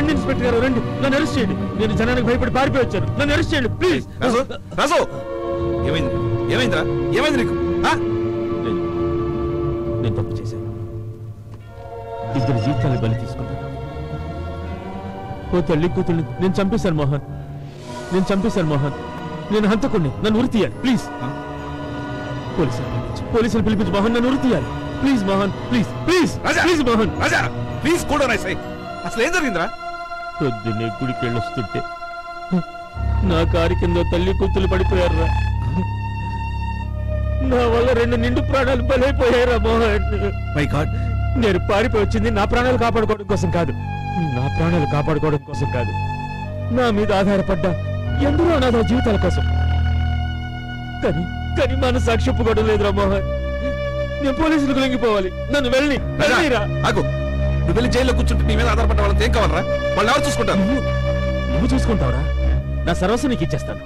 రండి ఇన్స్పెక్టర్ గారు, రండి, నన్ను అరెస్ట్ చేయండి. నేను జనానికి భయపడి పారిపోయి వచ్చాను, నన్ను అరెస్ట్ చేయండి ప్లీజ్. రాజు, ఏమైందిరా? ఏమైంది నీకు? నేను తప్పు చేశాను. ఇద్దరు జీవితాన్ని బలి తీసుకున్నాను. ఓ తల్లి కూతుళ్ళు నేను చంపేశాను మోహన్, నేను చంపేశాను మోహన్. నేను హంతకుణ్ణి, నన్ను ఉరి తీయాలి ప్లీజ్. పోలీసులు పిలిపించి మోహన్ నన్ను ఉరి తీయాలి please. Mohan please please please Mohan. Raja please కూడా అసలు ఏం జరిగిందిరా? పొద్దున్నే గుడికి వెళ్ళొస్తుంటే నా కారు కింద తల్లి కూతులు పడిపోయారా. నా వల్ల 2 నిండు ప్రాణాలు బలైపోయారా మోహన్. మై గాడ్, నేను పారిపోయి వచ్చింది నా ప్రాణాలు కాపాడుకోవడం కోసం కాదు, నా ప్రాణాలు కాపాడుకోవడం కోసం కాదు, నా మీద ఆధారపడ్డ ఎందరో అనాథ జీవితాల కోసం. కానీ మన సాక్షి ఒప్పుకోవడం లేదురా మోహన్. నేను పోలీసులకు లొంగిపోవాలి, నన్ను వెళ్ళి నువ్వు వెళ్ళి జైల్లో కూర్చుంటే నీ మీద ఆధారపడ్డ వాళ్ళకి ఏం కావాలరా? వాళ్ళు ఎవరు చూసుకుంటారు? నువ్వు చూసుకుంటావురా? నా సర్వస్వం నీకు ఇచ్చేస్తాను.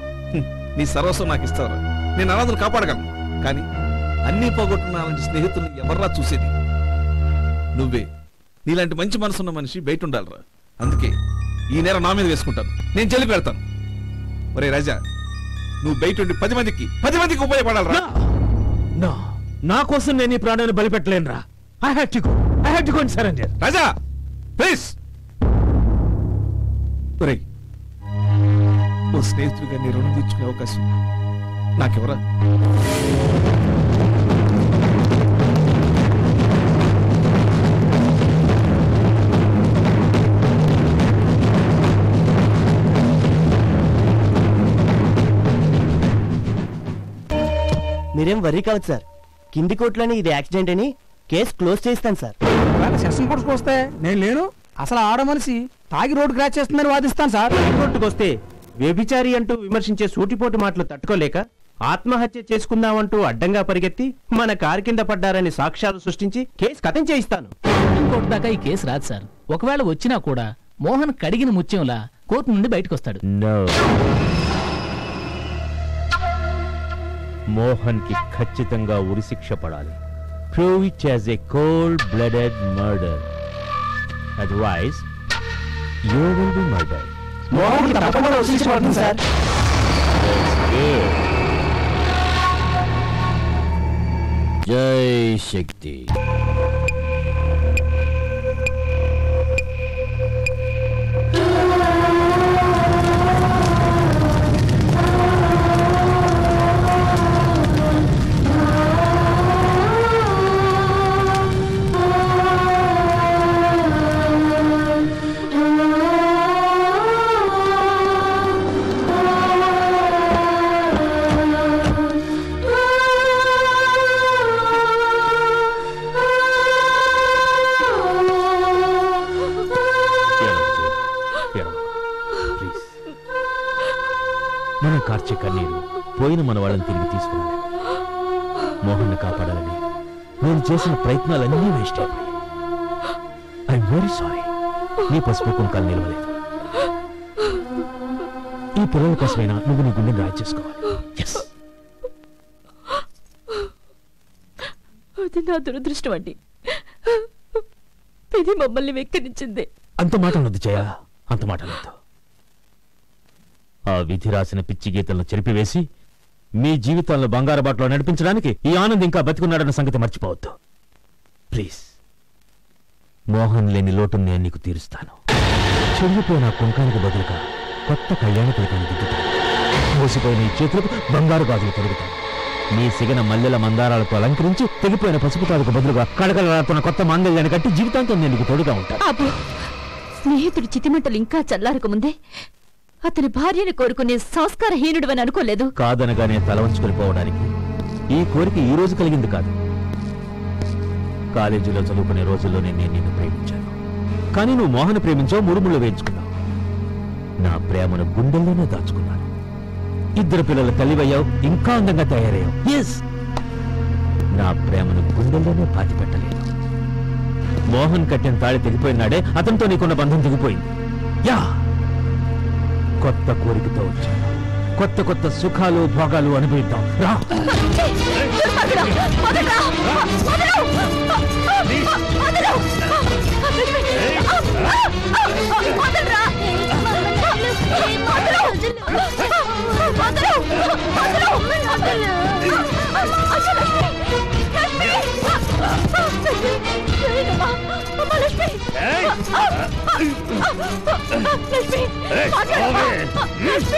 నీ సర్వస్వం నాకు ఇస్తావురా? నేను అనాథలు కాపాడగలను, కానీ అన్ని పోగొట్టున్నానంటే స్నేహితుల్ని ఎవర్రా చూసేది? నువ్వే. నీలాంటి మంచి మనసున్న మనిషి బయట ఉండాలిరా. అందుకే ఈ నేర నా మీద వేసుకుంటాను, నేను జైలుకి వెళ్తాను. ఒరే రాజా, నువ్వు బయట ఉండి 10 మందికి ఉపయోగపడాలరా. నా కోసం నేను ఈ ప్రాణాన్ని బలిపెట్టలేనురా. I had to go and surrender. Raja please. ఒరే, ఓ స్నేహితుడిగా నీ రుణం తీర్చుకునే అవకాశం నాకెవరా? మీరేం వర్రీ కావచ్చు సార్, కింది కోర్టులోని ఇది యాక్సిడెంట్ అని కేసు క్లోజ్ చేస్తాను సార్. సెషన్ కోర్టుకు వస్తే నేను లేను, అసలు ఆడ మనిషి తాగి రోడ్డు క్రాచ్ చేస్తుందని వాదిస్తాను సార్. కోర్టుకు వస్తే వ్యభిచారి అంటూ విమర్శించే సూటిపోటు మాటలు తట్టుకోలేక ఆత్మహత్య చేసుకుందామంటూ అడ్డంగా పరిగెత్తి మన కారు కింద పడ్డారని సాక్ష్యాలు సృష్టించి కేసు కథం చేయిస్తాను. కోర్టు దాకా ఈ కేసు రాదు సార్. ఒకవేళ వచ్చినా కూడా మోహన్ కడిగిన ముత్యంలా కోర్టు నుండి బయటకు వస్తాడు. మోహన్ కి ఖచ్చితంగా ఉరిశిక్ష పడాలి. Prove it as a cold-blooded murder. Otherwise, you will be murdered. Mohan కి తప్పకుండా ఉరిశిక్ష పడుతుంది సార్. జై శక్తి. మనం కార్చే కన్నీరు పోయిన మన వాళ్ళని తిరిగి తీసుకురాలి. మోహన్ కాపాడాలని నేను చేసిన ప్రయత్నాలన్నీ వేస్ట్ అయిపోయాయి. I'm very sorry. నీ పసుపు కుంకాలు నిలవలేదు. ఈ పిల్లల కోసమైనా నువ్వు నీ గుండెని రాయి చేసుకోవాలి. అది నా దురదృష్టం అండి. ఇది మమ్మల్ని వెక్కిరించింది. అంత మాట అనొద్దు జయ, అంత మాట అనొద్దు. ఆ విధి రాసిన పిచ్చి గీతలను చెరిపివేసి మీ జీవితాలను బంగారు బాటలో నడిపించడానికి ఈ ఆనంద్ ఇంకా బతికున్నాడన్న సంగతి మర్చిపోవద్దు ప్లీజ్. మోహన్ లేని లోటును నేను నీకు తీరుస్తాను. చెరిగిపోయిన కుంకానికి బదులుగా కొత్త కళ్యాణ పిలకను దిద్దుతాను. మూసిపోయిన ఈ చేతులకు బంగారు గాజులు తొడుగుతాను. నీ సిగన మల్లెల మందారాలతో అలంకరించి తెగిపోయిన పసుపు తాడుకు బదులుగా కళకళలాడుతున్న కొత్త మాంగళ్యాన్ని కట్టి జీవితాంతం నేను నీకు తోడుగా ఉంటాను. స్నేహితుడు చితిమంటలు ఇంకా చల్లారక ముందే అతని భార్యని కోరుకునే సంస్కారహీనుడు అని అనుకోలేదు. కాదనగానే తల వంచుకొని పోవడానికి ఈ కోరిక ఈ రోజు కలిగింది కాదు. కాలేజీలో చదువుకునే రోజుల్లోనే నేను నిన్ను ప్రేమించాను. కానీ నువ్వు మోహన్ ప్రేమించావు, 3 ముళ్ళు వేయించుకున్నావు. నా ప్రేమను గుండెల్లోనే దాచుకున్నాను. 2 పిల్లల తల్లివయ్యావు, ఇంకా అందంగా తయారయ్యావు. ఎస్, నా ప్రేమను గుండెల్లోనే పాతి పెట్టలేదు. మోహన్ కట్టిన తాళి తెగిపోయినాడే అతనితో నీకున్న బంధం తెగిపోయింది. యా, కొత్త కోరికతో వచ్చాను. కొత్త కొత్త సుఖాలు భోగాలు అనుభవిద్దాం. రా. వదలరా. లక్ష్మి మాట్లాడమ్మా. లక్ష్మి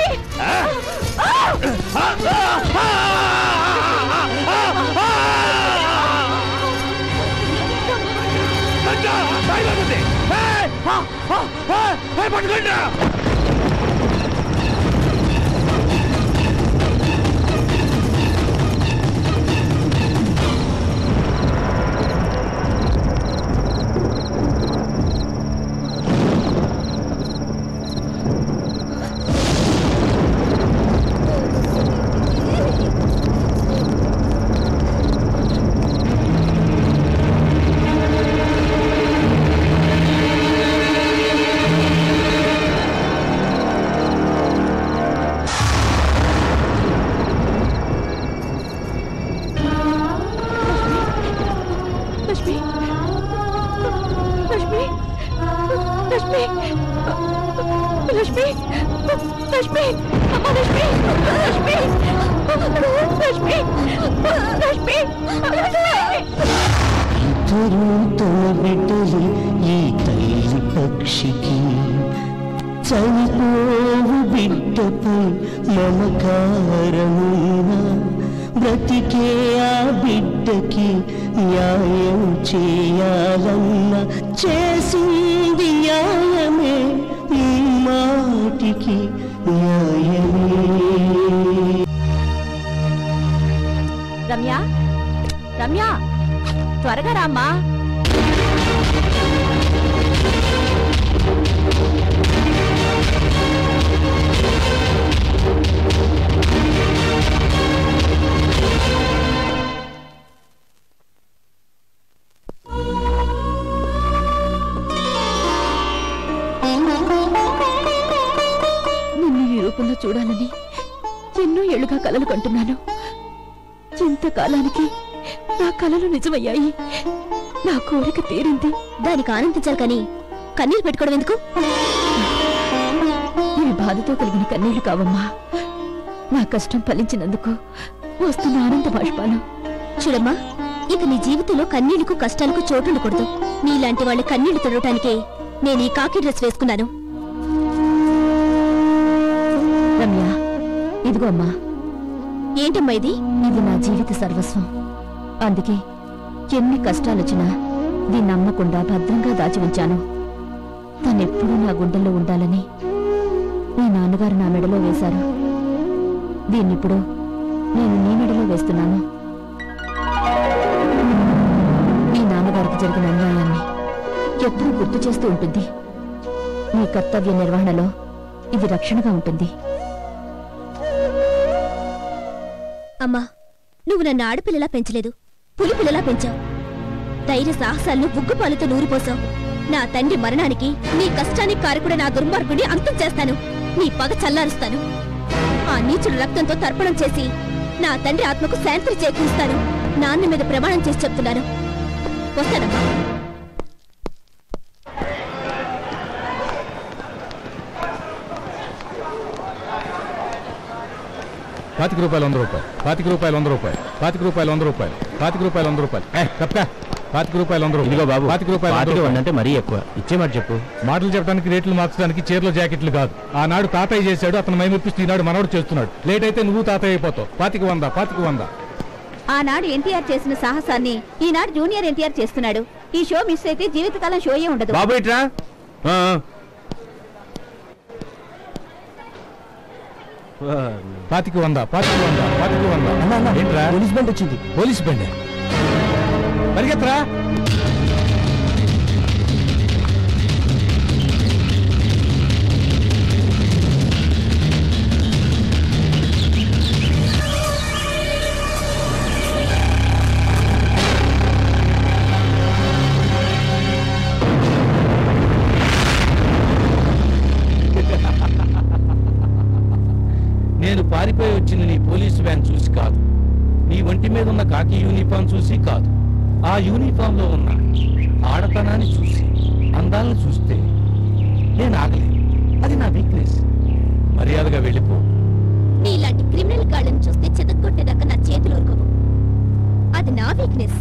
బిడ్డలి ఈ తల్లి పక్షికి చనిపోవు బిడ్డపై మమకారమున బ్రతికే ఆ బిడ్డకి న్యాయం చేయాలన్న చేసింది న్యాయమే ఈ మాటికి న్యాయమే. రమ్య రమ్య త్వరగా రామ్మా. నిన్ను ఈ రూపంలో చూడాలని ఎన్నో ఏళ్లుగా కలలు కంటున్నాను. ఇంతకాలానికి నా కలలు నిజమయ్యాయి. నా కోరిక తీరింది. దానికి ఆనందించాలి కానీ కన్నీళ్ళు పెట్టుకోవడం ఎందుకు? ఇవి బాధతో కలిగిన కన్నీళ్లు కావమ్మా. నా కష్టం ఫలించినందుకు వస్తున్న ఆనంద బాష్పాలు. చూడమ్మా, ఇక నీ జీవితంలో కన్నీళ్లకు కష్టాలకు చోటుండకూడదు. నీలాంటి వాళ్ళ కన్నీళ్లు తొడటానికే నేను ఈ కాకి డ్రెస్ వేసుకున్నాను. రమ్య, ఇదిగో అమ్మా. ఏంటమ్మా ఇది? ఇది నా జీవిత సర్వస్వం. అందుకే ఎన్ని కష్టాలొచ్చినా దీన్ని అమ్మకుండా భద్రంగా దాచి ఉంచాను. తనెప్పుడూ నా గుండెల్లో ఉండాలని మీ నాన్నగారు నా మెడలో వేశారు. దీన్నిప్పుడు నేను నీ మెడలో వేస్తున్నాను. మీ నాన్నగారికి జరిగిన అన్యాయాన్ని ఎప్పుడూ గుర్తు చేస్తూ ఉంటుంది. మీ కర్తవ్య నిర్వహణలో ఇది రక్షణగా ఉంటుంది. అమ్మా, నువ్వు నన్ను ఆడపిల్లలా పెంచలేదు, పులిపిల్లలా పెంచావు. ధైర్య సాహసాలను బుగ్గుపాలతో నూరిపోసావు. నా తండ్రి మరణానికి, నీ కష్టానికి కారకుడే నా దుర్మార్గుని అంతం చేస్తాను. నీ పగ చల్లారుస్తాను. ఆ నీచుడు రక్తంతో తర్పణం చేసి నా తండ్రి ఆత్మకు శాంతి చేకూరుస్తాను. నాన్న మీద ప్రమాణం చేసి చెప్తున్నాను. వస్తానమ్మా. ₹25 ₹100 ₹25 ₹100 ₹25 ₹100 ₹25 ₹100 తప్పక ₹25 ఇదిగో బాబు, ₹25 అంటే మరీ ఎక్కువ. ఇచ్చే మాట చెప్పు. మాటలు చెప్పడానికి, రేట్లు మార్చడానికి చీరలు జాకెట్లు కాదు. ఆనాడు తాతయ్య చేశాడు, అతను మైమర్పిస్తూ ఈనాడు మనవడు చేస్తున్నాడు. లేట్ అయితే నువ్వు తాతయ్య అయిపోతావు. ₹25 ఆనాడు ఎన్టీఆర్ చేసిన సాహసాన్ని ఈనాడు జూనియర్ ఎన్టీఆర్ చేస్తున్నాడు. ఈ షో మిస్ అయితే జీవితకాలం షోయే ఉండదు. బాబు ఇట్రా. ₹25 ఏంట్రా? పోలీస్ బండి వచ్చింది. పోలీస్ బండి పరిగెత్తరా. నేను పారిపోయి వచ్చిన నీ పోలీసు వ్యాన్ చూసి కాదు, నీ ఒంటి మీద ఉన్న కాకి యూనిఫామ్ చూసి కాదు, ఆ యూనిఫామ్ లో ఉన్న ఆడతనాన్ని చూసి, అందాలను చూస్తే నేను ఆగలేదు. అది నా వీక్నెస్. మర్యాదగా వెళ్ళిపో. నీలాంటి క్రిమినల్ గాళ్ళని చూస్తే చెదక్కొట్టేదాకా నా చేతులు ఊరుకోవు. అది నా వీక్నెస్.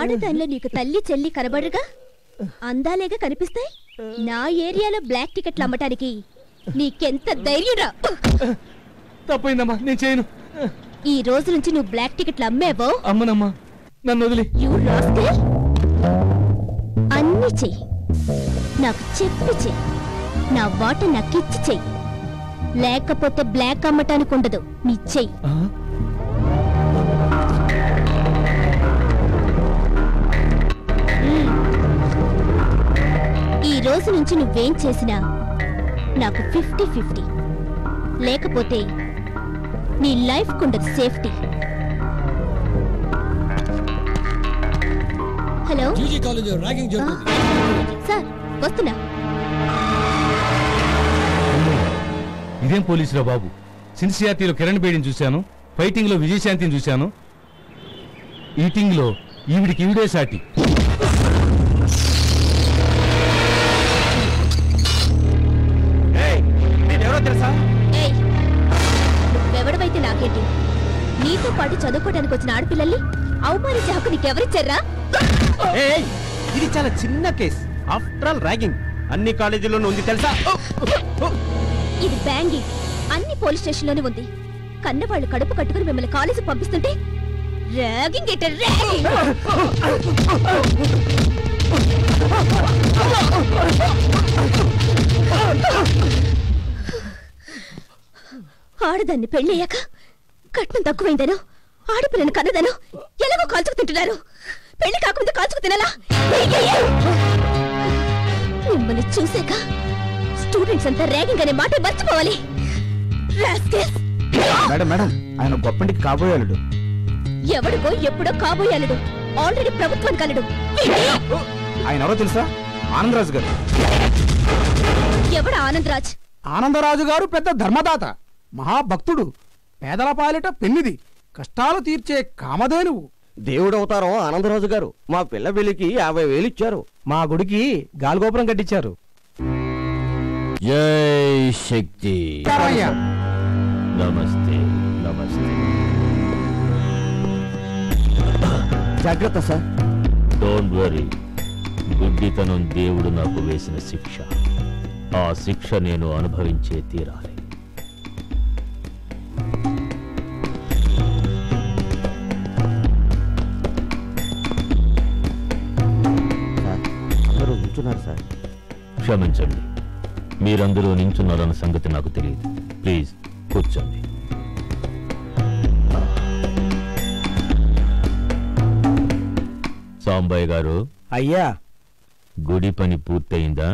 ఆడదానిలో నీకు తల్లి చెల్లి కనబడరుగా, అందాలేగా కనిపిస్తాయి. నా ఏరియాలో బ్లాక్ టికెట్లు అమ్మటానికి నీకెంత ధైర్యంరా? తప్పైందమ్మా, నేను చేయను. ఈ రోజు నుంచి నువ్వు బ్లాక్ టికెట్లు అమ్మేవో అమ్మనమ్మా, నన్ను వదిలి. అన్ని చెయ్యి, నాకు చెప్పి చెయ్యి, నా వాట నాకిచ్చి చెయ్యి, లేకపోతే బ్లాక్ అమ్మటానికి ఉండదు. నీ చెయ్యి. ఈ రోజు నుంచి నువ్వేం చేసినా నాకు 50-50, లేకపోతే నీ లైఫ్ కుండదు సేఫ్టీ. హలో సార్, వస్తున్నా. ఇదేం పోలీసురా బాబు? సిన్సియారిటీలో కిరణ్ బేడిని చూశాను, ఫైటింగ్ లో విజయశాంతిని చూశాను, ఈటింగ్ లో ఈవిడికి ఈవిడే సాటి. నువ్వెవడవైతే నాకేంటి? నీతో పాటు చదువుకోవడానికి వచ్చిన ఆడపిల్లల్ని అవమానించే హక్కు నీకెవరిచ్చారా? ఇది చాలా చిన్న కేసు. ఆఫ్టర్ ఆల్ ర్యాగింగ్ అన్ని కాలేజీల్లోనూ ఉంది తెలుసా? ఇది బ్యాంగింగ్ అన్ని పోలీస్ స్టేషన్లోనే ఉంది. కన్నవాళ్ళు కడుపు కట్టుకుని మిమ్మల్ని కాలేజీ పంపిస్తుంటే ర్యాగింగ్ ఏంట? ర్యాగింగ్! ఆడదాన్ని పెళ్ళయ్యాక కట్నం తక్కువైందనో, ఆడపిల్లని కన్నదనో ఎలాగో కాల్చుకు తింటున్నారు. పెళ్లి కాకుండా కాల్చుకు తినాలా? మిమ్మల్ని చూసాక స్టూడెంట్స్ అంతా ర్యాగింగ్ అనే మాట మర్చిపోవాలి. మేడం మేడం, ఆయన గొప్పంటికి కాబోయాలుడు. ఎవడికో ఎప్పుడో కాబోయాలుడు, ఆల్రెడీ ప్రభుత్వం కలడు. ఆయన ఎవరో తెలుసా? ఆనందరాజు గారు. ఎవడ ఆనందరాజ్? ఆనందరాజు గారు పెద్ద ధర్మదాత, మహాభక్తుడు, పేదల పాలిట పెన్నిది, కష్టాలు తీర్చే కామధేనువు. దేవుడు అవతారం ఆనందరాజు గారు. మా పిల్ల పెళ్లికి 50,000 ఇచ్చారు. మా గుడికి గాలిగోపురం కట్టించారు. జై శక్తి. రామయ్య. నమస్తే నమస్తే. జాగ్రత్త సార్. Don't worry. గుడ్డితనం దేవుడు నాకు వేసిన శిక్ష. ఆ శిక్ష నేను అనుభవించే తీరాలి. సార్ క్షమించండి, మీరందరూ నించున్నారన్న సంగతి నాకు తెలియదు. ప్లీజ్ కూర్చోండి. సాంబయ్య గారు. అయ్యా. గుడి పని పూర్తయిందా?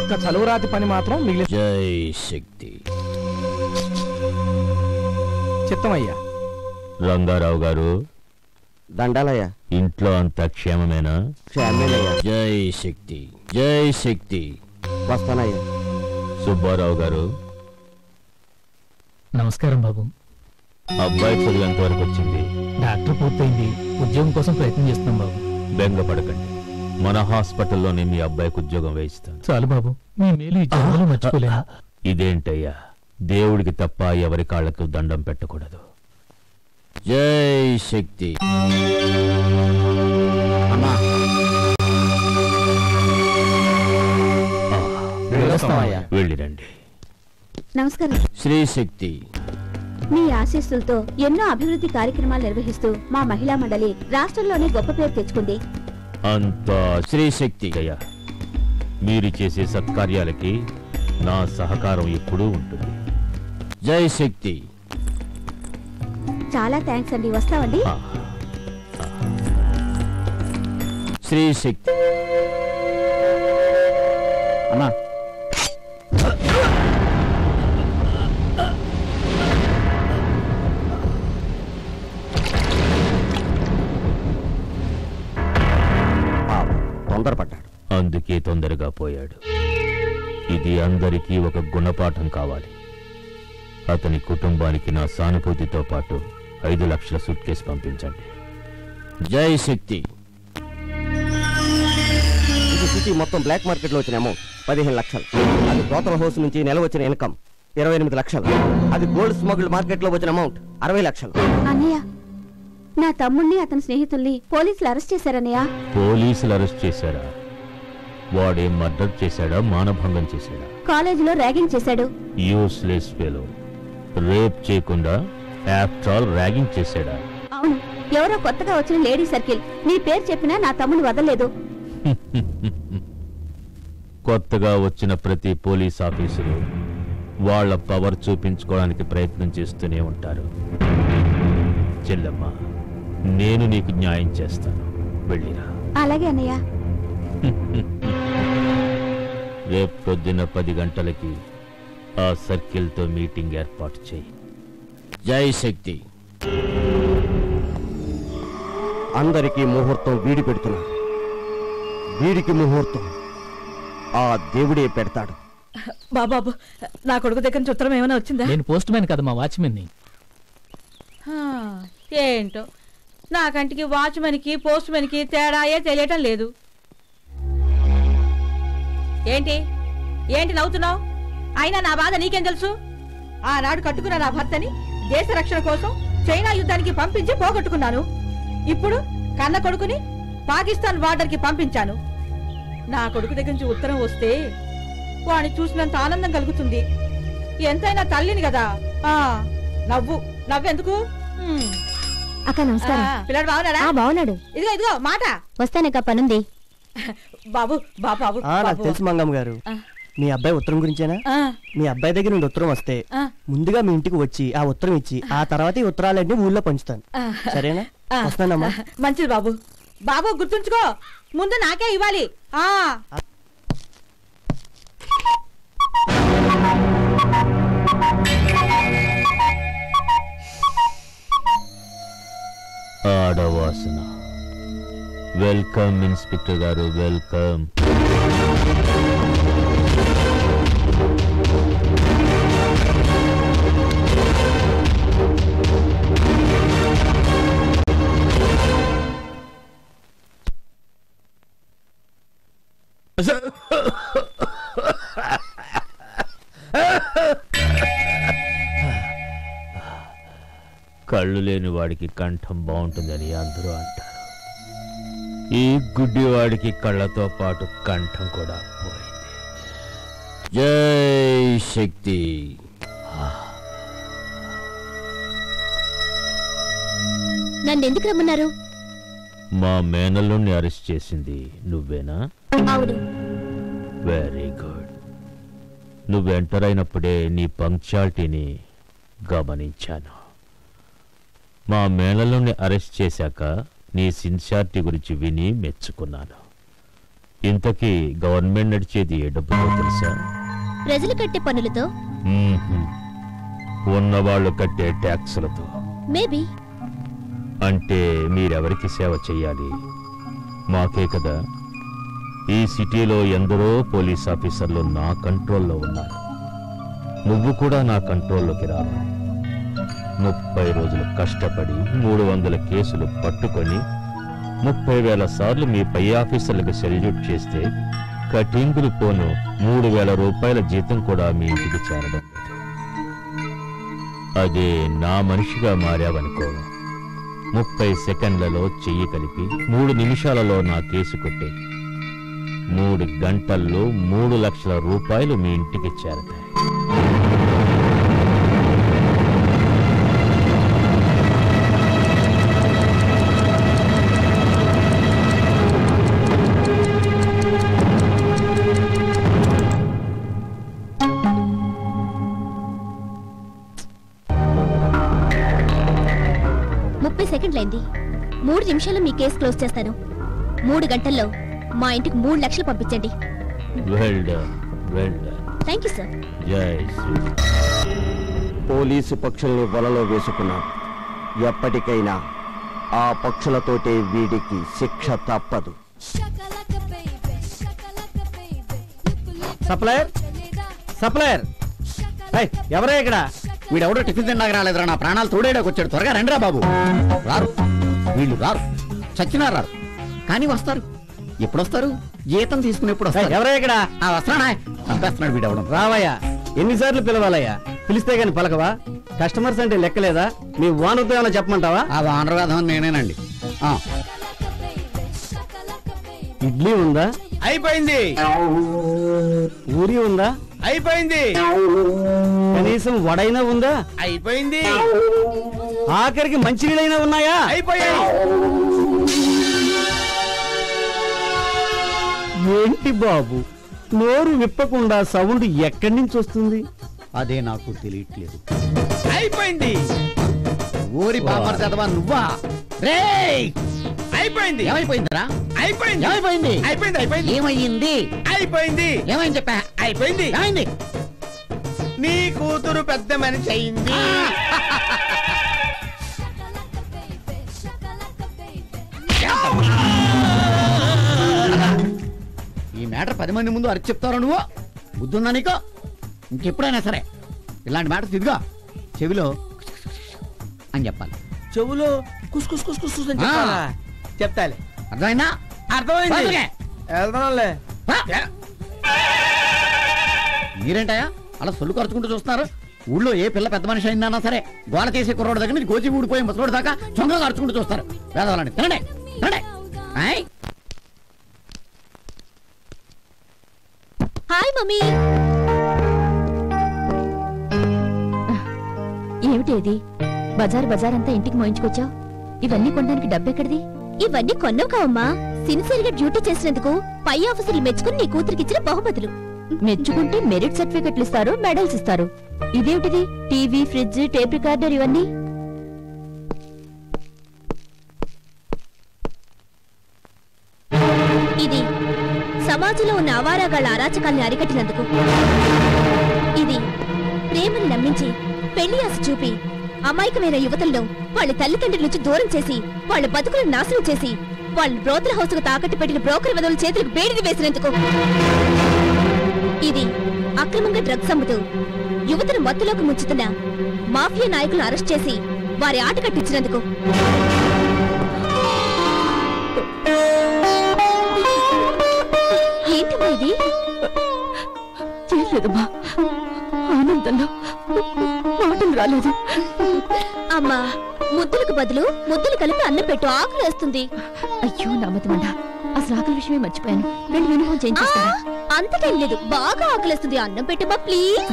ఒక్క చలువరాతి పని మాత్రం మిగిలి. జై శక్తి. చిత్తమయ్యా. రంగారావు గారు. దండాలయ్యా. ఇంట్లో అంతా క్షేమమేనా? క్షేమేనయ్యా. జై శక్తి జై శక్తి. వస్తానయ్యా. సుబ్బారావు గారు. నమస్కారం బాబు. అబ్బాయి చదువు ఎంతవరకు వచ్చింది? డాక్టర్ పూర్తయింది, ఉద్యోగం కోసం ప్రయత్నం చేస్తున్నాం బాబు. బెంగపడకండి, మన హాస్పిటల్లోనే మీ అబ్బాయికి ఉద్యోగం వేయిస్తాను. చాలు బాబు, మీ మేలు ఈ జన్మలో మర్చిపోలేను. ఇదేంటయ్యా, దేవుడికి తప్ప ఎవరి కాళ్లకు దండం పెట్టకూడదు. జై శక్తి. వెళ్ళిరండి. నమస్కారం. శ్రీ శక్తి. మీ ఆశీస్సులతో ఎన్నో అభివృద్ధి కార్యక్రమాలు నిర్వహిస్తూ మా మహిళా మండలి రాష్ట్రంలోనే గొప్ప పేరు తెచ్చుకుంది. అంతా శ్రీ శక్తి అయ్యా. మీరు చేసే సత్కార్యాలకి నా సహకారం ఎప్పుడూ ఉంటుంది. జై శక్తి. చాలా థ్యాంక్స్ అండి. వస్తామండి. శ్రీ శక్తి. అన్నా, తొందరపడ్డాడు, అందుకే తొందరగా పోయాడు. ఇది అందరికీ ఒక గుణపాఠం కావాలి. అతని కుటుంబానికి నా సానుభూతితో పాటు 5 లక్షల సూట్ కేసు పంపించండి. జై శక్తి. ఇది సిటీ మొత్తం బ్లాక్ మార్కెట్ లో వచ్చిన అమౌంట్ 15 లక్షలు. అది బ్రోతల్ హౌస్ నుంచి నెల వచ్చిన ఇన్కమ్ 28 లక్షలు. అది గోల్డ్ స్మగ్ల్డ్ మార్కెట్ లో వచ్చిన అమౌంట్ 60 లక్షలు. అన్నయ్య, నా తమ్ముణ్ణి అతని స్నేహితుల్ని పోలీసులు అరెస్ట్ చేశారన్నయ్య. పోలీసులు అరెస్ట్ చేశారా? వాడే మర్డర్ చేశాడా, మానభంగం చేశాడా? కాలేజీలో ర్యాగింగ్ చేశాడు. Useless fellow. రేప్ చేయకుండా ఆఫ్టర్ ఆల్ ర్యాగింగ్ చేశాడా? అవును, ఎవరో కొత్తగా వచ్చిన లేడీ సర్కిల్ నీ పేరు చెప్పినా నా తమ్ముని వదలలేదు. కొత్తగా వచ్చిన ప్రతి పోలీస్ ఆఫీసరు వాళ్ళ పవర్ చూపించుకోవడానికి ప్రయత్నం చేస్తూనే ఉంటారు. చెల్లమ్మ, నేను నీకు న్యాయం చేస్తాను, వెళ్ళిరా. అలాగే అన్నయ్య. రేపు పొద్దున్న 10 గంటలకి ఆ సర్కిల్తో మీటింగ్ ఏర్పాటు చేయి. జై శక్తి. అందరికీ ముహూర్తం వీడి పెడుతున్నారు. వీడికి ముహూర్తం ఆ దేవుడే పెడతాడు. బాబాబు, నా కొడుకు దగ్గర నుంచి ఉత్తరం ఏమైనా వచ్చిందా? నేను పోస్ట్ మ్యాన్ కదా, మా వాచ్మెన్ని. ఏంటో నా కంటికి వాచ్మెన్కి పోస్ట్ మ్యాన్కి తేడాయే తెలియటం లేదు. ఏంటి ఏంటి నవ్వుతున్నావు? అయినా నా బాధ నీకేం తెలుసు? ఆనాడు కట్టుకున్న నా భర్తని దేశ రక్షణ కోసం చైనా యుద్ధానికి పంపించి పోగొట్టుకున్నాను. ఇప్పుడు కన్న కొడుకుని పాకిస్తాన్ బార్డర్ కి పంపించాను. నా కొడుకు దగ్గర నుంచి ఉత్తరం వస్తే వాడిని చూసినంత ఆనందం కలుగుతుంది. ఎంతైనా తల్లిని కదా. నవ్వెందుకు? అక్క నమస్కారం. పిల్లడు బాగున్నాడా? బాగున్నాడు. ఇదిగో మాట. వస్తానక్క, పనుంది. బాబు బాబు నాకు తెలుసు మంగమ్మ గారు, మీ అబ్బాయి ఉత్తరం గురించేనా? మీ అబ్బాయి దగ్గర నుండి ఉత్తరం వస్తే ముందుగా మీ ఇంటికి వచ్చి ఆ ఉత్తరం ఇచ్చి ఆ తర్వాత ఈ ఉత్తరాలన్నీ ఊళ్ళో పంచుతాను. సరేనా? వస్తానమ్మా. మంచిది బాబు. బాబు గుర్తుంచుకో, ముందు నాకే ఇవ్వాలి. ఆడవాసన. వెల్కమ్ ఇన్స్పెక్టర్ గారు, వెల్కమ్. కళ్ళు లేని వాడికి కంఠం బాగుంటుందని అందరూ అంటారు. ఈ గుడ్డివాడికి కళ్ళతో పాటు కంఠం కూడా పోయింది. జై శక్తి. నన్నెందుకు రమ్మన్నారు? మా మేనల్లుని అరెస్ట్ చేసింది నువ్వేనా? అవును. Very good. నువ్వు ఎంటర్ అయినప్పుడే నీ పంక్చువాలిటీని గమనించాను. మా మేనల్లుని అరెస్ట్ చేశాక నీ సిన్సియారిటీ గురించి విని మెచ్చుకున్నాను. ఇంతకీ గవర్నమెంట్ నడిచేది ఏ డబ్బుతో తెలుసా? ప్రజలు కట్టే పన్నులతో. ఉన్నవాళ్ళు కట్టే ట్యాక్సులతో. మేబీ. అంటే మీరెవరికి సేవ చెయ్యాలి? మాకే కదా. ఈ సిటీలో ఎందరో పోలీస్ ఆఫీసర్లు నా కంట్రోల్లో ఉన్నారు. నువ్వు కూడా నా కంట్రోల్లోకి రావాలి. 30 రోజులు కష్టపడి 300 కేసులు పట్టుకొని 30,000 సార్లు మీ పై ఆఫీసర్లకు సెల్యూట్ చేస్తే కటింగులు పోను 3,000 రూపాయల జీతం కూడా మీ ఇంటికి చేరడం లేదు. అదే నా మనిషిగా మారావనుకో, 30 సెకండ్లలో చెయ్యి కలిపి 3 నిమిషాలలో నా కేసు కొట్టే 3 గంటల్లో 3 లక్షల రూపాయలు మీ ఇంటికి చేరతాయి. సెకండ్లైంది. 3 నిమిషాల్లో మీ కేసు క్లోజ్ చేస్తాను. 3 గంటల్లో మా ఇంటికి 3 లక్షలు పంపించండి. Thank you sir. పోలీసు పక్షులను వలలో వేసుకున్నాడు. ఎప్పటికైనా ఆ పక్షులతోటే వీడికి శిక్ష తప్పదు. సప్లయర్, సప్లయర్, ఎవరే ఇక్కడ? వీడెవడో టిఫిన్ తిన్నాక రాలేదురా, నా ప్రాణాలు తోడేడానికి వచ్చాడు. త్వరగా రండిరా బాబు. రారు, వీళ్ళు రారు, చచ్చినా రారు, కానీ వస్తారు. ఎప్పుడు వస్తారు? జీతం తీసుకుని ఎప్పుడు వస్తారు? ఎవరే ఇక్కడ? వస్తున్నాడా? చంపేస్తున్నాడు వీడెవడం. రావయ్యా, ఎన్నిసార్లు పిలవాలయ్యా? పిలిస్తే గాని పలకవా? కస్టమర్స్ అంటే లెక్కలేదా? మీ ఓనర్తో ఏమైనా చెప్పమంటావా? ఆ ఓనర్ వేధం నేనేనండి. ఇడ్లీ ఉందా? అయిపోయింది. పూరి ఉందా? అయిపోయింది. కనీసం వడైనా ఉందా? అయిపోయింది. ఆఖరికి మంచినీళ్ళైనా ఉన్నాయా? అయిపోయాయి. ఏంటి బాబు, నోరు విప్పకుండా సౌండ్ ఎక్కడి నుంచి వస్తుంది? అదే నాకు తెలియట్లేదు. అయిపోయింది. ఊరి పాపర్ చదవా నువ్వా? రేయ్, అయిపోయింది. ఏమైపోయిందిరా? అయిపోయింది. ఏమైపోయింది? అయిపోయింది. అయిపోయింది. ఏమైంది? అయిపోయింది. ఏమైంది చెప్పా? అయిపోయింది. ఏమైంది? నీ కూతురు పెద్ద మనిషి అయింది. ఈ మ్యాటర్ 10 మంది ముందు అరిచి చెప్తారా నువ్వు? బుద్ధుందా నీకు? ఇంకెప్పుడైనా సరే ఇలాంటి మ్యాటర్స్ ఇదిగా చెవిలో అని చెప్పాలి. చెవులో కుస్ కుస్ కుస్ కుస్ అని చెప్పాలా? చెప్తాలే. అర్థమైందా? అర్థమైంది. వెళ్దాంలే. మీరేంటయా అలా సొల్లు ఖర్చుకుంటూ చూస్తున్నారు? ఊళ్ళో ఏ పిల్ల పెద్ద మనిషి అయిందన్నా సరే గోల చేసే కుర్రోడు దగ్గర నుంచి గోచి ఊడిపోయి ముసలోడు దాకా చొంగ ఖర్చుకుంటూ చూస్తారు. వేదవాళ్ళని తినండి తినండి. Hi mummy. ఏమిటి ఇది? బజార్ బజార్ అంతా ఇంటికి మోయించుకొచ్చావు. ఇవన్నీ కొనడానికి డబ్బెక్కడిది? ఇవన్నీ కొన్నవు కావమ్మా. సిన్సియర్ గా డ్యూటీ చేసినందుకు పై ఆఫీసర్లు మెచ్చుకుని నీ కూతురికి ఇచ్చిన బహుమతులు. మెచ్చుకుంటే మెరిట్ సర్టిఫికెట్లు ఇస్తారు, మెడల్స్ ఇస్తారు. ఇదేమిటిది? టీవీ, ఫ్రిడ్జ్, టేప్ రికార్డర్ ఇవన్నీ? ఇది సమాజంలో ఉన్న అవారాగాళ్ల అరాచకాల్ని అరికట్టినందుకు. ఇది ప్రేమని నమ్మించి పెళ్లి ఆశ చూపి అమాయకమైన యువతలను వాళ్ళ తల్లిదండ్రుల నుంచి దూరం చేసి వాళ్ళ బతుకులను నాశనం చేసి వాళ్ళ బ్రోతల హౌస్ కు తాకట్టు పెట్టిన బ్రోకర్ వదల చేతులకు బేడిని వేసినందుకు. ఇది అక్రమంగా డ్రగ్స్ అమ్ముతూ యువతను మత్తులోకి ముంచుతున్న మాఫియా నాయకులను అరెస్ట్ చేసి వారి ఆట కట్టించినందుకు. ఏంటమ్మా ఇది? చేయలేదమ్మా, ఆనందంలో మాటలు రాలేదు. అమ్మా, ముద్దులకు బదులు ముద్దులు కలిపి అన్నం పెట్టు, ఆకలి వేస్తుంది. అయ్యో నామతమండ, అసలు ఆకలి విషయమే మర్చిపోయాను. రెండు యూనిఫామ్ చేంజ్ చేస్తాను. అంతకేం లేదు, బాగా ఆకలిస్తుంది, అన్నం పెట్టమ్మా ప్లీజ్.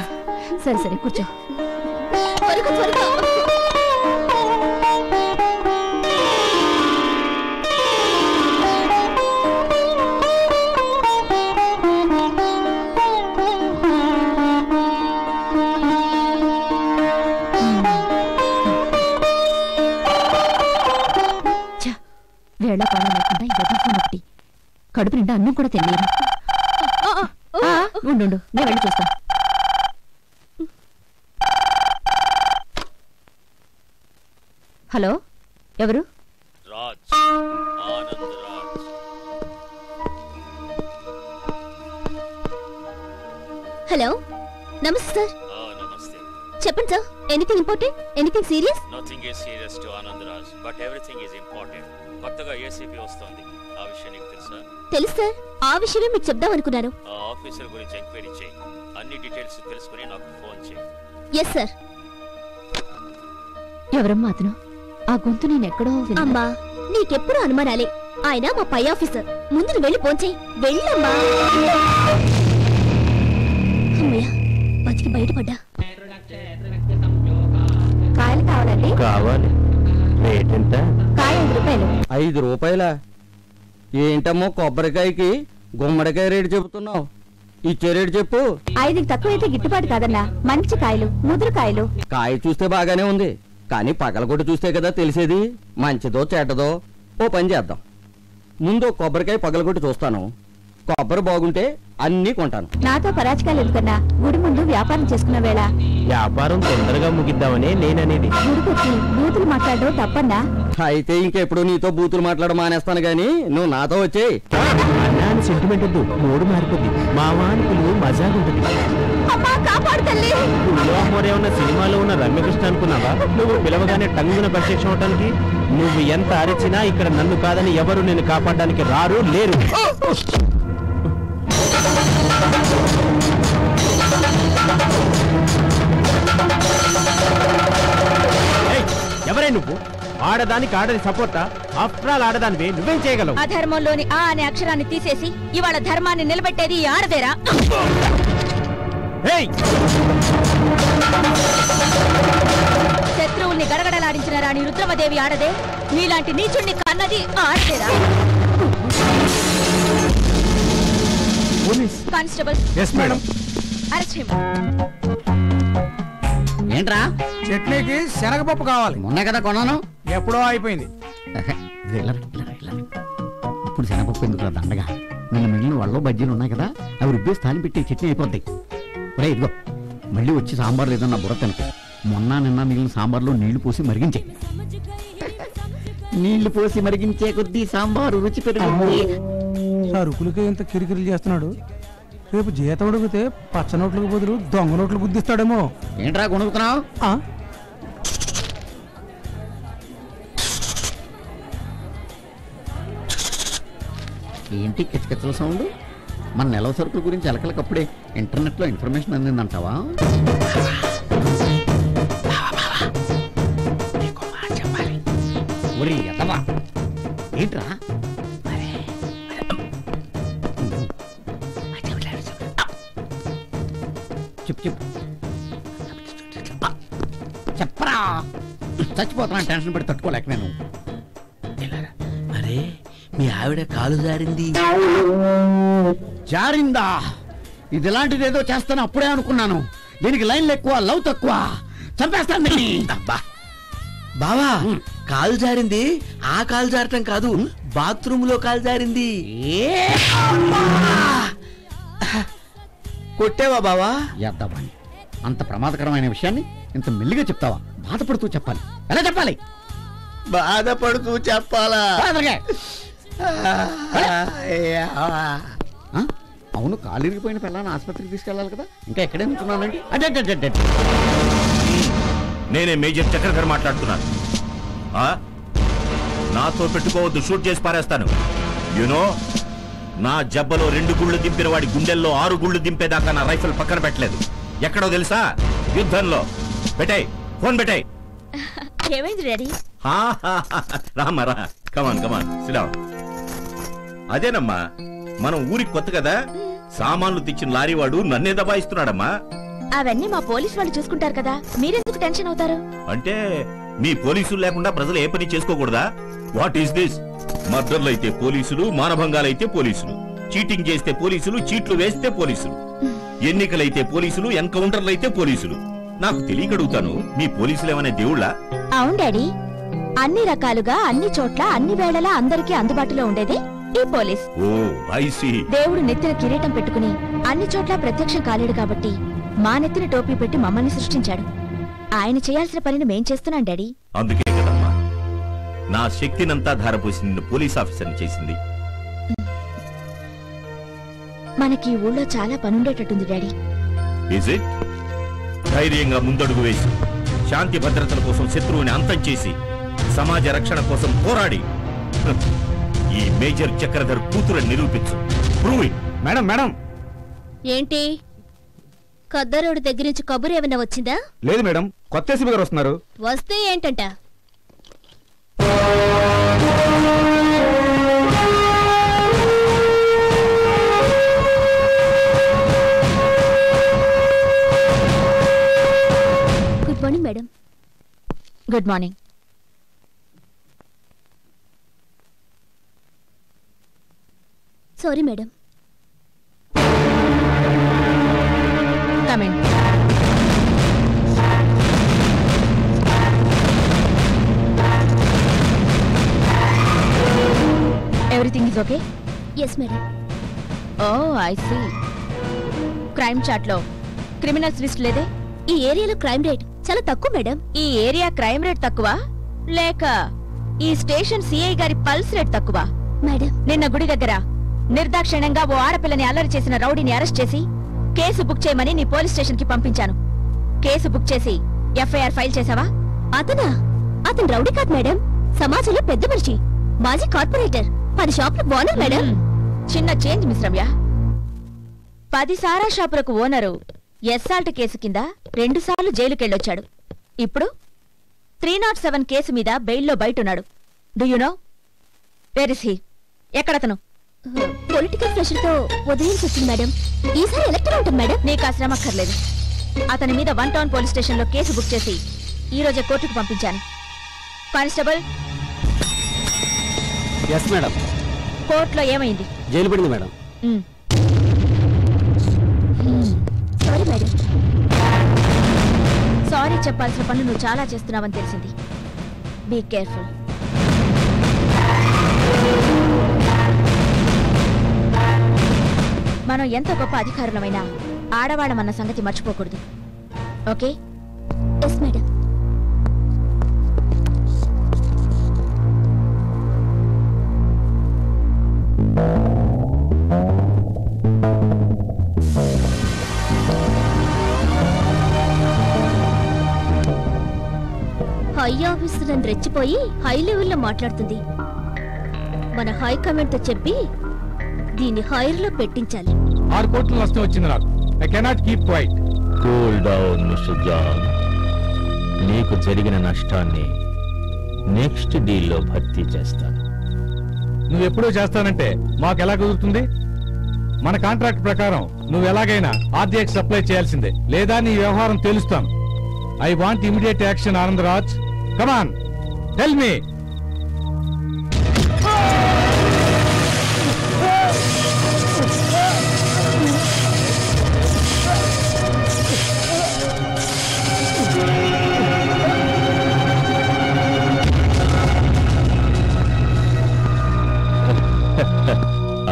సరే సరే కూర్చో. త్వరగా త్వరగా. వేళ పాలన లేకుండా ఈ గదిఫోన్ ఒకటి. కడుపు నిండా అన్నం కూడా తెలియదు. ఉండు, నేను వెళ్ళి చూస్తా. హలో, ఎవరు? రాజ్, ఆనంద్ రాజ్. హలో, నమస్తే సార్. నమస్తే. చెప్పండి sir. Anything important? Anything serious? Nothing is serious to Anand Raj, but everything is important. కొత్తగా ఏసీపీ వస్తోంది, ఆ విషయం నీకు తెలుసా? తెలుసు సార్, ఆ విషయమే మీకు చెప్దాం అనుకున్నాను. ఆ ఆఫీసర్ గురించి ఎంక్వైరీ చేయి, అన్ని డీటెయిల్స్ తెలుసుకుని నాకు ఫోన్ చేయి. Yes sir. ఎవరమ్మా అతను? ఆ గొంతు నేను ఎక్కడో విన్నా. అమ్మా, నీకెప్పుడు అనుమానాలే. ఆయన మా పై ఆఫీసర్. ముందు నువ్వు వెళ్ళి ఫోన్ చేయి. వెళ్ళమ్మా. అమ్మయ్య, బతికి బయటపడ్డా. కాయలు కావాలండి? కావాలి. రేట్ ఎంత? కాయ 5 రూపాయలు. 5 రూపాయలా? ఏంటమ్మో కొబ్బరికాయకి గుమ్మడికాయ రేటు చెబుతున్నావు? ఇచ్చే రేటు చెప్పు. 5కి తక్కువైతే గిట్టుబాటు కాదన్నా. మంచి కాయలు, ముదురు కాయలు. కాయ చూస్తే బాగానే ఉంది, కానీ పగలగొట్టి చూస్తే కదా తెలిసేది మంచిదో చెడ్డదో. ఓ పని చేద్దాం, ముందు కొబ్బరికాయ పగలగొట్టి చూస్తాను. కొబ్బరి బాగుంటే అన్నీ కొంటాను. నాతో పరాజకాలు ఎందుకన్నా? గుడి ముందు వ్యాపారం చేసుకున్న వేళ వ్యాపారం తొందరగా ముగిద్దామనే నేననేది. గుడికొచ్చి బూతులు మాట్లాడడం తప్పన్నా? అయితే ఇంకెప్పుడు నీతో బూతులు మాట్లాడ మానేస్తాను గాని నువ్వు నాతో వచ్చేయి. అన్నాని సెంటిమెంట్ వద్దు, మూడు మారిపోద్ది. మావాని పిలువు మజాగుంటుంది. ఉన్న సినిమాలో ఉన్న రమ్యకృష్ణ అనుకున్నావా? నువ్వు పిలవగానే టంగున ప్రత్యక్షం అవడానికి. నువ్వు ఎంత అరిచినా ఇక్కడ నన్ను కాదని ఎవరు నేను కాపాడడానికి రారు, లేరు. ఎవరే నువ్వు? ఆడదానికి ఆడది సపోర్టా? ఆఫ్టర్ ఆల్ ఆడదానివే, నువ్వేం చేయగలవు? అధర్మంలోని ఆ అనే అక్షరాన్ని తీసేసి ఇవాళ ధర్మాన్ని నిలబెట్టేది ఈ ఆడదేరా? శత్రువుల్ని గడగడలాడించిన రాణి రుద్రమదేవి ఆడదే, నీలాంటి నీచుణ్ణి కన్నది ఆడదేరా? Constable, arrest him. ఏంట్రా? చట్నీకి శనగపప్పు కావాలి. మొన్న కదా కొన్నాను, ఎప్పుడో అయిపోయింది. ఇప్పుడు శనగపప్పు ఎందుకు దండగా? నిన్న మిగిలిన వాళ్ళు బజ్జీలు ఉన్నాయి కదా, అవి రుబ్బేసి తాలి పెట్టి చట్నీ అయిపోద్ది. రే ఇదిగో, మళ్ళీ వచ్చి సాంబార్లు ఏదన్నా బుర్ర తినకు. మొన్న నిన్న మిగిలిన సాంబార్లో నీళ్లు పోసి మరిగించే. నీళ్లు పోసి మరిగించే కొద్దీ సాంబారు రుచి పెరుగుతుంది. సరుకులకి ఇంత కిరికిరి చేస్తున్నాడు, రేపు జీతం అడిగితే పచ్చ నోట్లకు బదులు దొంగ నోట్లు గుద్దిస్తాడేమో. ఏంట్రా కొనుక్కుతున్నావు? ఏంటి కిచకిచల సౌండ్? మన నెలవ సరుకుల గురించి ఎలకలకప్పుడే ఇంటర్నెట్లో ఇన్ఫర్మేషన్ అందిందంటావా? ఒరి ఎదవా, ఏంట్రా? చెప్పు చెప్పు చెప్పరా. చచ్చిపోతున్నా టెన్షన్ పడి తట్టుకోలేక నేను. అరే మీ ఆవిడ కాలు జారింది. జారిందా? ఇది ఇలాంటిది ఏదో చేస్తాను అప్పుడే అనుకున్నాను. దీనికి లైన్లు ఎక్కువ, లవ్ తక్కువ. చంపేస్తాను. బావా కాలు జారింది ఆ కాలు జారటం కాదు, బాత్రూమ్ లో కాలు జారింది. కొట్టేవా బావా? ఎద్దాబాని, అంత ప్రమాదకరమైన విషయాన్ని ఇంత మెల్లిగా చెప్తావా? బాధపడుతూ చెప్పాలి. ఎలా చెప్పాలి? బాధపడుతూ చెప్పాలా? అవును, కాలిరిగిపోయిన పిల్లని ఆసుపత్రికి తీసుకెళ్ళాలి కదా, ఇంకా ఎక్కడే ఉంటున్నానండి. అదే నేనే మేజర్ చక్రధర్ మాట్లాడుతున్నాను. నాతో పెట్టుకోవద్దు, షూట్ చేసి పారేస్తాను. యునో, నా జబ్బలో 2 గుళ్ళు దింపిన వాడి గుండెల్లో 6 గుళ్ళు దింపేదాకా నా రైఫిల్ పక్కన పెట్టలేదు. ఎక్కడో తెలుసా? యుద్ధంలో. పెట్టాయి ఫోన్, పెట్టాయి. ఏమైంది డాడీ? రామరా, కమాన్ కమాన్ సిడా. అదేనమ్మా, మనం ఊరికి కొత్త కదా, సామాన్లు తెచ్చిన లారీ వాడు నన్నే దబాయిస్తున్నాడమ్మా. అవన్నీ మా పోలీసు వాళ్ళు చూసుకుంటారు కదా, మీరెందుకు టెన్షన్ అవుతారు? అంటే మీ పోలీసులు లేకుండా ప్రజలు ఏ పని చేసుకోకూడదా? What is this? మర్డర్లు అయితే పోలీసులు, మానభంగాలైతే పోలీసులు, చీటింగ్ చేస్తే పోలీసులు, చీట్లు వేస్తే పోలీసులు, ఎన్నికలైతే పోలీసులు, ఎన్కౌంటర్లు అయితే పోలీసులు. నాకు తెలియకడుగుతాను, మీ పోలీసులు ఏమనే దేవుళ్ళా? అవును డాడీ, అన్ని రకాలుగా అన్ని చోట్ల అన్ని వేళలా అందరికీ అందుబాటులో ఉండేది ఈ పోలీస్. Oh I see. దేవుడు నెత్తిన కిరీటం పెట్టుకుని అన్ని చోట్ల ప్రత్యక్షం కాలేడు కాబట్టి మా నెత్తిన టోపీ పెట్టి మమ్మల్ని సృష్టించాడు. ఆయన చేయాల్సిన పనిని మేం చేస్తున్నాం డాడీ. అందుకే కదమ్మా నా శక్తినంతా ధారపోసి నిన్ను పోలీస్ ఆఫీసర్ని చేసింది. మనకి ఊళ్ళో చాలా పనుండేటట్టుంది డాడీ. Is it? ధైర్యంగా ముందడుగు వేసి శాంతి భద్రతల కోసం శత్రువుని అంతం చేసి సమాజ రక్షణ కోసం పోరాడి ఈ మేజర్ చక్రధర్ కూతురు నిరూపించు. Prove it. Madam madam. ఏంటి, కద్దరోడు దగ్గర నుంచి కబురు ఏమన్నా వచ్చిందా? లేదు మేడం, కొత్త ఎస్పీ గారు వస్తున్నారు. వస్తే ఏంటంట? Good morning madam. Good morning. Sorry madam. Come in. Everything is okay? Yes, madam. Oh, I see. Crime chart లో క్రిమినల్స్ లిస్ట్ లేదే? ఈ ఏరియాలో క్రైమ్ రేట్ చాలా తక్కువ మేడం. ఈ ఏరియా క్రైమ్ రేట్ తక్కువ లేక ఈ స్టేషన్ సిఐ గారి పల్స్ రేట్ తక్కువ? మేడం, నిన్న గుడి దగ్గర నిర్దాక్షిణ్యంగా ఓ ఆడపిల్లని అల్లరి చేసిన రౌడీని అరెస్ట్ చేసి కేసు బుక్ చేయమని నీ పోలీస్ స్టేషన్ కి పంపించాను. కేసు బుక్ చేసి ఎఫ్ఐఆర్ ఫైల్ చేసావా? అతను రౌడీ కాదు మేడం, సమాజంలో పెద్ద మనిషి, మాజీ కార్పొరేటర్, 10 షాపులకు ఓనర్ మేడం. చిన్న చేంజ్ మిస్ రమ్య. 10 సారా షాపులకు ఓనరు ఎస్సాల్ట్ కేసు కింద 2 సార్లు జైలుకెళ్ళొచ్చాడు. ఇప్పుడు 307 కేసు మీద బెయిల్లో బయటున్నాడు. Do you know where is he? ఎక్కడతను? పొలిటికల్ ప్రెషర్ తో వదిలేసి వచ్చింది మేడం. ఈసారి ఎలక్టర్ ఉంటుంది మేడం. నీకు ఆ శ్రమ అక్కర్లేదు. అతని మీద 1 టౌన్ పోలీస్ స్టేషన్ లో కేసు బుక్ చేసి ఈ రోజే కోర్టుకు పంపించాను. కానిస్టేబుల్. Yes madam. కోర్టులో ఏమైంది? జైలు పడింది మేడం. Sorry madam. సారీ చెప్పాల్సిన పనులు నువ్వు చాలా చేస్తున్నావని తెలిసింది. Be careful. మనం ఎంత గొప్ప అధికారులమైనా ఆడవాళ్ళమన్న సంగతి మర్చిపోకూడదు. Okay? Yes madam. High officer అని రెచ్చిపోయి హై లెవెల్లో మాట్లాడుతుంది. మన హై కమాండ్ తో చెప్పి దీన్ని హైర్ లో పెట్టించాలి. 6 కోట్ల నష్టం వచ్చింది నాకు. I cannot keep quiet. Cool down Mister John. నీకు జరిగిన నష్టాన్ని నెక్స్ట్ డీల్లో భర్తీ చేస్తాను. నువ్వు ఎప్పుడూ చేస్తానంటే మాకెలా కుదురుతుంది? మన కాంట్రాక్ట్ ప్రకారం నువ్వు ఎలాగైనా ఆర్డీఎక్స్ సప్లై చేయాల్సిందే, లేదా నీ వ్యవహారం తెలుస్తాను. I want immediate action. Anandraj, come on, tell me.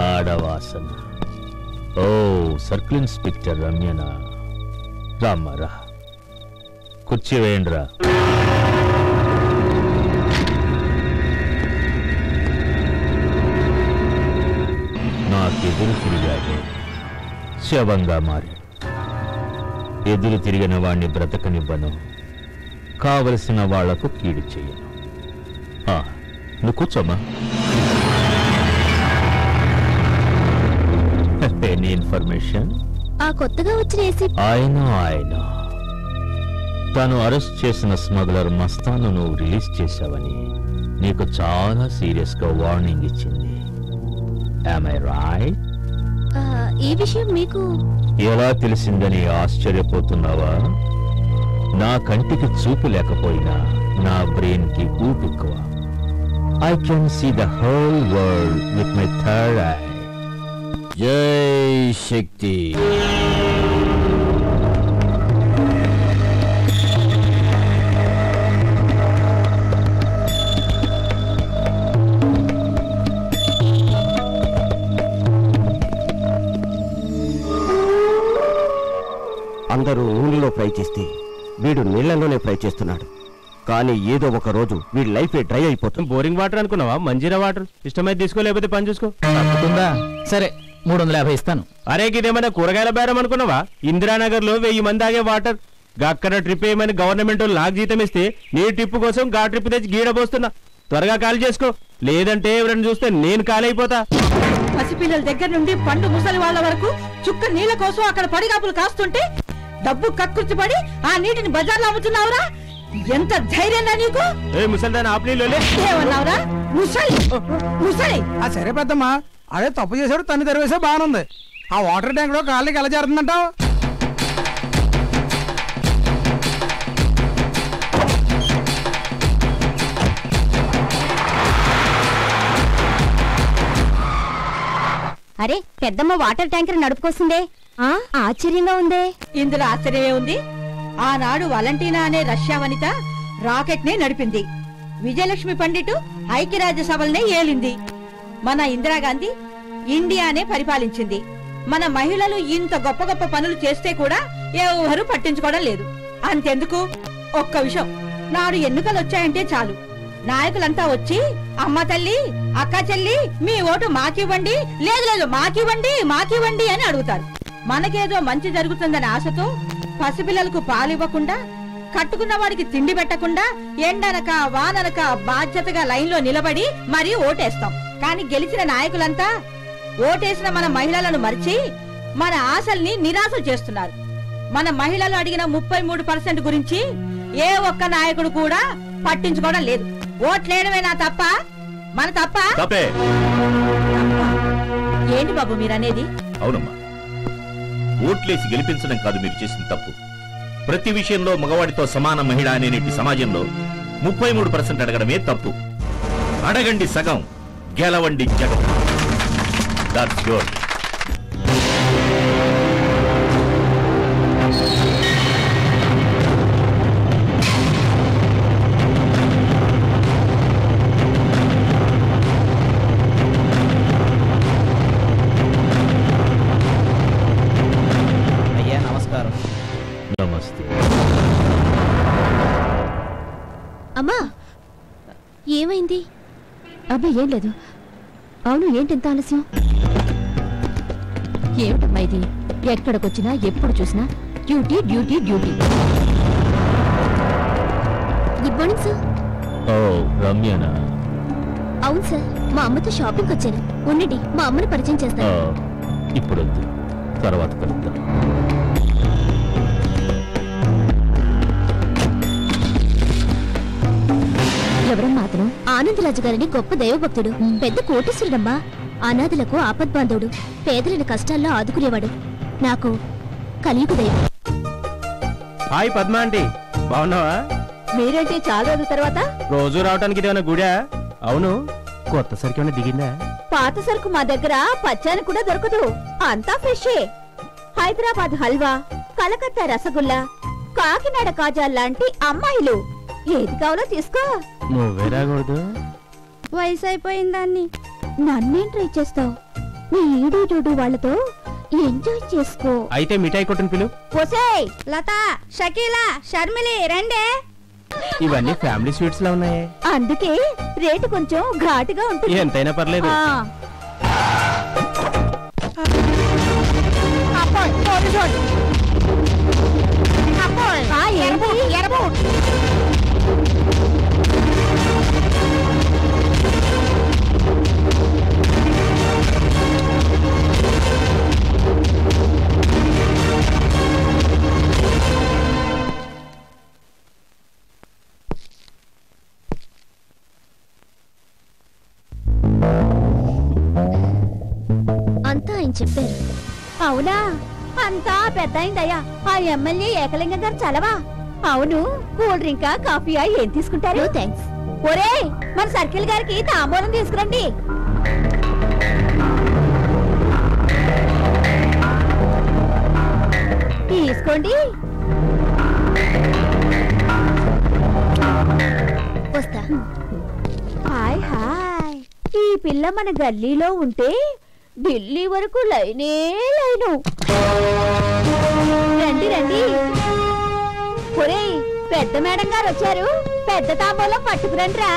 ఆడవాసన. ఓ సర్కిల్ ఇన్స్పెక్టర్ రమ్యనా, రామ్మరా, కుర్చీ వేయండిరా. నాకెదురు తిరిగాడు, శవంగా మారి. ఎదురు తిరిగిన వాణ్ణి బ్రతకనివ్వను, కావలసిన వాళ్లకు కీడు చెయ్యను. నువ్వు కూర్చోమ్మా. Any information? ఆ కొత్తగా వచ్చిన ఏసీ ఆయన తను అరెస్ట్ చేసిన స్మగ్లర్ మస్తాను నువ్వు రిలీజ్ చేశావని నీకు చాలా సీరియస్ గా వార్నింగ్ ఇచ్చింది. Am I right? ఈ విషయం మీకు ఎలా తెలిసిందని ఆశ్చర్యపోతున్నావా? నా కంటికి చూపు లేకపోయినా నా బ్రెయిన్ కి ఊపెక్కువ. I can see the whole world with my third eye. జై శక్తి. అందరూ నూనెలో ఫ్రై చేస్తే వీడు నీళ్లలోనే ఫ్రై చేస్తున్నాడు. కానీ ఏదో ఒక రోజు వీడి లైఫ్ డ్రై అయిపోతుంది. బోరింగ్ వాటర్ అనుకున్నావా? మంజీరా వాటర్ ఇష్టమైతే తీసుకోలేకపోతే పని చూసుకో. తప్పకుండా. సరే 350 ఇస్తాను. అరే ఇదేమైనా కూరగాయల బేరం అనుకున్నావా? ఇందిరానగర్ లో 1000 మంది ఆగే వాటర్ అక్కడ ట్రిప్ వేయమని గవర్నమెంట్ నాకు జీతం ఇస్తే నీ ట్రిప్ కోసం గా ట్రిప్ తెచ్చి గీడబోస్తున్నా. త్వరగా ఖాళీ చేసుకో, లేదంటే ఎవరైనా చూస్తే నేను ఖాళీ అయిపోతా. పసిపిల్లల దగ్గర నుండి పండు ముసలి వాళ్ళ వరకు చుక్క నీళ్ల కోసం అక్కడ పడిగాపులు కాస్తుంటే డబ్బు కక్కుర్చిపడి ఆ నీటిని బజార్లో అమ్ముతున్నావురా? ఎంత ధైర్యంగా నీకు? ముసలిదాన్ని ఆపనీలోనే ఏమన్నావురా? ముసలి. సరే పెద్దమ్మా, అదే తప్పు చేశాడు, తన్ని తెరవేసా బాగానుంది. ఆ వాటర్ ట్యాంక్ లో కాళ్ళకి ఎలా చేరుతుందంటావు? అరే పెద్దమ్మ వాటర్ ట్యాంకర్ నడుపుకొస్తుందే, ఆశ్చర్యంగా ఉందే. ఇందులో ఆశ్చర్యమే ఉంది. ఆనాడు వలంటీనా అనే రష్యా వనిత రాకెట్ నే నడిపింది. విజయలక్ష్మి పండిట్ ఐక్యరాజ్య సభలనే ఏలింది. మన ఇందిరాగాంధీ ఇండియానే పరిపాలించింది. మన మహిళలు ఇంత గొప్ప గొప్ప పనులు చేస్తే కూడా ఎవరు పట్టించుకోవడం లేదు. అంతెందుకు, ఒక్క విషయం, నాడు ఎన్నికలు వచ్చాయంటే చాలు నాయకులంతా వచ్చి అమ్మ తల్లి, అక్క చెల్లి, మీ ఓటు మాకివ్వండి, లేదు లేదు మాకివ్వండి అని అడుగుతారు. మనకేదో మంచి జరుగుతుందని ఆశతో పసిపిల్లలకు పాలివ్వకుండా, కట్టుకున్న వాడికి తిండి పెట్టకుండా, ఎండనక వాననక బాధ్యతగా లైన్లో నిలబడి మరీ ఓటేస్తాం. కానీ గెలిచిన నాయకులంతా ఓటేసిన మన మహిళలను మరిచి మన ఆశల్ని నిరాశ చేస్తున్నారు. మన మహిళలు అడిగిన 33% గురించి ఏ ఒక్క నాయకుడు కూడా పట్టించుకోవడం లేదు. ఓట్లేయడమే నా తప్ప, మన తప్ప? ఏంటి బాబు మీరనేది? అవునమ్మా, ఓట్లేసి గెలిపించడం కాదు మీరు చేసిన తప్పు. ప్రతి విషయంలో మగవాడితో సమాన మహిళ అనేటి సమాజంలో 33% అడగడమే తప్పు. అడగండి సగం, గెలవండి జగం. That's good. అయ్యా నమస్కారం. నమస్తే. అమ్మా ఏమైంది? అబ్బా ఏం లేదు. అవును, ఏంటింత ఆలస్యం? ఏమిటమ్మా ఇది? ఎక్కడికొచ్చినా ఎప్పుడు చూసినా duty duty duty. Good morning sir. ఓ రమ్యనా? అవును సార్, మా అమ్మతో షాపింగ్కి వచ్చాను. ఉండండి, మా అమ్మని పరిచయం చేస్తాను. ఇప్పుడు వద్దు, తర్వాత కలుద్దాం. ఎవరమ్మా అతను? ఆనందరాజు గారిని గొప్ప దైవభక్తుడు, పెద్ద కోటీశ్వరుడమ్మా. అనాథులకు ఆపద్బాంధవుడు, పేదలని కష్టాల్లో ఆదుకునేవాడు. నాకు కలియుగ దైవం. హాయ్ పద్మా ఆంటీ, బాగున్నావా? మీరేంటి చాలా రోజుల తర్వాత? రోజు రావడానికి ఇదేమన్నా గుడా? అవును, కొత్త సరికి ఏమైనా దిగిందా? పాత సరుకు మా దగ్గర పచ్చాని కూడా దొరకదు, అంతా ఫ్రెషే. హైదరాబాద్ హల్వా, కలకత్తా రసగుల్లా, కాకినాడ కాజా లాంటి అమ్మాయిలు. ఏది కావాలో తీసుకో. నువ్వే రాకూడదు. వయసు అయిపోయిన దాన్ని నన్నేం ట్రై చేస్తావు? నీ ఈడు చూడు వాళ్ళతో ఎంజాయ్ చేసుకో. అయితే మిఠాయి కొట్టుని పిలు. ఒసేయ్ లత, షకీలా, షర్మిలి రండే. ఇవన్నీ ఫ్యామిలీ స్వీట్స్ లా ఉన్నాయే, అందుకే రేటు కొంచెం ఘాటుగా ఉంటుంది. ఎంతైనా పర్లేదు. అంతా ఆయన చెప్పారు. అవునా? అంతా పెద్ద అయిందయ్యా. ఆ ఎమ్మెల్యే ఏకలింగం గారు చలవా? అవును, కూల్ డ్రింకా కాఫీయా ఏం తీసుకుంటారు? థ్యాంక్స్. ఒరే, మన సర్కిల్ గారికి తాంబూలం తీసుకురండి. తీసుకోండి. వస్తా. Hi hi. ఈ పిల్ల మన గల్లీలో ఉంటే ఢిల్లీ వరకు లైనే లైను. రండి రండి. ఒరేయ్, పెద్ద మేడం గారు వచ్చారు, పెద్ద తాంబూలం పట్టుకురండి రా.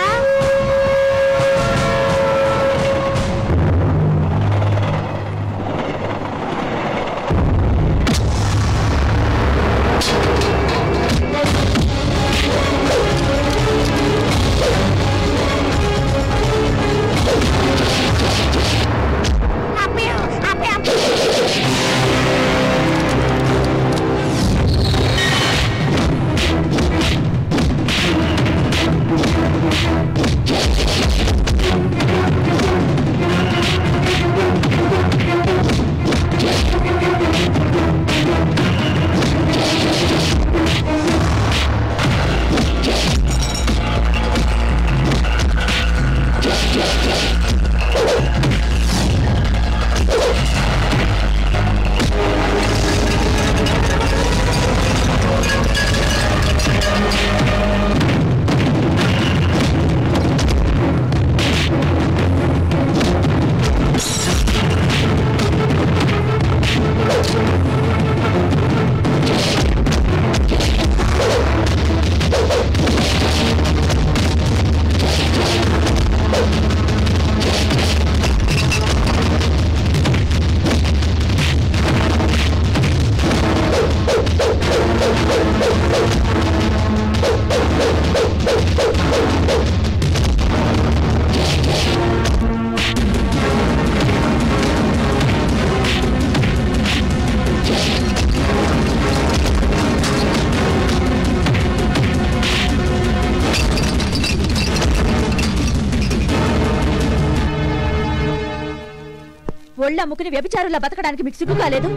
ఒళ్ళు అమ్ముకుని వ్యభిచారులా బతకడానికి మీకు సిగ్గు కాలేదు?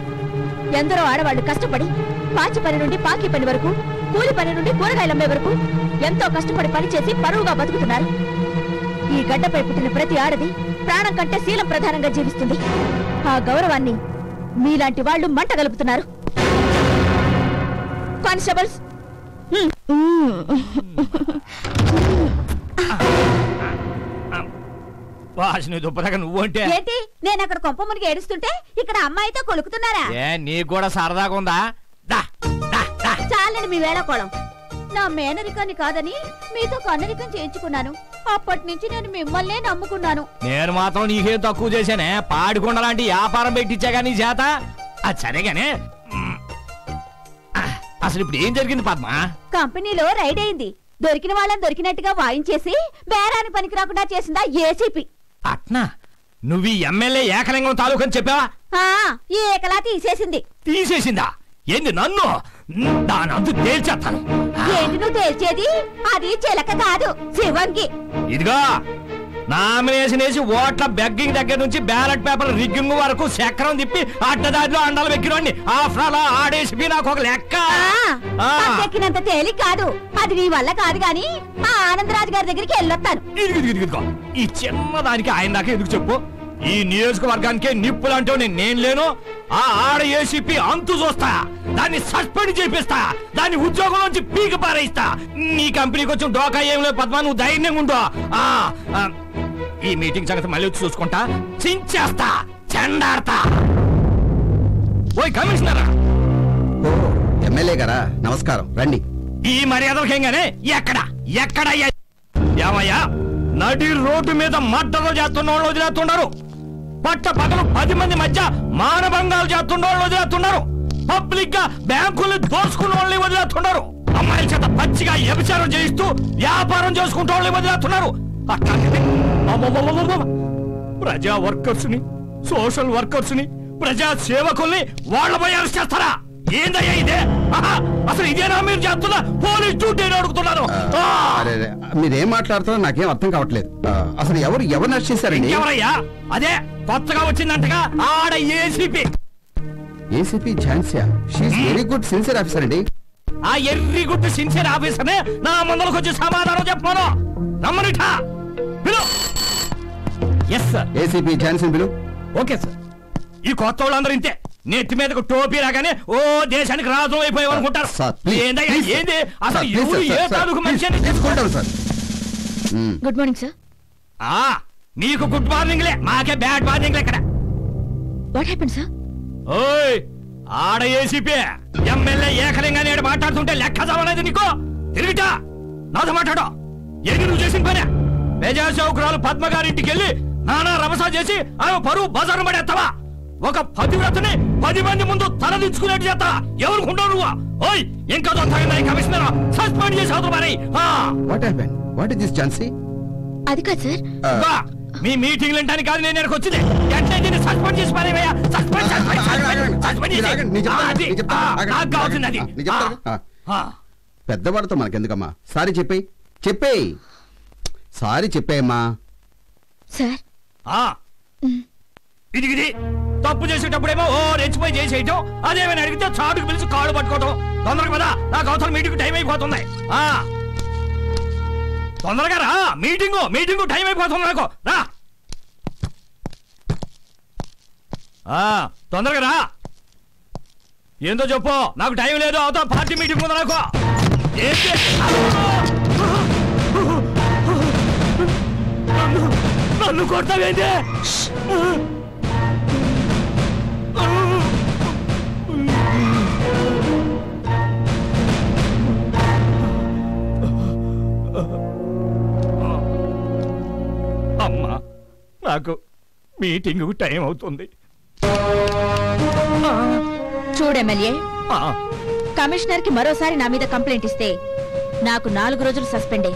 ఎందరో ఆడవాళ్లు కష్టపడి పాచి పని నుండి పాకి పని వరకు, కూలి పని నుండి కూరగాయలమ్మే వరకు ఎంతో కష్టపడి పనిచేసి పరువుగా బతుకుతున్నారు. ఈ గడ్డపై పుట్టిన ప్రతి ఆడది ప్రాణం కంటే శీలం ప్రధానంగా జీవిస్తుంది. ఆ గౌరవాన్ని మీలాంటి వాళ్ళు మంట గలుపుతున్నారు. కానిస్టేబుల్స్, నువ్వంటే ఏంటి? నేను అక్కడ కొంప మునిగి ఏడుస్తుంటే ఇక్కడ అమ్మాయితో కొలుకుతున్నారా? నీకు కూడా సరదాగా ఉందా? చాలండి మీ వేళకోళం. నా మేనరికాన్ని కాదని మీతో కన్నరికం చేయించుకున్నాను. అప్పటి నుంచి నేను మిమ్మల్నే నమ్ముకున్నాను. నేను మాత్రం నీకేం తక్కువ చేశానే? పాడికొండ లాంటి వ్యాపారం పెట్టించాగా నీ చేత. అది సరేగానే, అసలు ఇప్పుడు ఏం జరిగింది పద్మ? కంపెనీలో రైడ్ అయింది. దొరికిన వాళ్ళని దొరికినట్టుగా వాయించేసి బేరాని పనికి రాకుండా చేసిందా ఏసీపీ. అట్నా? నువ్వు ఈ ఎమ్మెల్యే ఏకలింగం తాలూకు అని చెప్పావా? ఈ ఏకలా తీసేసింది. తీసేసిందా? ఏంది నన్ను? దానంతు తేల్చేస్తాను. ఏంటి నువ్వు తేల్చేది? అది చిలక కాదు, శివంగి. ఇదిగో, నామినేషన్ వేసి ఓట్ల బెగ్గింగ్ దగ్గర నుంచి బ్యాలెట్ పేపర్ రిగ్గింగ్ వరకు చక్రం తిప్పి అడ్డదారిలో అండాలు వెక్కినండి. ఆఫ్టర్ ఆడేసి నాకు ఒక లెక్క. ఎక్కినంత తేలిక కాదు. అది నీ వల్ల కాదు గాని ఆ ఆనందరాజు గారి దగ్గరికి వెళ్ళొస్తాను. ఇదిగో, ఈ చిన్నదానికి ఆయన దాకా ఎందుకు చెప్పు? ఈ నియోజకవర్గానికి నిప్పులంటూ నేను లేను. ఆ ఆడ ఏసీపీ అంతు చూస్తా, దాన్ని సస్పెండ్ చేపిస్తా, దాన్ని ఉద్యోగం నుంచి పీకి పారేస్తా. నీ కంపెనీకి వచ్చిన డోకా ఏం లేదు పద్మా, నువ్వు ధైర్యంగా ఉండు. ఈ మీటింగ్ సంగతి మళ్ళీ వచ్చి చూసుకుంటా. చించేస్తా, చెండాడతా. ఓయ్ కమిషనరా! ఎమ్మెల్యే గారా, నమస్కారం, రండి. ఈ మర్యాదలకేంగానే ఎక్కడ ఏమయ్యా, నడి రోడ్డు మీద మద్దతు చేస్తున్న వాళ్ళు వదిలేస్తున్నారు. పట్ట పగలు 10 మంది మధ్య మానభంగాలు చేస్తున్న వాళ్ళు వదిలేస్తున్నారు. పబ్లిక్ గా బ్యాంకుల్ని దోసుకున్న వాళ్ళని వదిలేస్తున్నారు. అమ్మాయిల చేత పచ్చిగా వ్యభిచారం చేయిస్తూ వ్యాపారం చేసుకుంటూ వాళ్ళని వదిలేస్తున్నారు. అట్లాంటిది ప్రజా వర్కర్స్ ని, సోషల్ వర్కర్స్ ని, ప్రజా సేవకుల్ని వాళ్ళపై అరెస్ట్ చేస్తారా? ఏందయ్యా ఇదే? అసలు ఇదేనా మీరు చేస్తున్నా పోలీస్ డ్యూటీ అడుగుతున్నాను. మీరేం మాట్లాడుతున్నా నాకేం అర్థం కావట్లేదు. అసలు ఎవరు అరెస్ట్ చేశారండి? ఎవరయ్యా? అదే కొత్తగా వచ్చిందంటగా ఆడ ACP Jhansi. She's very good sincere officer అండి. ఆ ఎర్రి గుడ్ సిన్సియర్ ఆఫీసర్ నే నా ముందరకు వచ్చి సమాధానం చెప్పాను. రమ్మనిఠా పిలు. Yes sir. ఏసీపీ ఝాన్సీ పిలు. Okay sir. ఈ కొత్త వాళ్ళందరూ ఇంతే, నెత్తి మీదకు టోపీ రాగానే ఓ దేశానికి రాజు అయిపోయావు అనుకుంటారు. ఏంది అసలు ఎవరు ఏ తాలూకు మనిషి అని తెలుసుకుంటారు సార్. Good morning sir. నీకు గుడ్ మార్నింగ్ లే, మాకే బ్యాడ్ మార్నింగ్ ఇక్కడ. What happened sir? ఓయ్ ఆడ ఏసీపీ ఎమ్మెల్యే ఏకలింగానే మాట్లాడుతుంటే లెక్క చదవలేదు నీకు? తిరిగిటా నాతో మాట్లాడు. ఏది నువ్వు చేసిన పనే? ప్రజాసేవకురాలు పద్మ గారింటికి వెళ్ళి నానా రమసా చేసి ఆమె పరువు బజారు పడేస్తావా? ఒక 10 వ్రతని 10 మంది ముందు తలదించుకునేట్టు చేస్తా. ఎవరుకుంటావు నువ్వు? ఓయ్ ఇంకా కమిషనర్ సస్పెండ్ చేసి అవతల మరి. What is this Jhansi? అది కాదు సార్. మీ మీటింగ్ వింటానికి కాదు నేను వచ్చింది. వెంటనే దీన్ని సస్పెండ్ చేసి పారేవయ్యా. సస్పెండ్ నాకు కావాల్సింది అది. పెద్దవాడితో మనకెందుకమ్మా? సారీ చెప్పేయి. సారీ చెప్పేయమ్మా. సార్ ఇది తప్పు చేసేటప్పుడేమో ఓ రెచ్చిపోయి చేసేయటం, అదేమైనా అడిగితే చాటుకు పిలిచి కాళ్ళు పట్టుకోవటం. తొందరగా కదా, నాకు అవతల మీటింగ్ టైం అయిపోతుంది. తొందరగా రా, మీటింగ్ టైం అయిపోతుంది నాకు. రా తొందరగా రా. ఏందో చెప్పు, నాకు టైం లేదు. అవతల పార్టీ మీటింగ్ ఉంది నాకు. నన్ను కొడతావేంటి? అమ్మా, నాకు మీటింగ్ టైం అవుతుంది. చూడెమ్మెల్యే, కమిషనర్ కి మరోసారి నా మీద కంప్లైంట్ ఇస్తే నాకు 4 రోజులు సస్పెండే,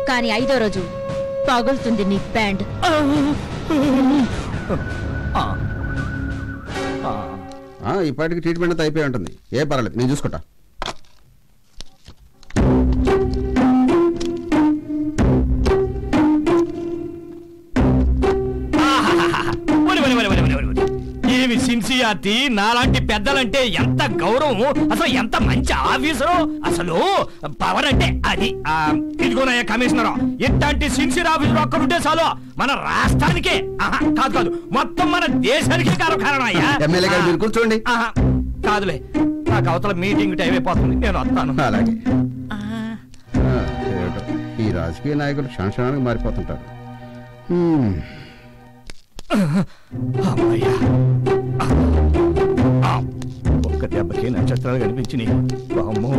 కానీ 5వ రోజు పగులుతుంది నీ ప్యాంట్. ఇప్పటికి ట్రీట్మెంట్ అంతా అయిపోయి ఉంటుంది. ఏ పర్వాలేదు, నేను చూసుకుంటా. ఏమి సిన్సియారిటీ, నాలాంటి పెద్దలంటే ఎంత గౌరవం, అసలు ఎంత మంచి ఆఫీసరు, అసలు పవర్ అంటే అది. ఇదిగోనయ్యా కమిషనర్, ఇట్లాంటి సిన్సియర్ ఆఫీసర్ ఒక్కరుంటే చాలు మన రాష్ట్రానికే కాదు మొత్తం మన దేశానికి కారణం అయ్యా. ఎమ్మెల్యే గారు మీరు కూర్చోండి. కాదులే, నాకు అవతల మీటింగ్ టైం అయిపోతుంది, నేను వస్తాను. అలాగే. ఈ రాజకీయ నాయకులు క్షణక్షణానికి మారిపోతుంటారు. ఒక్క దెబ్బకి నక్షత్రాలు కనిపించినాయి. అమ్మో,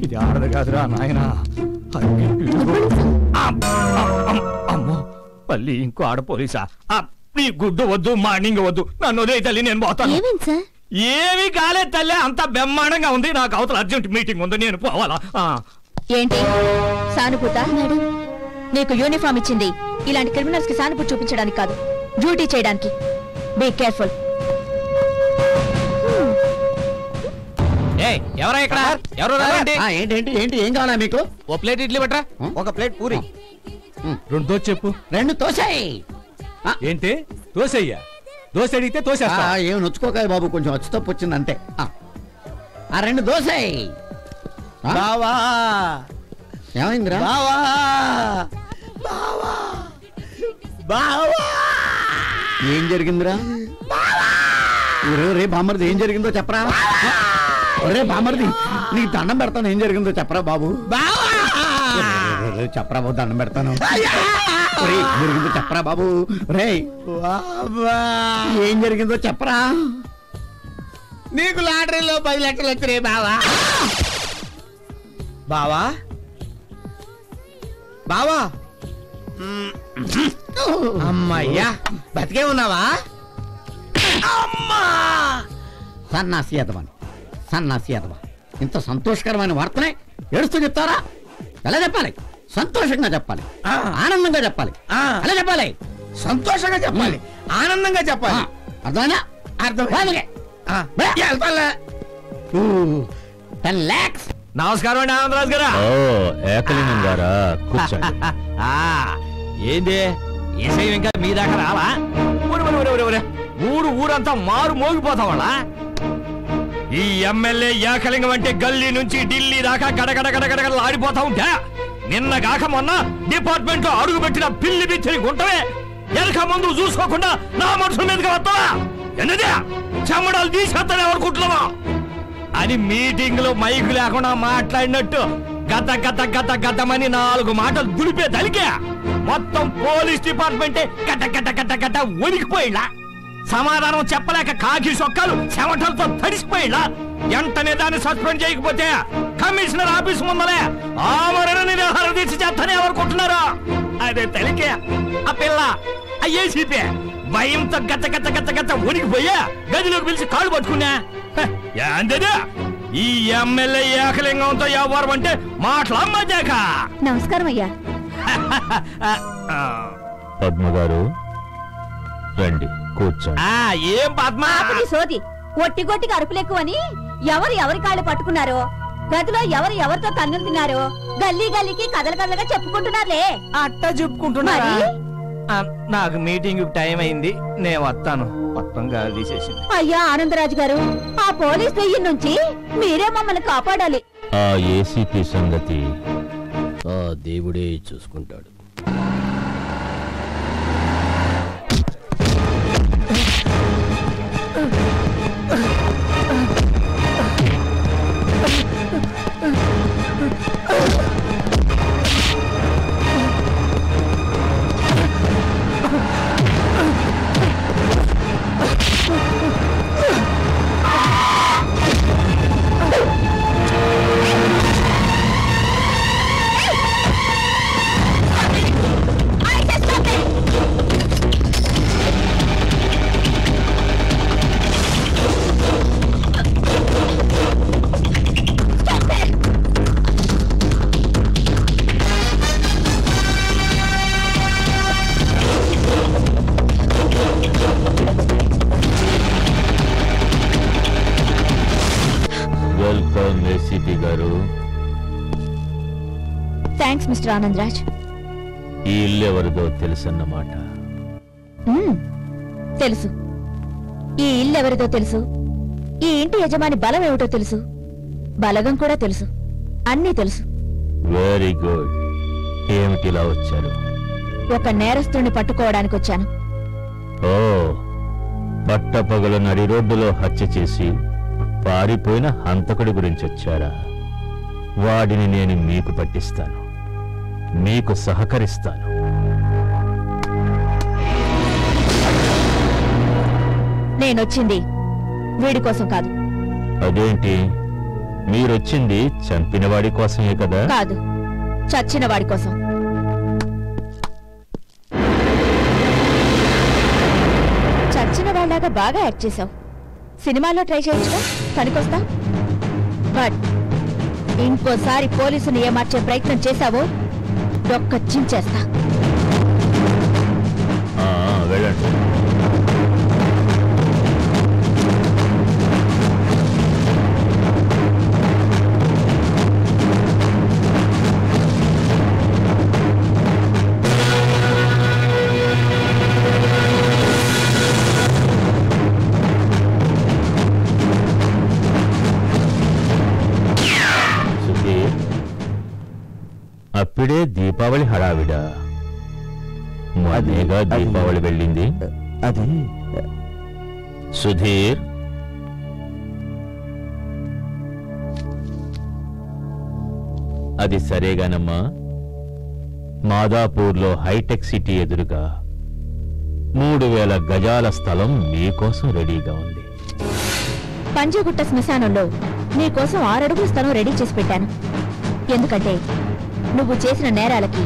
ఇది ఆడదు కాదురా నాయన. అమ్మో, మళ్ళీ ఇంకో ఆడ పోలీసా? నీ గుడ్డు వద్దు, మార్నింగ్ వద్దు, నన్ను వదిలే తల్లి, నేను పోతాను. ఏమి కాలేదు తల్లి, అంత బ్రహ్మాండంగా ఉంది. నాకు అవతల అర్జెంట్ మీటింగ్ ఉంది, నేను పోవాలా? ఏంటి సానుభూత? మేడం, నీకు యూనిఫామ్ ఇచ్చింది ఇలాంటి క్రిమినల్స్ కి సానుభూతి చూపించడానికి కాదు, డ్యూటీ చేయడానికి. Be careful. ఎవరా ఇక్కడ? ఎవరు? ఏంటి ఏంటి ఏం కావాలా మీకు? ఓ ప్లేట్ ఇడ్లీ పట్రా. ఒక ప్లేట్ పూరి. 2 దోశ చెప్పు. 2 తోసేయ్. ఏంటి దోశయ్యా? దోశ అడిగితే తోసేస్తా. ఏం నొచ్చుకోకాయ బాబు, కొంచెం వచ్చి తప్పు వచ్చింది అంతే. 2 దోసేయ్. బావా, ఏమైందిరా? బావా, బావా, బావా, ఏం జరిగిందిరా? రే బామ్మర్ది, ఏం జరిగిందో చెప్పరా? ఒరే బామ్మర్ది, నీకు దండం పెడతాను, ఏం జరిగిందో చెప్పరా బాబు? చెప్పరా బాబు, దండం పెడతాను. జరిగిందో చెప్పరా బాబు? రే ఏం జరిగిందో చెప్పరా? నీకు లాటరీలో 10 లక్షలు వచ్చినాయి బావా. బావా, బావా, అమ్మయ్యా, బతికే ఉన్నావా? సన్నాసి ఎదవని, సన్నాసి ఎదవ. ఇంత సంతోషకరమైన వార్తనే ఏడుస్తూ చెప్తారా? ఎలా చెప్పాలి? సంతోషంగా చెప్పాలి, ఆనందంగా చెప్పాలి. ఎలా చెప్పాలి? సంతోషంగా చెప్పాలి, ఆనందంగా చెప్పాలి. అర్థమైనా? అర్థం. 10 lakhs. నమస్కారం అండి ఆనందరాజు గారా. ఏకలింగం గారా, కూర్చోండి. ఏంది విషయం ఇంకా మీ దాకా రావా? ఊరంతా మారు మోగిపోతావాళ్ళ. ఈ ఎమ్మెల్యే ఏకలింగం అంటే గల్లీ నుంచి ఢిల్లీ దాకా గడగడ గడగడ ఆడిపోతా ఉంటే, నిన్న కాక మొన్న డిపార్ట్మెంట్ లో అడుగు పెట్టిన పిల్లి బిచ్చని గుంటవే వెనక ముందు చూసుకోకుండా నా మనుషుల మీదకి వస్తావా? ఎన్నదే చెమ్మడాలు తీసేస్తానే అనుకుంటున్నావా అని మీటింగ్ లో మైకు లేకుండా మాట్లాడినట్టు గత గత గత గతమని 4 మాటలు దులిపే తలికే మొత్తం పోలీస్ డిపార్ట్మెంటే గత గత గత గత వణికిపోయిలా. సమాధానం చెప్పలేక కాకి సొక్కలు చెమటలతో తడిసిపోయిలా. వెంటనే దాన్ని సస్పెండ్ చేయకపోతే కమిషనర్ ఆఫీస్ ముందలే ఆమరణ నిరాహార దీక్ష చేస్తానే ఎవరుకుంటున్నారు. అదే తలికే ఆ పిల్ల ఏసీపీ భయంతో గత గత గత గత వణికిపోయా గదిలోకి పిలిచి కాళ్ళు పట్టుకున్నా. ఏంటది ఈ ఎమ్మెల్యే ఏకలింగంతో ఎవరు అంటే మాట్లాడమాక. నమస్కారం అయ్యా. పద్మ గారు రండి, కూర్చోండి. ఏం పద్మ సోది ఒట్టి గొట్టిగా అరుపులెక్కువని ఎవరి కాళ్ళు పట్టుకున్నారో, గదిలో ఎవరితో తన్నులు తిన్నారో గల్లీ గల్లీకి కదలగా చెప్పుకుంటున్నారులే. అట్ట చెప్పుకుంటున్నారా? నాకు మీటింగ్ టైం అయింది, నేను వస్తాను. మొత్తం గాలి తీసేసింది. అయ్యా ఆనందరాజు గారు, ఆ పోలీస్ దెయ్యం నుంచి మీరే మమ్మల్ని కాపాడాలి. ఆ ఏసీపీ సంగతి ఆ దేవుడే చూసుకుంటాడు. వెల్కమ్ ఏసీపీ గారు. Thanks mister Anandraj. ఈ ఇల్లు ఎవరిదో తెలుసన్నమాట. తెలుసు. ఈ ఇల్లు ఎవరిదో తెలుసు, ఈ ఇంటి యజమాని బలం ఏమిటో తెలుసు, బలగం కూడా తెలుసు, అన్నీ తెలుసు. Very good. ఏమిటిలా వచ్చారు? ఒక నేరస్తుడిని పట్టుకోవడానికి వచ్చాను. ఓ, పట్టపగలు నడి రోడ్డులో హత్య చేసి పారిపోయిన హంతకుడి గురించి వచ్చారా? వాడిని నేను మీకు పట్టిస్తాను, మీకు సహకరిస్తాను. నేనొచ్చింది వీడి కోసం కాదు. అదేంటి, మీరొచ్చింది చంపినవాడి కోసమే కదా? కాదు, చచ్చిన వాడి కోసం. చచ్చిన వాళ్ళలాగా బాగా యాక్ట్ చేశావు. సినిమాలో ట్రై చేయొచ్చుగా, పనికొస్తా. బట్ ఇంకోసారి పోలీసుని ఏమార్చే ప్రయత్నం చేశావో డొక్క చించేస్తా. వెళ్ళండి. అప్పుడే దీపావళి హడావిడా? మొన్నేగా దీపావళి వెళ్ళింది. అది సుధీర్, అది సరేగానమ్మా. మాదాపూర్లో హైటెక్ సిటీ ఎదురుగా 3000 గజాల స్థలం మీకోసం రెడీగా ఉంది. పంజగుట్ట శ్మశానంలో నీకోసం 6 అడుగుల స్థలం రెడీ చేసి పెట్టాను. ఎందుకంటే నువ్వు చేసిన నేరాలకి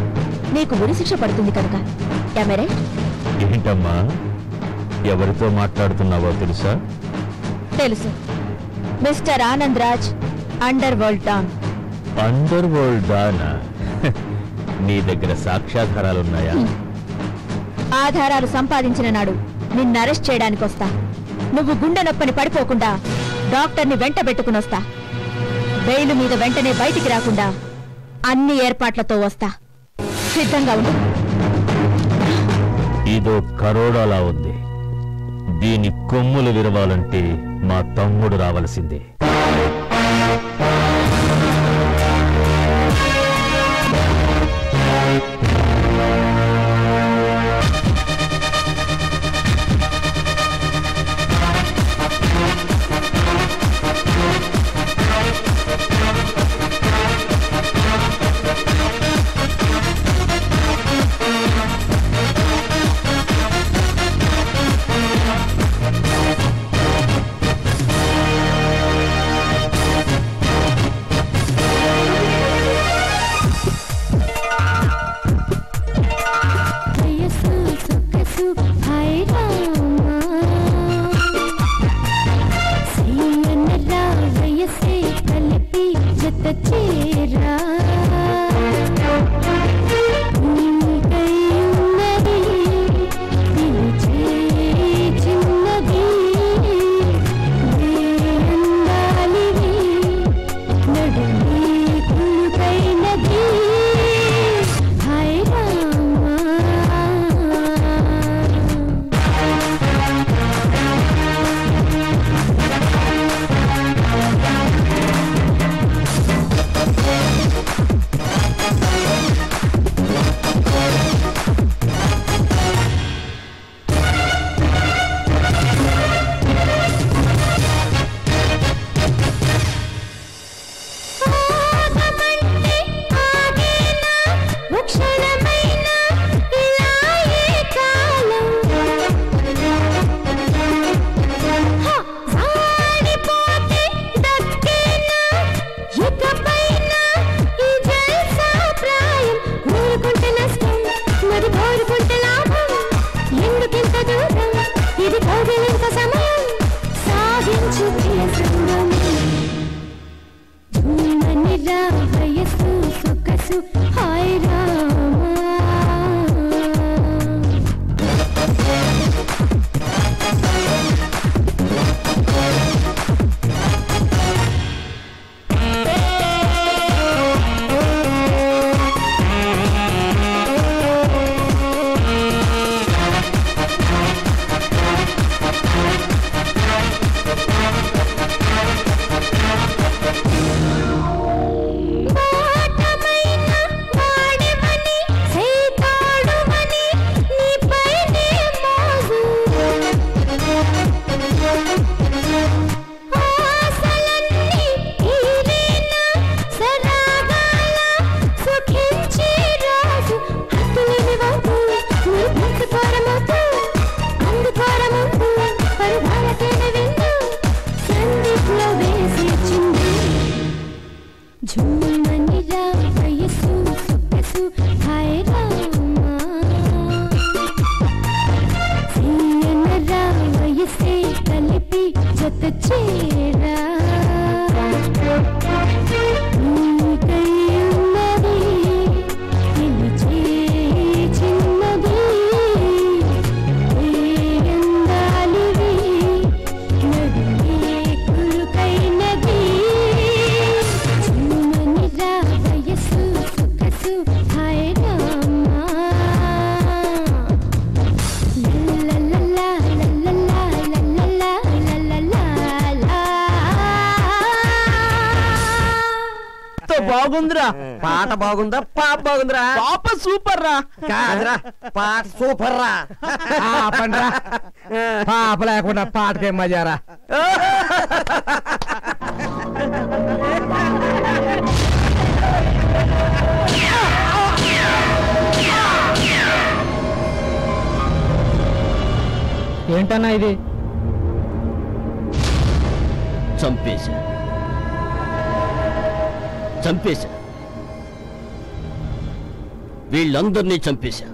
నీకు ఉరిశిక్ష పడుతుంది కనుక. ఏంటమ్మా, ఎవరితో మాట్లాడుతున్నావో తెలుసా? తెలుసు. Mister Anand Raj, underworld don. Underworld డానా? నీ దగ్గర సాక్ష్యాధారాలున్నాయా? ఆధారాలు సంపాదించిన నాడు నిన్ను అరెస్ట్ చేయడానికి వస్తా. నువ్వు గుండె నొప్పని పడిపోకుండా డాక్టర్ని వెంట పెట్టుకుని వస్తా. బెయిలు మీద వెంటనే బయటికి రాకుండా అన్ని ఏర్పాట్లతో వస్తా. సిద్ధంగా ఉండు. ఇదో కరోడాలా ఉంది. దీని కొమ్ములు విరవాలంటే మా తమ్ముడు రావలసిందే. బాగుందిరా పాట బాగుందా పాప బాగుందిరా పాప సూపర్ రా కాదురా పాట సూపర్ రా పండ్రా పాప లేకుండా పాటకే మజారా ఏంటన్నా ఇది? చంపేశా చంపేశా వీళ్ళందరినీ చంపేశా.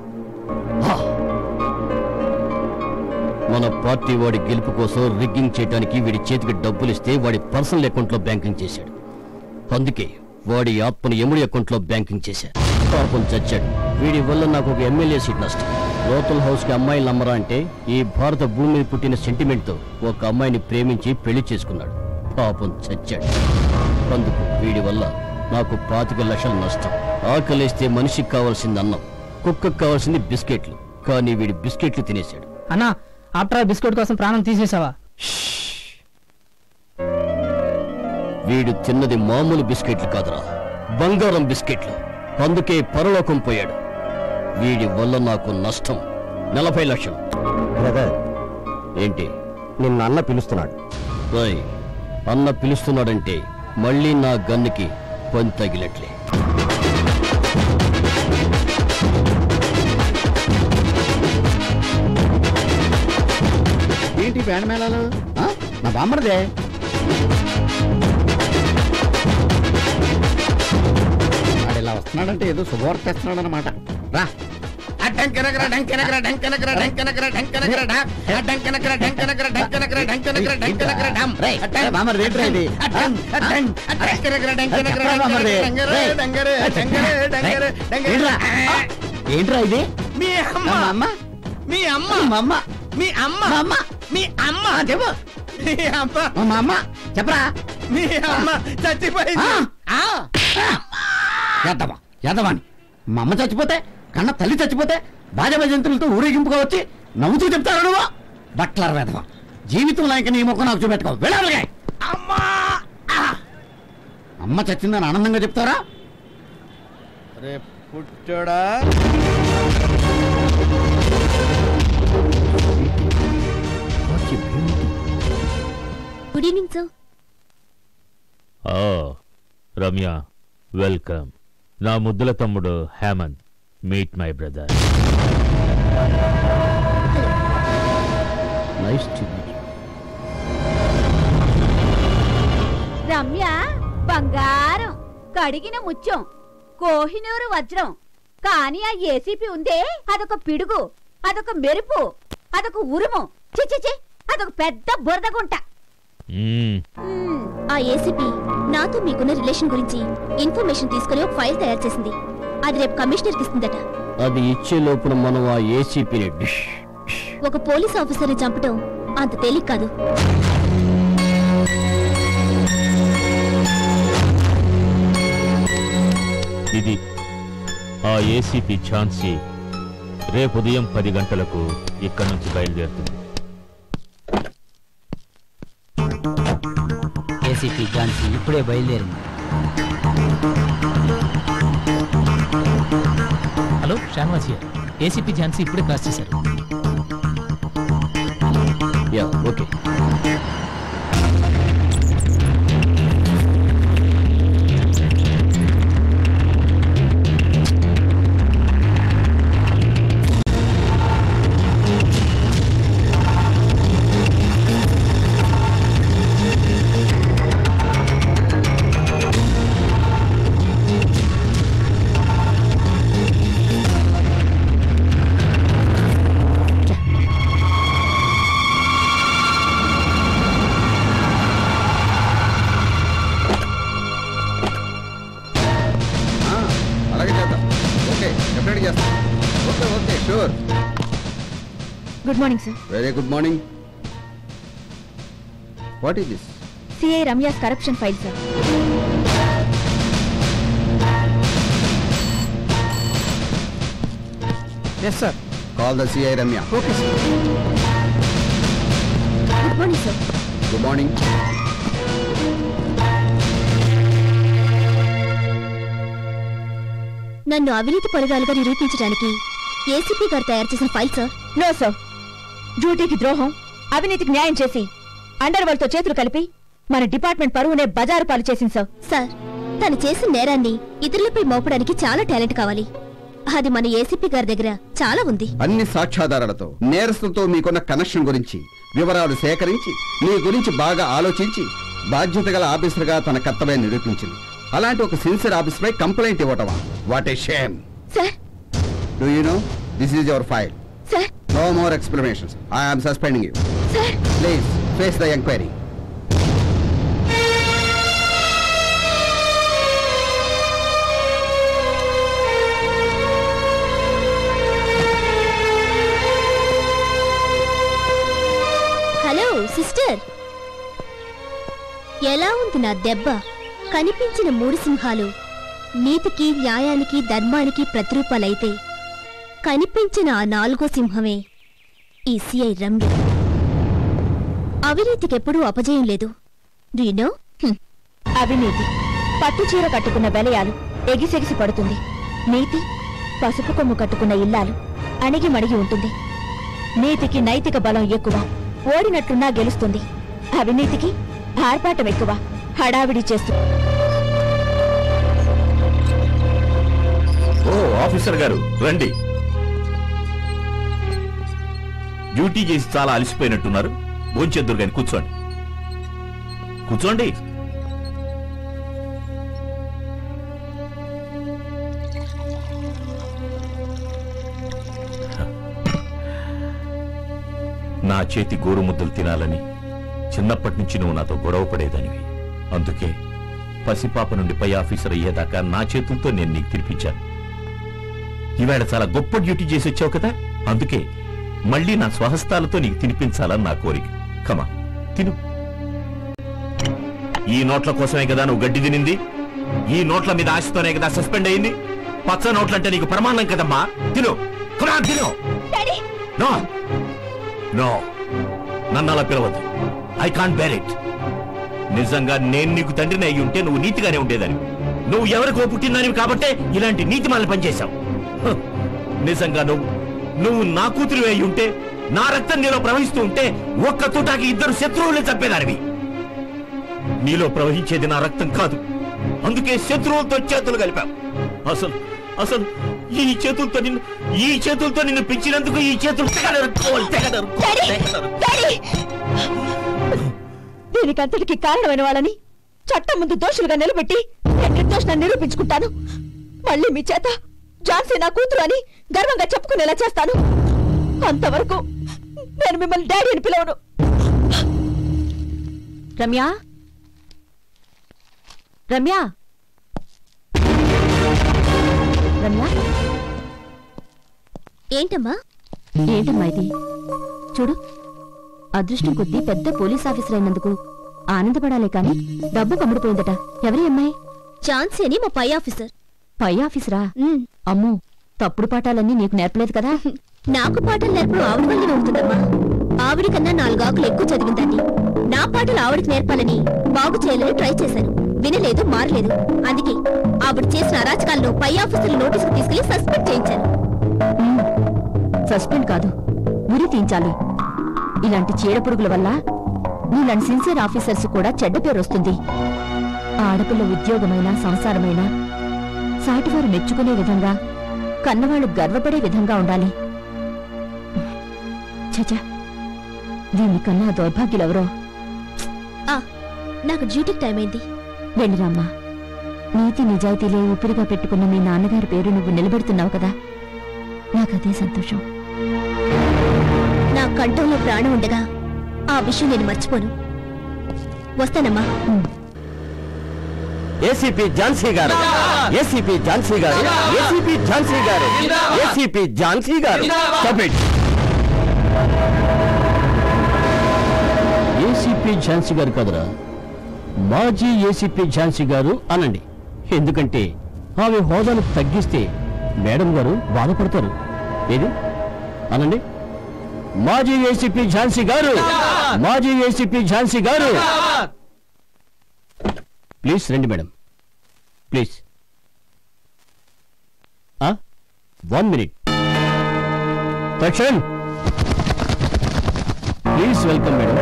మన పార్టీ వాడి గెలుపు కోసం రిగ్గింగ్ చేయడానికి వీడి చేతికి డబ్బులిస్తే వాడి పర్సనల్ అకౌంట్లో బ్యాంకింగ్ చేశాడు. అందుకే వాడి ఆత్మను ఎముడి అకౌంట్లో బ్యాంకింగ్ చేశాడు. పాపం చచ్చాడు. వీడి వల్ల నాకు ఒక ఎమ్మెల్యే సీట్ నష్టం. లోకల్ హౌస్ కి అమ్మాయిలు నమ్మరా అంటే ఈ భారత భూమి మీద పుట్టిన సెంటిమెంట్ తో ఒక అమ్మాయిని ప్రేమించి పెళ్లి చేసుకున్నాడు. పాపం చచ్చాడు. అందుకు వీడి వల్ల నాకు 25 లక్షల నష్టం. ఆకలేస్తే మనిషికి కావాల్సింది అన్నం, కుక్కకు కావాల్సింది బిస్కెట్లు. కానీ వీడి బిస్కెట్లు తినేశాడు. అన్నా ఆఫ్టర్ బిస్కెట్ కోసం ప్రాణం తీసేసావా? వీడు తిన్నది మామూలు బిస్కెట్లు కాదురా, బంగారం బిస్కెట్లు. అందుకే పరలోకం పోయాడు. వీడి వల్ల నాకు నష్టం 40 లక్షలు. బ్రదర్ ఏంటి? నిన్ను అన్న పిలుస్తున్నాడు. రాయ్, అన్న పిలుస్తున్నాడంటే మళ్ళీ నా గన్నుకి పని తగిలట్లే. ఏంటి బ్యాండ్ మేళాలు? నా బామ్మరదే. వాడు ఇలా వస్తున్నాడంటే ఏదో శుభవార్త తెస్తున్నాడు అనమాట. రా ఏంట్రా ఇది? మీ అమ్మ మీ అమ్మ అమ్మ మీ అమ్మ మీ అమ్మ చెప్పు. మా అమ్మ చెప్పరా? మీ అమ్మ చచ్చిపోయింది. యాదవాణి మా అమ్మ చచ్చిపోతే, కన్న తల్లి చచ్చిపోతే బాజా భజంతులతో ఊరేగింపుగా వచ్చి నవ్వుతూ చెప్తారు నువ్వు. బట్లర్ వేదవా, జీవితంలో ఇంక నీ ముఖం నాకు చూపెట్టుకో. వెళ్ళాలి. అమ్మ చచ్చిందని ఆనందంగా చెప్తారా? రే పుట్టడా, good evening sir. Ramya, welcome. నా ముద్దుల తమ్ముడు Hemanth. Meet my brother. Nice to meet you. Ramya బంగారం, కడిగిన ముత్యం, కోహినూరు వజ్రం. కానీ ఆ ఏసీపీ ఉందే, అదొక పిడుగు, అదొక మెరుపు, అదొక ఉరుము. చిచిచి, అదొక పెద్ద బురదగుంట. ఆ ఏసీపీ నాతో మీకున్న రిలేషన్ గురించి ఇన్ఫర్మేషన్ తీసుకుని ఒక ఫైల్ తయారు చేసింది. అది రేపు కమిషనర్కి ఇస్తుందట. అది ఇచ్చే లోపల మనం ఆ ఏసీపీని ఒక పోలీస్ ఆఫీసర్ని చంపటం అంత తేలిక కాదు. ఇది ఆ ఏసీపీ ఝాన్సీ రేపు ఉదయం 10 గంటలకు ఇక్కడి నుంచి బయలుదేరుతుంది. ఏసీపీ ఝాన్సీ ఇప్పుడే బయలుదేరింది. Hello Shanwas here. ACP Jhansi ఇప్పుడే క్రాస్ చేశారు. Yeah okay. Good morning sir. Very good morning. What is this? CI Ramya's corruption file sir. Yes sir. Call the CI Ramya. Okay sir. Good morning sir. Good morning. నన్ను అవినీతి పరురాలుగా నిరూపించడానికి ACP గారు తయారు చేసిన file sir. No sir. డ్యూటీకి ద్రోహం, అవినీతికి న్యాయం చేసి అండర్ వరల్డ్ తో చేతులు కలిపి మన డిపార్ట్మెంట్ పరువునే బజారు పాలు చేసింది సార్. సార్, తను చేసిన నేరాన్ని ఇతరులపై మోపడానికి చాలా టాలెంట్ కావాలి. అది మన ఏసీపీ గారి దగ్గర చాలా ఉంది. అన్ని సాక్ష్యాధారాలతో నేరస్తులతో మీకున్న కనెక్షన్ గురించి వివరాలు సేకరించి మీ గురించి బాగా ఆలోచించి బాధ్యత గల ఆఫీసర్గా తన కర్తవ్యం నిరూపించింది. అలాంటి ఒక సిన్సియర్ ఆఫీసర్ పై కంప్లైంట్ ఇవ్వటమా? What a shame. Sir, do you know this is your file. Sir, no more explanations. I am suspending you. Sir, please face the enquiry. Hello sister, ఎలా ఉంది నా దెబ్బ? కనిపించిన 3 సింహాలు నీతికి, న్యాయానికి, ధర్మానికి ప్రతిరూపాలైతే కనిపించిన ఆ 4వ సింహమే ఈ సిఐ రమ్య. అవినీతికెప్పుడూ అపజయం లేదు. Do you no? అవినీతి పట్టు చీర కట్టుకున్న వెలయాలు ఎగిసెగిసి పడుతుంది. నీతి పసుపు కొమ్ము కట్టుకున్న ఇల్లాలు అణిగి మణిగి ఉంటుంది. నీతికి నైతిక బలం ఎక్కువ, ఓడినట్లున్నా గెలుస్తుంది. అవినీతికి ఆర్పాటం ఎక్కువ, హడావిడి చేస్తుంది. ఓ ఆఫీసర్ గారు రండి. డ్యూటీ చేసి చాలా అలసిపోయినట్టున్నారు. భోంచేద్దురు గాని కూర్చోండి. కూర్చోండి. నా చేతి గోరుముద్దలు తినాలని చిన్నప్పటి నుంచి నువ్వు నాతో గొడవ పడేదానివి. అందుకే పసిపాప నుండి పై ఆఫీసర్ అయ్యేదాకా నా చేతులతో నేను నీకు తినిపించాను. ఈవేళ చాలా గొప్ప డ్యూటీ చేసి వచ్చావు కదా, అందుకే మళ్ళీ నా స్వహస్తాలతో నీకు తినిపించాలని నా కోరిక. కమా తిను. ఈ నోట్ల కోసమే కదా నువ్వు గడ్డి తినింది. ఈ నోట్ల మీద ఆశతోనే కదా సస్పెండ్ అయింది. పచ్చ నోట్లంటే నీకు ప్రమాణం కదమ్మా. తిను, తిను. నో నో, నన్ను అలా పిలవద్దు. I can't bear it. నిజంగా నేను నీకు తండ్రిని అయ్యి ఉంటే నువ్వు నీతిగానే ఉండేదాన్ని. నువ్వు ఎవరికో పుట్టిందానివి కాబట్టే ఇలాంటి నీతి మాలను పనిచేశావు. నిజంగా నువ్వు నా కూతురు అయి ఉంటే, నా రక్తం నీలో ప్రవహిస్తూ ఉంటే ఒక్క తూటాకి 2 శత్రువుల్ని చంపేదానివి. నీలో ప్రవహించేది నా రక్తం కాదు, అందుకే శత్రువులతో చేతులు కలిపావు. అసలు ఈ చేతులతో నిన్ను పెంచినందుకు ఈ చేతులు దీనికంతటికి కారణమైన వాళ్ళని చట్టం ముందు దోషులుగా నిలబెట్టి నేను నిర్దోషాన్ని నిరూపించుకుంటాను. మళ్ళీ మీ చేత ఝాన్సీ నా కూతురు అని గర్వంగా చెప్పుకునేలా చేస్తాను. అంతవరకు నేను మిమ్మల్ని డాడీ అని పిలవను. రమ్యా, రమ్యా, రమ్యా. ఏంటమ్మా? ఏంటమ్మా ఇది? చూడు, అదృష్టం కొద్దీ పెద్ద పోలీస్ ఆఫీసర్ అయినందుకు ఆనందపడాలే కాని డబ్బు కమ్ముడిపోయిందట. ఎవరి అమ్మాయి? ఝాన్సీ అని మా పై ఆఫీసర్. పై ఆఫీసరా? అమ్మో, తప్పుడు పాఠాలన్నీ నీకు నేర్పలేదు కదా? నాకు పాఠాలు నేర్పడం ఆవిడ వల్లే ఉంటుందమ్మా. ఆవిడ కన్నా 4 ఆకులు ఎక్కువ చదివిందండి. నా పాటలు ఆవిడకి నేర్పాలని, బాగు చేయాలని ట్రై చేశాను. వినలేదు, మారలేదు. అందుకే ఆవిడ చేసిన అరాచకాలను పై ఆఫీసర్లు నోటీసుకు తీసుకెళ్లి సస్పెండ్ చేయించాను. సస్పెండ్ కాదు, ఉరి తీయించాలి. ఇలాంటి చీడపురుగుల వల్ల నీలాంటి సిన్సియర్ ఆఫీసర్స్ కూడా చెడ్డ పేరు వస్తుంది. ఆడపిల్ల ఉద్యోగమైనా సంసారమైనా సాటివారు మెచ్చుకునే విధంగా, కన్నవాళ్ళు గర్వపడే విధంగా ఉండాలి. చచా, దీనికన్నా దౌర్భాగ్యులెవరో. నాకు డ్యూటీకి టైం అయింది. వెళ్ళిరామ్మా. నీతి నిజాయితీలే ఊపిరిగా పెట్టుకున్న మీ నాన్నగారి పేరు నువ్వు నిలబెడుతున్నావు కదా, నాకదే సంతోషం. నా కంఠంలో ప్రాణం ఉండగా ఆ విషయం నేను మర్చిపోను. వస్తానమ్మా. ఏసీపీ ఝాన్సీ గారు, ఏసీపీ ఝాన్సీ గారు, ఏసీపీ ఝాన్సీ గారు, ఏసీపీ ఝాన్సీ గారు. ఏసీపీ ఝాన్సీ గారు కదరా, మాజీ ఏసీపీ ఝాన్సీ గారు అనండి. ఎందుకంటే ఆమె హోదాను తగ్గిస్తే మేడం గారు బాధపడతారు. ఏది అనండి. మాజీ ఏసీపీ ఝాన్సీ గారు, మాజీ ఏసీపీ ఝాన్సీ గారు. ప్లీజ్ రండి madam, please. 1 minute. Darshan, please welcome madam.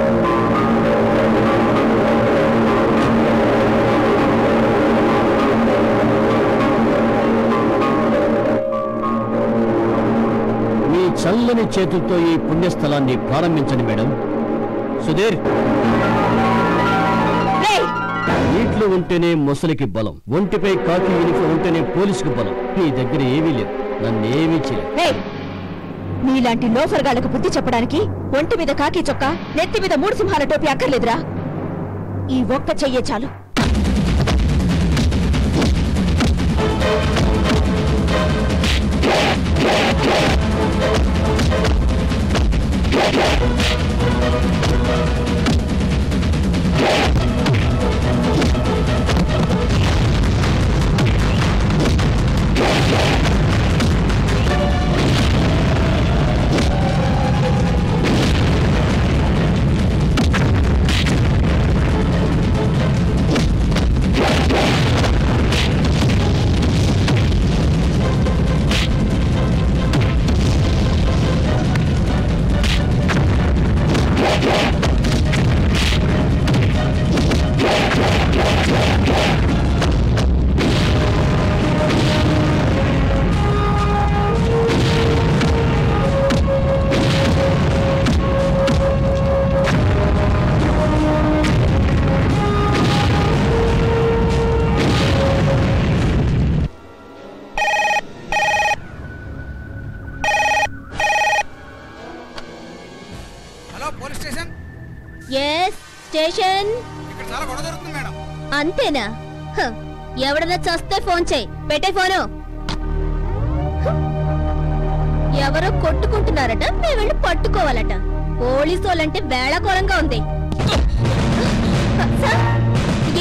మీ చల్లని చేతులతో ఈ పుణ్యస్థలాన్ని ప్రారంభించండి మేడం. సుధీర్, నీటిలో ఉంటేనే మొసలికి బలం, ఒంటిపై కాకి యూనిఫామ్ ఉంటేనే పోలీసుకి బలం. నీ దగ్గర ఏమీ లేవు, నన్నేమీ చేయలేదు. నీలాంటి లోఫర్గాళ్లకు బుద్ధి చెప్పడానికి ఒంటి మీద కాకి చొక్కా, నెత్తి మీద 3 సింహాల టోపీ అక్కర్లేదురా. ఈ ఒక్క చెయ్యే చాలు. అంతేనా? ఎవడన్నా చస్తే ఫోన్ చేయి. పెట్టే ఫోను. ఎవరో కొట్టుకుంటున్నారట, మేము వెళ్ళి పట్టుకోవాలట. పోలీసు వాళ్ళంటే వేళకోళంగా ఉంది.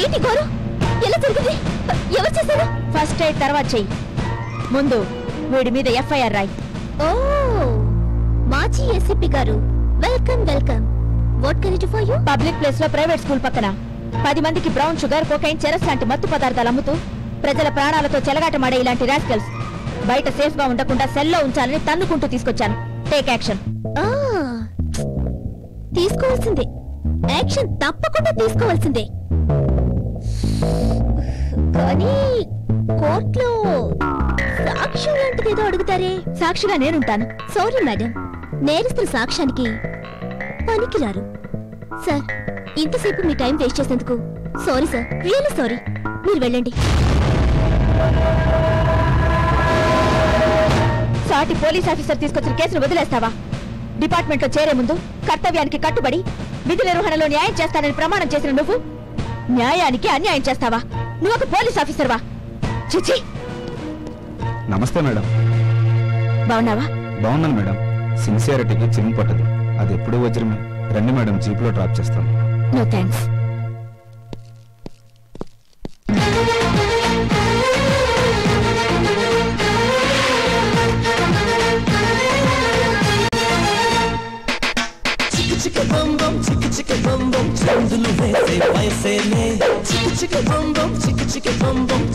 ఏంటి ఘోరం? ఎలా జరిగింది? ఎవరు చేశారు? ఫస్ట్ ఎయిడ్ తర్వాత చెయ్యి, ముందు వీడి మీద ఎఫ్ఐఆర్ రాయి. ఓ, మాజీ ఏసీపీ గారు, welcome welcome. What can I do for you? Public place లో ప్రైవేట్ స్కూల్ పక్కన 10 మందికి బ్రౌన్ షుగర్, కోకైన్, చెరస్ లాంటి మత్తు పదార్థాలు అమ్ముతూ ప్రజల ప్రాణాలతో చెలగాటమాడే ఇలాంటి రాస్కల్స్ బయట సేఫ్ గా ఉండకుండా సెల్లో ఉంచాలని తన్నుకుంటూ తీసుకొచ్చాను. Take action. తీసుకోవాల్సిందే, యాక్షన్ తప్పకుండా తీసుకోవాల్సిందే. కానీ కోర్టులో సాక్ష్యం లాంటిది ఏదో అడుగుతారే. సాక్షిగా నేనుంటాను. సారీ మేడం, నేరస్తుల సాక్ష్యానికి పనికిరారు. సార్, ఇంతసేపు మీ టైం వేస్ట్ చేసేందుకు సారీ సార్, రియల్లీ సారీ. మీరు వెళ్ళండి. సాటి పోలీస్ ఆఫీసర్ తీసుకొచ్చిన కేసును వదిలేస్తావా? డిపార్ట్మెంట్ లో చేరే ముందు కర్తవ్యానికి కట్టుబడి విధి నిర్వహణలో న్యాయం చేస్తానని ప్రమాణం చేసిన నువ్వు న్యాయానికి అన్యాయం చేస్తావా? నువ్వు ఒక పోలీస్ ఆఫీసర్వా? చిచి. నమస్తే మేడం. బాగున్నావా? బాగున్నాను మేడం. సిన్సియారిటీకి చిన్న పట్టదు, అది ఎప్పుడూ వజ్రమే. రండి మేడం, జీప్లో డ్రాప్ చేస్తాను. No thanks.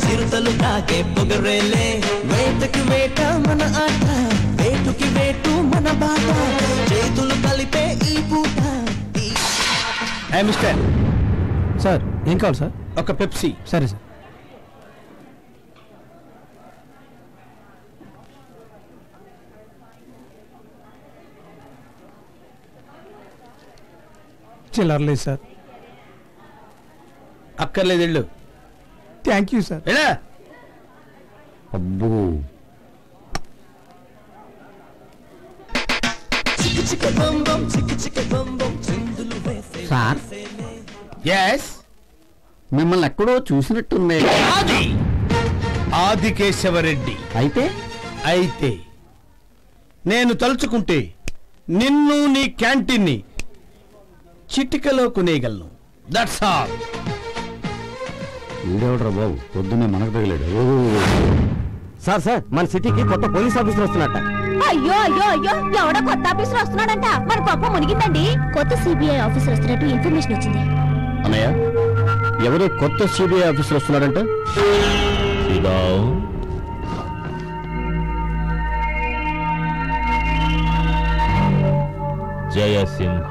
చిరుతలు తాకే పొగరేలే, వేటకి వేట మన ఆట, వేటుకి వేటు మన బాట, చేతులు కలిపే ఈ పూట. మిస్టర్ సార్, ఏం కావాలి సార్? ఒక పెప్సీ. సరే సార్. చిల్లర్లేదు సార్. అక్కర్లేదు, వెళ్ళు. Thank you sir. అబ్బో, సార్, మిమ్మల్ని ఎక్కడో చూసినట్టుంది. ఆదికేశవరెడ్డి. అయితే నేను తలుచుకుంటే నిన్ను నీ క్యాంటీన్ని చిటికలో కొనేయగలను. That's all. వీడేవడరా బాబు పొద్దున్నే మనకు తగిలాడు. సార్ మన సిటీకి కొత్త పోలీస్ ఆఫీసర్ వస్తున్నట్ట. అయ్యో అయ్యో అయ్యో ఎవడో కొత్త ఆఫీసర్ వస్తున్నాడంట. మన గొప్ప మునిగిందండి. కొత్త సిబిఐ ఆఫీసర్ వస్తున్నట్టు ఇన్ఫర్మేషన్ వచ్చింది. అన్నయ్య ఎవరో కొత్త సిబిఐ ఆఫీసర్ వస్తున్నాడంట. Jayasimha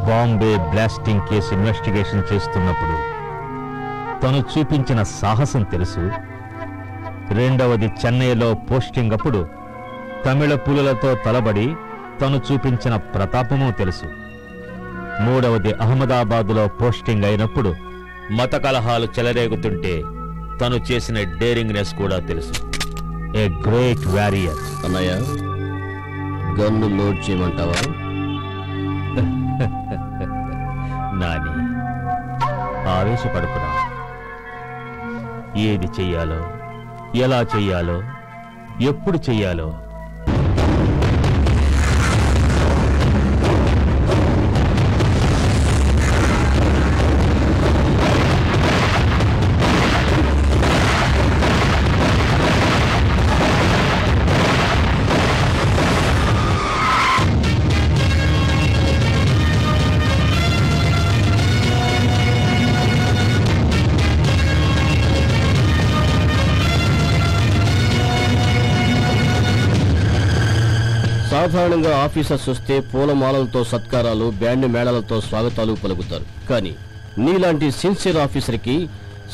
Bombay blasting case investigation చేస్తున్నప్పుడు తను చూపించిన సాహసం తెలుసు. రెండవది చెన్నైలో పోస్టింగ్ అప్పుడు తమిళ పులులతో తలబడి తను చూపించిన ప్రతాపము తెలుసు. మూడవది అహ్మదాబాదులో పోస్టింగ్ అయినప్పుడు మత కలహాలు చెలరేగుతుంటే తను చేసిన డేరింగ్నెస్ కూడా తెలుసు. A great warrior. అన్నయ్య గన్ను లోడ్ చేయమంటావా? నాని ఆవేశపడుకున్నా. ఏది చెయ్యాలో, ఎలా చెయ్యాలో, ఎప్పుడు చెయ్యాలో సాధారణంగా ఆఫీసర్స్ వస్తే పూలమాలలతో సత్కారాలు, బ్యాండ్ మేళాలతో స్వాగతాలు పలుకుతారు. కానీ నీలాంటి సిన్సియర్ ఆఫీసర్కి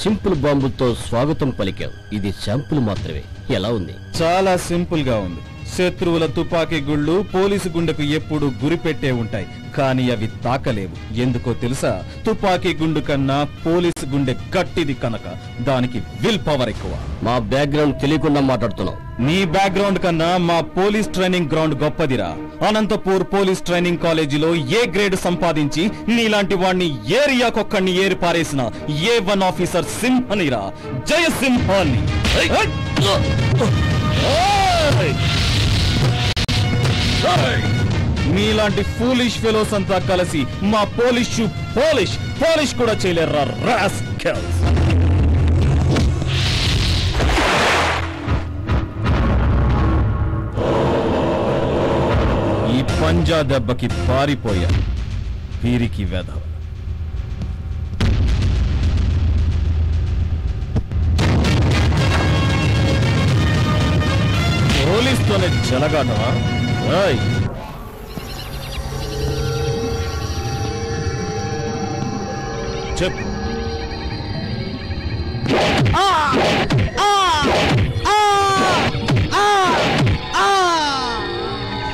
సింపుల్ బాంబులతో స్వాగతం పలికావు. ఇది శాంపుల్ మాత్రమే. ఎలా ఉంది? చాలా సింపుల్ గా ఉంది. శత్రువుల తుపాకీ గుళ్ళు పోలీసు గుండెకు ఎప్పుడు గురిపెట్టే ఉంటాయి, కానీ అవి తాకలేవు. ఎందుకో తెలుసా? తుపాకీ గుండు కన్నా పోలీసు గుండె గట్టిది కనుక దానికి విల్ పవర్ ఎక్కువ. మా బ్యాక్గ్రౌండ్ తెలియకుండా మాట్లాడుతున్నావు. నీ బ్యాక్గ్రౌండ్ కన్నా మా పోలీస్ ట్రైనింగ్ గ్రౌండ్ గొప్పదిరా. అనంతపూర్ పోలీస్ ట్రైనింగ్ కాలేజీలో ఏ గ్రేడ్ సంపాదించి నీలాంటి వాణ్ణి ఏరియాకొక్కడిని ఏరి పారేసిన A1 ఆఫీసర్ సింహనిరా, జయసింహాన్ని. మీలాంటి ఫూలిష్ ఫెలోస్ అంతా కలిసి మా పోలిష్ కూడా చేయలేరా రాస్కెల్స్. ఈ పంజా దెబ్బకి పారిపోయా వీరికి వెధవ. పోలీస్తోనే చెలగాటవా? చెప్పు.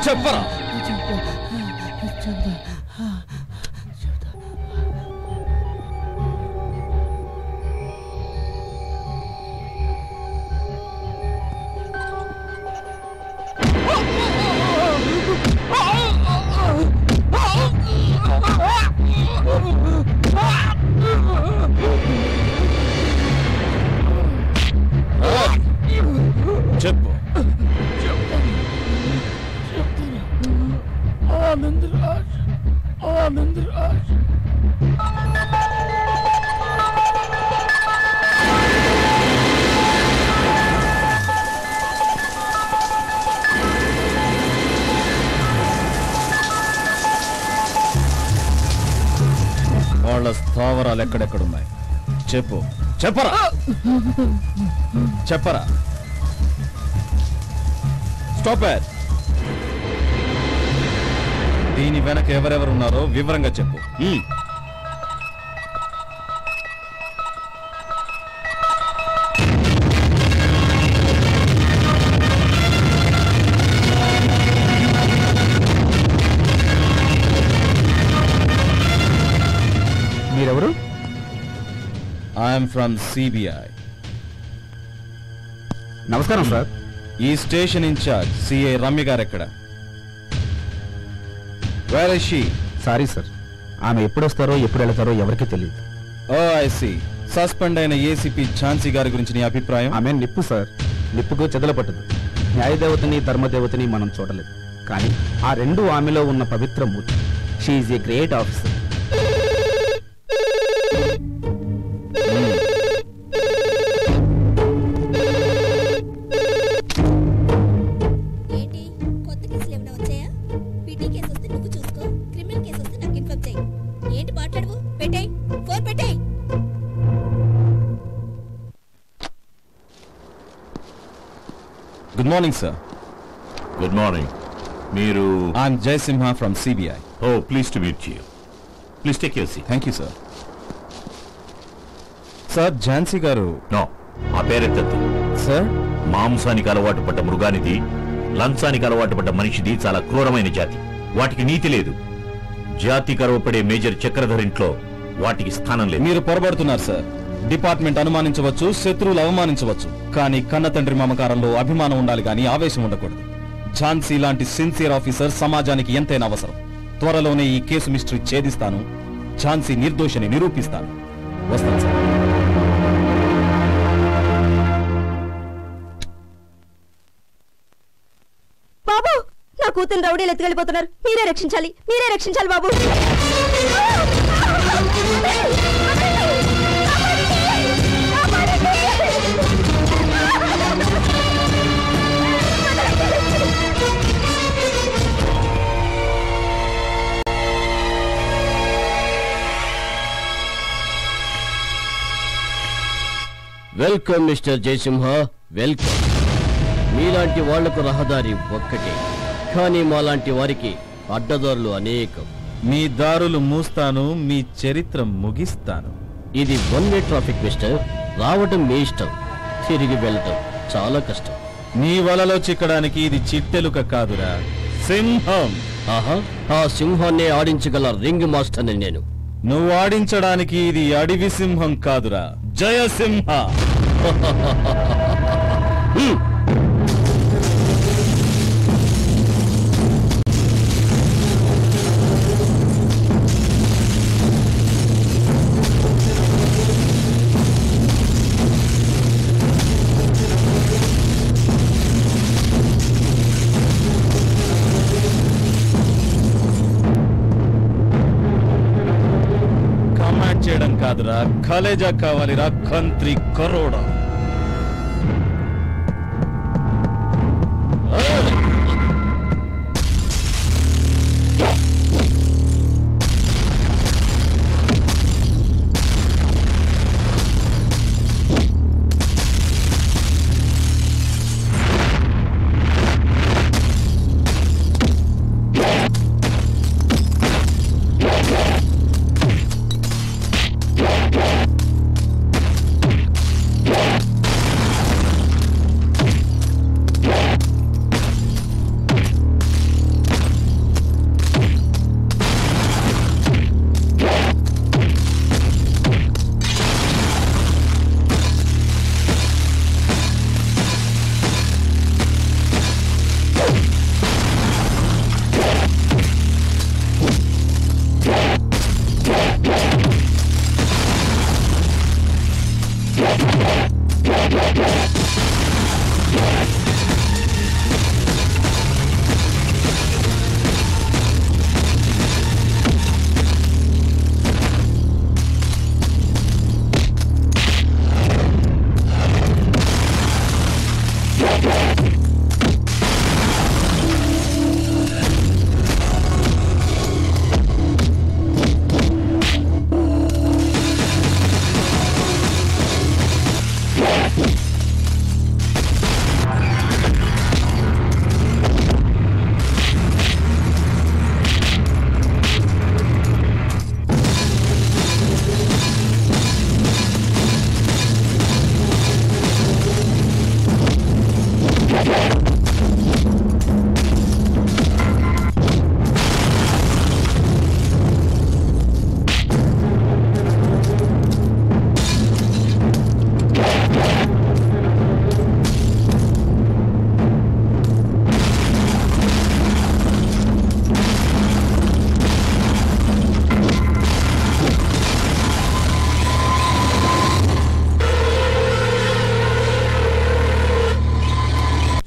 చెప్పరా? చెప్పు. ఆనందరాజ్ వాళ్ళ స్థావరాలు ఎక్కడెక్కడున్నాయి? చెప్పరా? Stop it. దీని వెనక ఎవరెవరున్నారో వివరంగా చెప్పు. మీరెవరు? I'm from CBI. నమస్కారం సార్. ఈ స్టేషన్ ఇన్ఛార్జ్ సిఐ రమ్య గారు ఎక్కడ? Where is she? Sorry sir, ఆమె ఎప్పుడు వస్తారో ఎప్పుడు వెళతారో ఎవరికీ తెలియదు. ఓ ఐ సీ. సస్పెండ్ అయిన ఏసీపీ ఝాన్సీ గారి గురించి నీ అభిప్రాయం? ఆమె నిప్పు సార్. నిప్పుకు చెదల పట్టదు. న్యాయదేవతని ధర్మదేవతని మనం చూడలేదు, కానీ ఆ రెండు ఆమెలో ఉన్న పవిత్ర మూర్తి. She's a great officer. Good morning sir. Good morning. మీరు? I'm Jayasimha from CBI. Oh, please to meet you. Please take your seat. Thank you sir. Sir, Jhansi garu. No, ఆ పేరెత్తద్దు సార్. మాంసానికి అలవాటు పడ్డ మృగానిది, లంచానికి అలవాటు పడ్డ మనిషిది చాలా క్రూరమైన జాతి. వాటికి నీతి లేదు. జాతి గర్వపడే మేజర్ చక్రధర్ ఇంట్లో వాటికి స్థానం లేదు. మీరు పొరబడుతున్నారు సార్. డిపార్ట్మెంట్ అనుమానించవచ్చు, శత్రువులు అవమానించవచ్చు, కానీ కన్న తండ్రి మమకారంలో అభిమానం ఉండాలి కానీ ఆవేశం ఉండకూడదు. ఝాన్సీ లాంటి సిన్సియర్ ఆఫీసర్ సమాజానికి ఎంతైనా అవసరం. త్వరలోనే ఈ కేసు మిస్టరీ ఛేదిస్తాను. ఝాన్సీ నిర్దోషిని నిరూపిస్తాను. వస్తాను సార్. బాబు, నా కూతురు రౌడీలు ఎత్తుకెళ్ళిపోతున్నారు. మీరే రక్షించాలి, మీరే రక్షించాలి బాబు. Welcome mister Jayasimha, welcome. మీలాంటి వాళ్లకు రహదారి ఒక్కటే, కానీ మాలాంటి వారికి అడ్డదారులు అనేకం. మీ దారులు మూస్తాను, మీ చరిత్ర ముగిస్తాను. ఇది వన్ వే ట్రాఫిక్ మిస్టర్. రావటం మీ ఇష్టం, తిరిగి వెళ్ళటం చాలా కష్టం. నీ వలలో చిక్కడానికి ఇది చిట్టెలుక కాదురా, సింహం. ఆహా, ఆ సింహాన్నే ఆడించగల రింగ్ మాస్టర్ని నేను. నువ్వు ఆడించడానికి ఇది అడవి సింహం కాదురా, జయసింహ. చేయడం కాదురా, కలేజా కావాలిరా, కంత్రి కరోడా.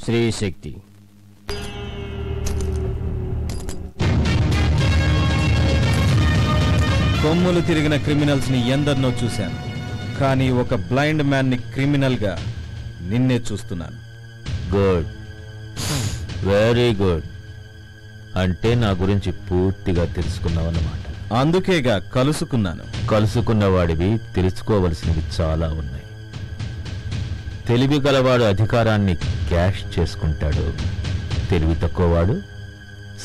శ్రీశక్తి. కొమ్ములు తిరిగిన క్రిమినల్స్ ని ఎందరినో చూశాను, కానీ ఒక బ్లైండ్ మ్యాన్ ని క్రిమినల్ గా నిన్నే చూస్తున్నాను. Good, very good. అంటే నా గురించి పూర్తిగా తెలుసుకున్నావన్నమాట. అందుకేగా కలుసుకున్నాను. కలుసుకున్నవాడివి తెలుసుకోవలసినవి చాలా ఉన్నాయి. తెలివి గలవాడు అధికారాన్ని క్యాష్ చేసుకుంటాడు, తెలివి తక్కువవాడు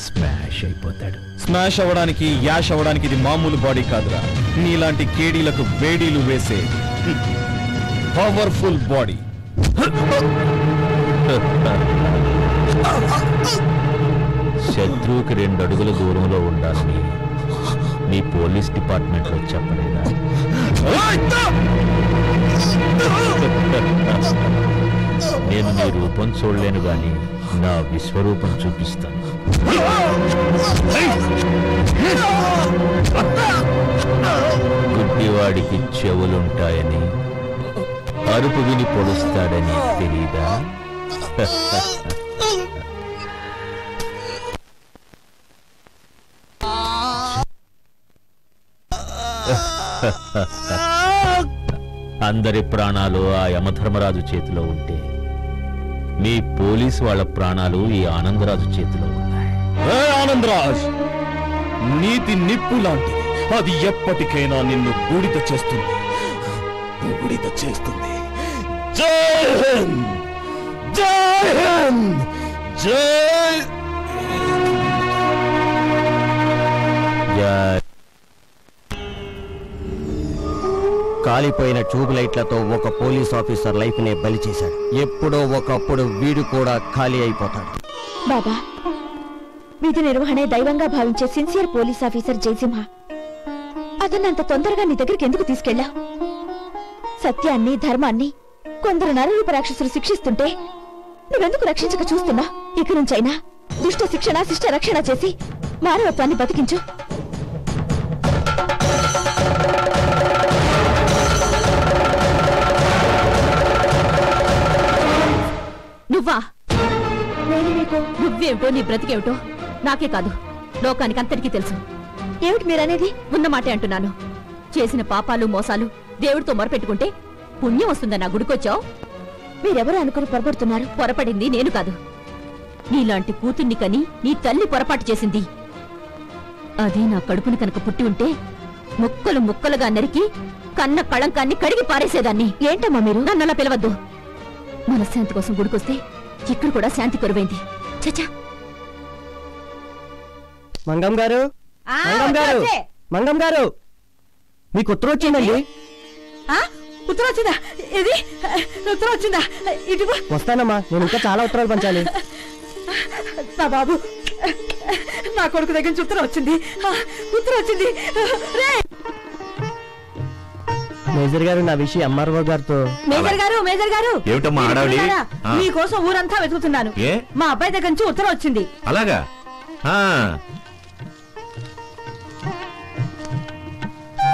స్మాష్ అయిపోతాడు. స్మాష్ అవ్వడానికి, యాష్ అవ్వడానికి ఇది మామూలు బాడీ కాదురా. నీలాంటి కేడీలకు వేడీలు వేసే పవర్ఫుల్ బాడీ. శత్రువుకి 2 అడుగుల దూరంలో ఉండాలని నీ పోలీస్ డిపార్ట్మెంట్ లో చెప్పలేదా? నేను నీ రూపం చూడలేను గాని నా విశ్వరూపం చూపిస్తాను. గుడ్డివాడికి చెవులుంటాయని, అరుపు విని పొడుస్తాడని తెలీదా? అందరి ప్రాణాలు ఆ యమధర్మరాజు చేతిలో ఉంటే మీ పోలీసు వాళ్ళ ప్రాణాలు ఈ ఆనందరాజు చేతిలో ఉన్నాయి. ఆనందరాజ్, నీతి నిప్పు లాంటిది. అది ఎప్పటికైనా నిన్ను బూడిద చేస్తుంది, బూడిద చేస్తుంది. జై హింద్, జై హింద్, జై జై. కాలిపోయిన ట్యూబ్ లైట్లతో ఒక పోలీస్ ఆఫీసర్ లైఫ్ నే బలి చేశాడు. ఎప్పుడో ఒకప్పుడు వీడు కూడా ఖాళీ అయిపోతాడు. బాబా, విధి నిర్వహణే దైవంగా భావించే సిన్సియర్ పోలీస్ ఆఫీసర్ జయసింహ, అతన్నంత తొందరగా నీ దగ్గరికి ఎందుకు తీసుకెళ్ళా? సత్యాన్ని, ధర్మాన్ని కొందరు నరరూప రాక్షసులు శిక్షిస్తుంటే నువ్వెందుకు రక్షించక చూస్తున్నా? ఇక నుంచైనా దుష్ట శిక్షణ, శిష్ట రక్షణ చేసి మానవత్వాన్ని బతికించు. నువ్వా? నువ్వేమిటో, నీ బ్రతికేమిటో నాకే కాదు, లోకానికి అంతటికీ తెలుసు. ఏమిటి మీరనేది? ఉన్నమాటే అంటున్నాను. చేసిన పాపాలు, మోసాలు దేవుడితో మొరపెట్టుకుంటే పుణ్యం వస్తుందన్న గుడికొచ్చావు. మీరెవరు అనుకుని పొరపడుతున్నారు? పొరపడింది నేను కాదు, నీలాంటి కూతుర్ని కని నీ తల్లి పొరపాటు చేసింది. అదే నా కడుపుని కనుక పుట్టి ఉంటే ముక్కలు ముక్కలుగా నరికి కన్న కళంకాన్ని కడిగి పారేసేదాన్ని. ఏంటమ్మా మీరు? నన్నలా పిలవద్దు. మనశ్శాంతి కోసం గుడికొస్తే ఇక్కడ కూడా శాంతి కొరువైంది. చచ్చా. మంగం గారు, మంగం గారు, మంగం గారు, మీకు ఉత్తరం వచ్చిందండి. ఉత్తరం వచ్చిందా? ఇది ఉత్తరం వచ్చిందా? ఇటు వస్తానమ్మా, నేను ఇంకా చాలా ఉత్తరాలు పంచాలి. నా బాబు, నా కొడుకు దగ్గర నుంచి ఉత్తరం వచ్చింది, ఉత్తరం వచ్చింది. మేజర్ గారు, నా విషయం ఎంఆర్ఓ గారితో. మేజర్ గారు, మేజర్ గారు, ఏమిటమ్మా హడావిడి? మీకోసం ఊరంతా వెతుకుతున్నాను. మా అబ్బాయి దగ్గర నుంచి ఉత్తరం వచ్చింది. అలాగా?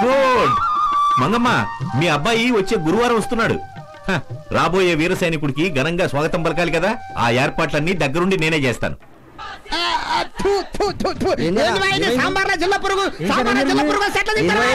గుడ్. మంగమ్మ, మీ అబ్బాయి వచ్చే గురువారం వస్తున్నాడు. రాబోయే వీర సైనికుడికి ఘనంగా స్వాగతం పలకాలి కదా, ఆ ఏర్పాట్లన్నీ దగ్గరుండి నేనే చేస్తాను. సాంబార్లో జిల్లా పురుగు, సాంబార్లో జిల్లా పురుగు, సెట్ల తింటారా?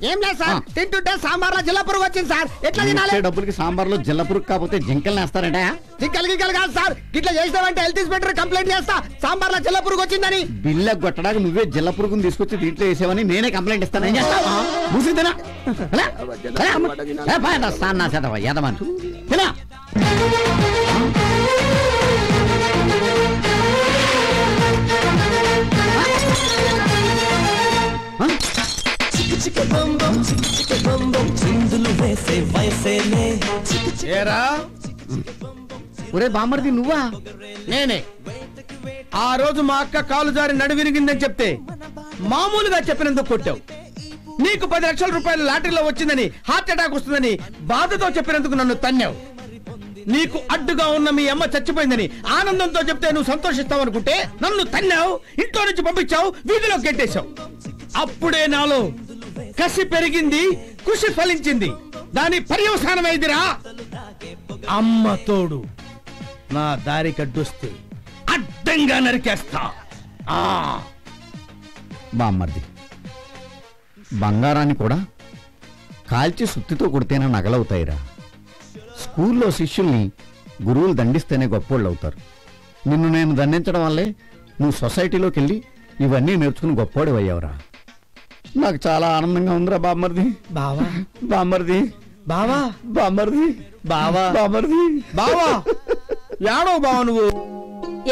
ఏం లేదు సార్, తింటుంటే సాంబార్లో జిల్లా పురుగు వచ్చింది సార్. ఎట్లా తినాలి? డబ్బులకి సాంబార్లో జిల్లా పురుగు కాకపోతే జింకల్ని వేస్తారట. జింకలు గింకలు కాదు సార్, ఇట్లా చేస్తామంటే హెల్త్ ఇన్స్పెక్టర్ కంప్లైంట్ చేస్తా, సాంబార్లో జిల్లా పురుగు వచ్చిందని. బిల్ల కొట్టడానికి నువ్వే జిల్లా పురుగుని తీసుకొచ్చి దీంట్లో వేసావని నేనే కంప్లైంట్ ఇస్తాను. ఏం చేస్తావా? ముసి తినా యదమని తినా. ఒరే బామ్మర్ది, నువ్వా? నేనే. ఆ రోజు మా అక్క కాలు జారి నడు విరిగిందని చెప్తే మామూలుగా చెప్పినందుకు కొట్టావు. నీకు 10 లక్షల రూపాయలు లాటరీలో వచ్చిందని, హార్ట్ అటాక్ వస్తుందని బాధతో చెప్పినందుకు నన్ను తన్నావు. నీకు అడ్డుగా ఉన్న మీ అమ్మ చచ్చిపోయిందని ఆనందంతో చెప్తే నువ్వు సంతోషిస్తావు అనుకుంటే నన్ను తన్నావు, ఇంట్లో నుంచి పంపించావు, వీధిలో గెట్టేశావు. అప్పుడే నాలో కసి పెరిగింది, కృషి ఫలించింది. దాని పర్యవసానమైందిరా. అమ్మ తోడు నా దారి కడ్డొస్తే అడ్డంగా నరికేస్తా. బామ్మర్ది, బంగారాన్ని కూడా కాల్చి సుత్తితో కొడితేనే నగలవుతాయిరా. స్కూల్లో శిష్యుల్ని గురువులు దండిస్తేనే గొప్పోళ్ళు అవుతారు. నిన్ను నేను దండించడం వల్లే నువ్వు సొసైటీలోకి వెళ్ళి ఇవన్నీ నేర్చుకుని గొప్పోడు అయ్యావురా. నాకు చాలా ఆనందంగా ఉందిరా బామ్మర్ది. బావా బామ్మర్ది బావా బామ్మర్ది బావా బామ్మర్ది బావా యాడో బావ నువ్వు.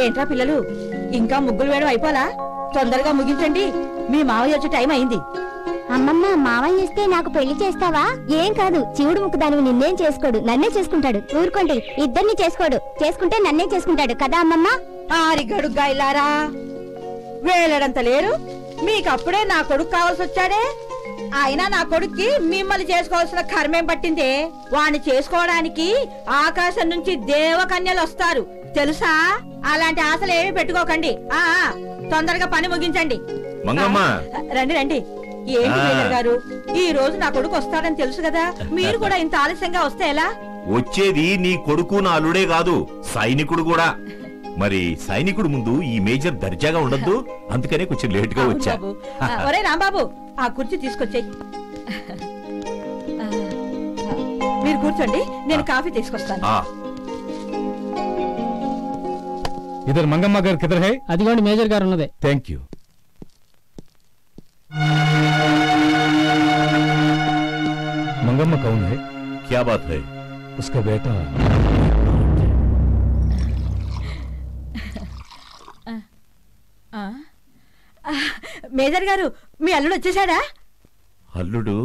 ఏంట్రా పిల్లలు, ఇంకా ముగ్గులు వేయడం అయిపోలా? తొందరగా ముగించండి, మీ మావయ్య వచ్చే టైం అయింది. అమ్మమ్మ, మావయ్య ఇస్తే నాకు పెళ్లి చేస్తావా? ఏం కాదు, శివుడు ముక్కుదానివి నిన్నేం చేసుకోడు, నన్నే చేసుకుంటాడు. ఊరుకోండి, ఇద్దరిని చేసుకోడు, చేసుకుంటే నన్నే చేసుకుంటాడు కదా అమ్మమ్మ. ఆరిగడు గాయలారా, వేలడంత లేరు, మీకప్పుడే నా కొడుకు కావాల్సి వచ్చాడే. అయినా నా కొడుక్కి మిమ్మల్ని చేసుకోవాల్సిన కర్మేం పట్టిందే? వాణ్ణి చేసుకోవడానికి ఆకాశం నుంచి దేవకన్యలు వస్తారు తెలుసా? అలాంటి ఆశలు ఏమీ పెట్టుకోకండి. తొందరగా పని ముగించండి. రండి రండి. ఏంటి మేజర్ గారు, ఈ రోజు నా కొడుకు వస్తాడని తెలుసు కదా, మీరు కూడా ఇంత ఆలస్యంగా వస్తే ఎలా? వచ్చేది నీ కొడుకు నా అల్లుడే కాదు, సైనికుడు కూడా. మరి సైనికుడు ముందు ఈ మేజర్ దర్జాగా ఉండద్దు, అందుకనే కొంచెం లేట్ గా వచ్చా. ఒరే రాంబాబు, ఆ కుర్చీ తీసుకొచ్చేయి. మీరు కూర్చోండి, నేను కాఫీ తీసుకొస్తాను. ఇద్దరు మంగమ్మ గారు కిదర్ హై? అదిగోండి మేజర్ గారు ఉన్నదే. Thank you. मंगम्मा कौन है? क्या बात है? उसका बेटा మేజర్ గారు, మీ అల్లుడు వచ్చేసాడా? అల్లుడు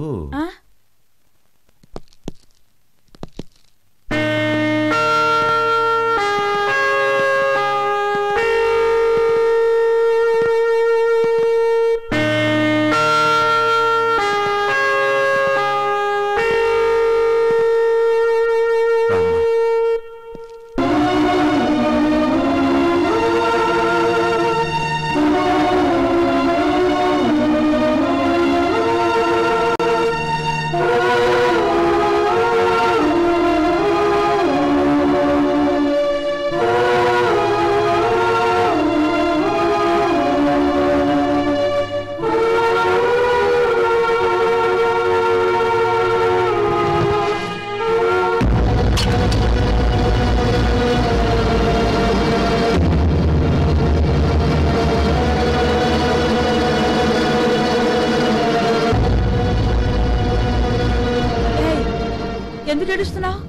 ఎందుకు ఏడుస్తున్నావు?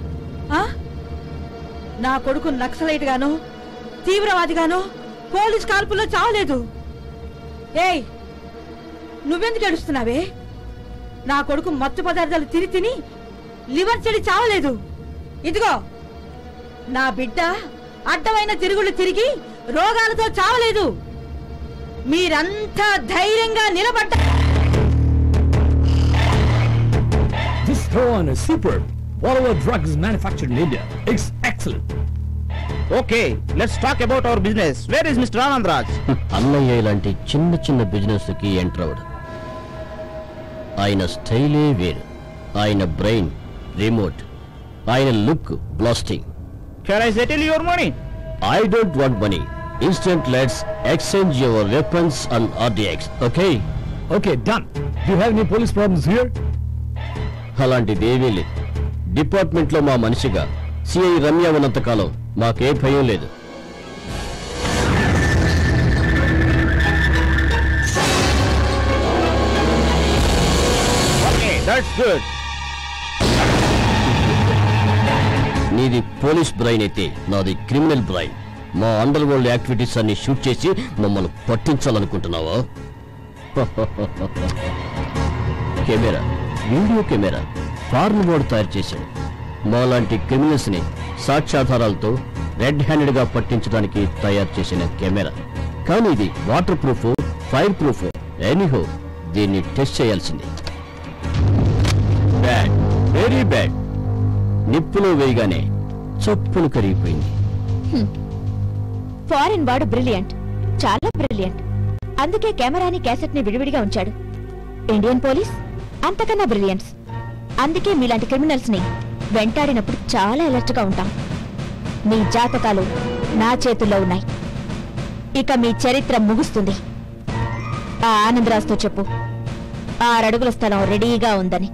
నా కొడుకు నక్సలైట్ గాను, తీవ్రవాదిగాను పోలీస్ కాల్పుల్లో చావలేదు. ఏయ్, నువ్వెందుకు ఏడుస్తున్నావే? నా కొడుకు మత్తు పదార్థాలు తిని లివర్ చెడి చావలేదు. ఇదిగో, నా బిడ్డ అడ్డమైన తిరుగుళ్ళు తిరిగి రోగాలతో చావలేదు. మీరంతా ధైర్యంగా నిలబడ్డ. This drone is superb. Whatever drug is manufactured in India, it's excellent. Okay, let's talk about our business. Where is Mr. Anandraj? అన్నయ్య ఇలాంటి చిన్న చిన్న బిజినెస్ కి ఎంటర్ అవడు. ఆయన స్టైలే వేరు, ఆయన బ్రెయిన్ రిమోట్, ఆయన look blasting. Can I settle your money? I don't want money. Instant, let's exchange your weapons and RDX. Okay? Okay, done. Do you have any police problems here? అలాంటిదేమీ లేదు. Department లో మా మనిషిగా CI Ramya ఉన్నంత కాలం మాకే భయం లేదు. నీది పోలీస్ బ్రైన్ అయితే నాది క్రిమినల్ బ్రైన్. మా అండర్ వరల్డ్ యాక్టివిటీస్ అన్ని షూట్ చేసి మమ్మల్ని పట్టించాలనుకుంటున్నావా? కెమెరా, వీడియో కెమెరా ఫారెన్ వాడు తయారు చేశాడు. మాలాంటి క్రిమినల్స్ ని సాక్ష్యాధారాలతో రెడ్ హ్యాండెడ్ గా పట్టించడానికి తయారు చేసిన కెమెరా. కానీ ఇది waterproof, fireproof, anyhow దీన్ని టెస్ట్ చేయాల్సింది. Bad, very bad. నిప్పులో వేయగానే చప్పును కరిగిపోయింది. ఫారిన్ వాడు బ్రిలియంట్, చాలా బ్రిలియంట్. అందుకే కెమెరాని క్యాసెట్ ని విడివిడిగా ఉంచాడు. ఇండియన్ పోలీస్ అంతకన్నా బ్రిలియంట్స్. అందుకే మీలాంటి క్రిమినల్స్ ని వెంటాడినప్పుడు చాలా అలర్ట్ గా ఉంటాం. మీ జాతకాలు నా చేతుల్లో ఉన్నాయి. ఇక మీ చరిత్ర ముగుస్తుంది. ఆ ఆనందరాజుతో చెప్పు 6 అడుగుల స్థలం రెడీగా ఉందని.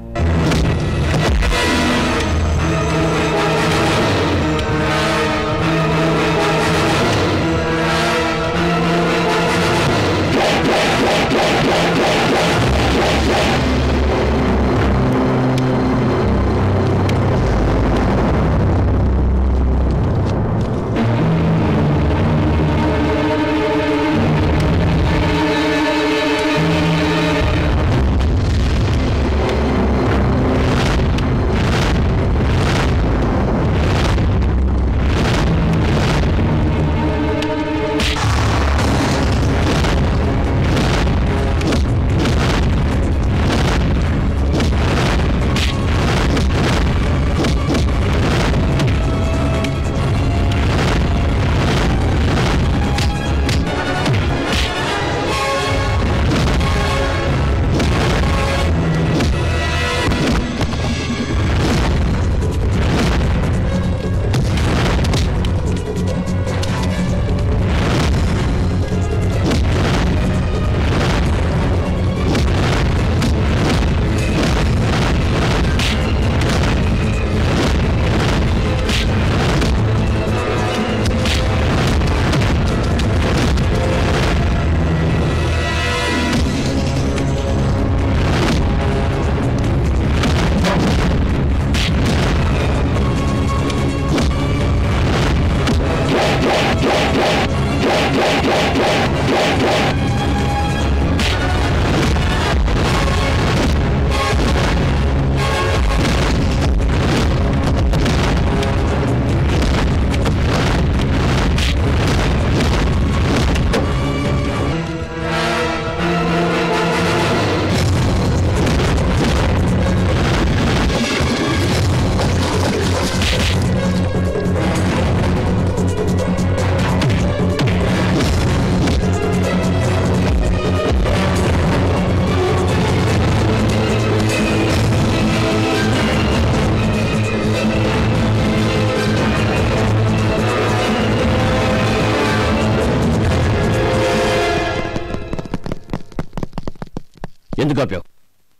ఎందుకు ఆపావు?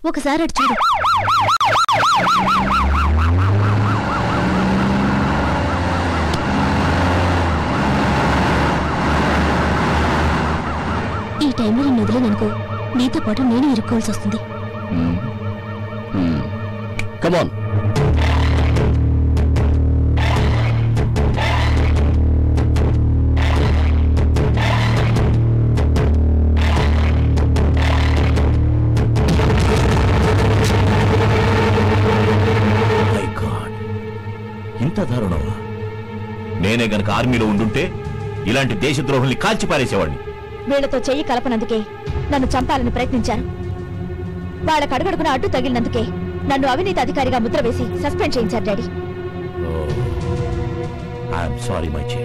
ఒకసారి అటు చూడు. ఈ టైంలో నిన్ను వదిలేననుకో, నీతో పాటు నేను ఇరుక్కోవాల్సి వస్తుంది. కమాన్. ఇంత దారుణమా? నేనే గనక ఆర్మీలో ఉండుంటే ఇలాంటి దేశద్రోహుల్ని కాల్చి పారేసేవాడిని. వీళ్లతో చెయ్యి కలపనందుకే నన్ను చంపాలని ప్రయత్నించారు. వాళ్ళకు అడుగడుగున అడ్డు తగిలినందుకే నన్ను అవినీతి అధికారిగా ముద్ర వేసి సస్పెండ్ చేయించారు డాడీ. ఐఎమ్ సారీ మై చే,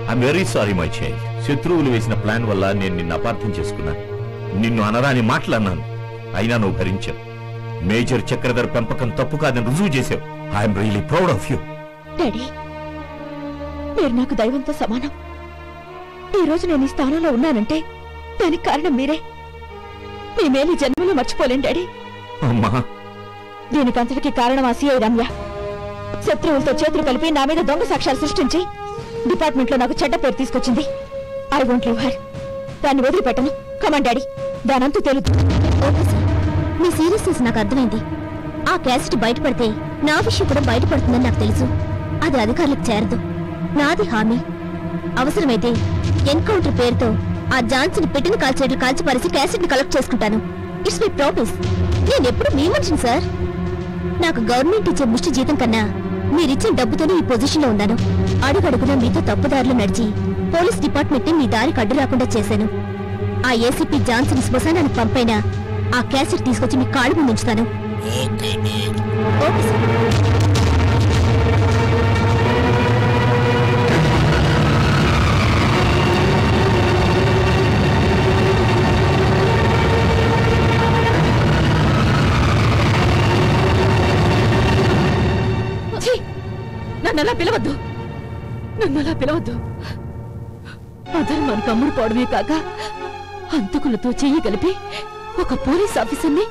ఐఎమ్ వెరీ సారీ మై చే. శత్రువులు వేసిన ప్లాన్ వల్ల నేను నిన్ను అపార్థం చేసుకున్నాను. నిన్ను అనరాని మాట్లాడినాను, అయినా నువ్వు భరించావు. మేజర్ చక్రధర్ పెంపకం తప్పు కాదని రుజువు చేశావు. I'm really proud of you. Daddy, మీరు నాకు దైవంతో సమానం. ఈ రోజు నేను ఈ స్థానంలో ఉన్నానంటే దానికి కారణం మీరే. మీ మేలు జన్మలో మర్చిపోలేం డాడీ. దీనికంతటికి కారణం ఆ సిఐ రమ్య. శత్రువులతో చేతులు కలిపి నా మీద దొంగ సాక్ష్యాలు సృష్టించి డిపార్ట్మెంట్ లో నాకు చెడ్డ పేరు తీసుకొచ్చింది. I won't leave her. దాన్ని వదిలిపెట్టను. Come on daddy, దానంతూ తెలుదు. ఓకే సార్, మీ సీరియస్నెస్ నాకు అర్థమైంది. ఆ క్యాసెట్ బయటపడితే నా విషయం కూడా బయటపడుతుందని నాకు తెలుసు. అది అధికారులకు చేరదు. నాది హామీ. అవసరమైతే ఎన్కౌంటర్ పేరుతో ఆ జాన్సన్ పెట్టిన కాల్చేట్లు కాల్చిపారేసి క్యాసెట్ ని కలెక్ట్ చేసుకుంటాను. It's my promise. నేనెప్పుడు మీ మనిషిని సార్. నాకు గవర్నమెంట్ ఇచ్చే ముష్టి జీతం కన్నా మీరిచ్చిన డబ్బుతోనే ఈ పొజిషన్ లో ఉన్నాను. అడుగడుగునా మీతో తప్పుదారులు నడిచి పోలీస్ డిపార్ట్మెంట్ ని మీ దారికి అడ్డు రాకుండా చేశాను. ఆ ఏసీపీ జాన్సన్ శ్మశానానికి పంపైనా ఆ క్యాసెట్ తీసుకొచ్చి మీ కాళ్ళు ముందు ఉంచుతాను. Okay sir. నన్ను అలా పిలవద్దు. నన్ను అలా పిలవద్దు. అధర్మానికి అమ్ముడు పోవడమే కాక హంతకులతో చెయ్యి కలిపి ఒక పోలీస్ ఆఫీసర్ని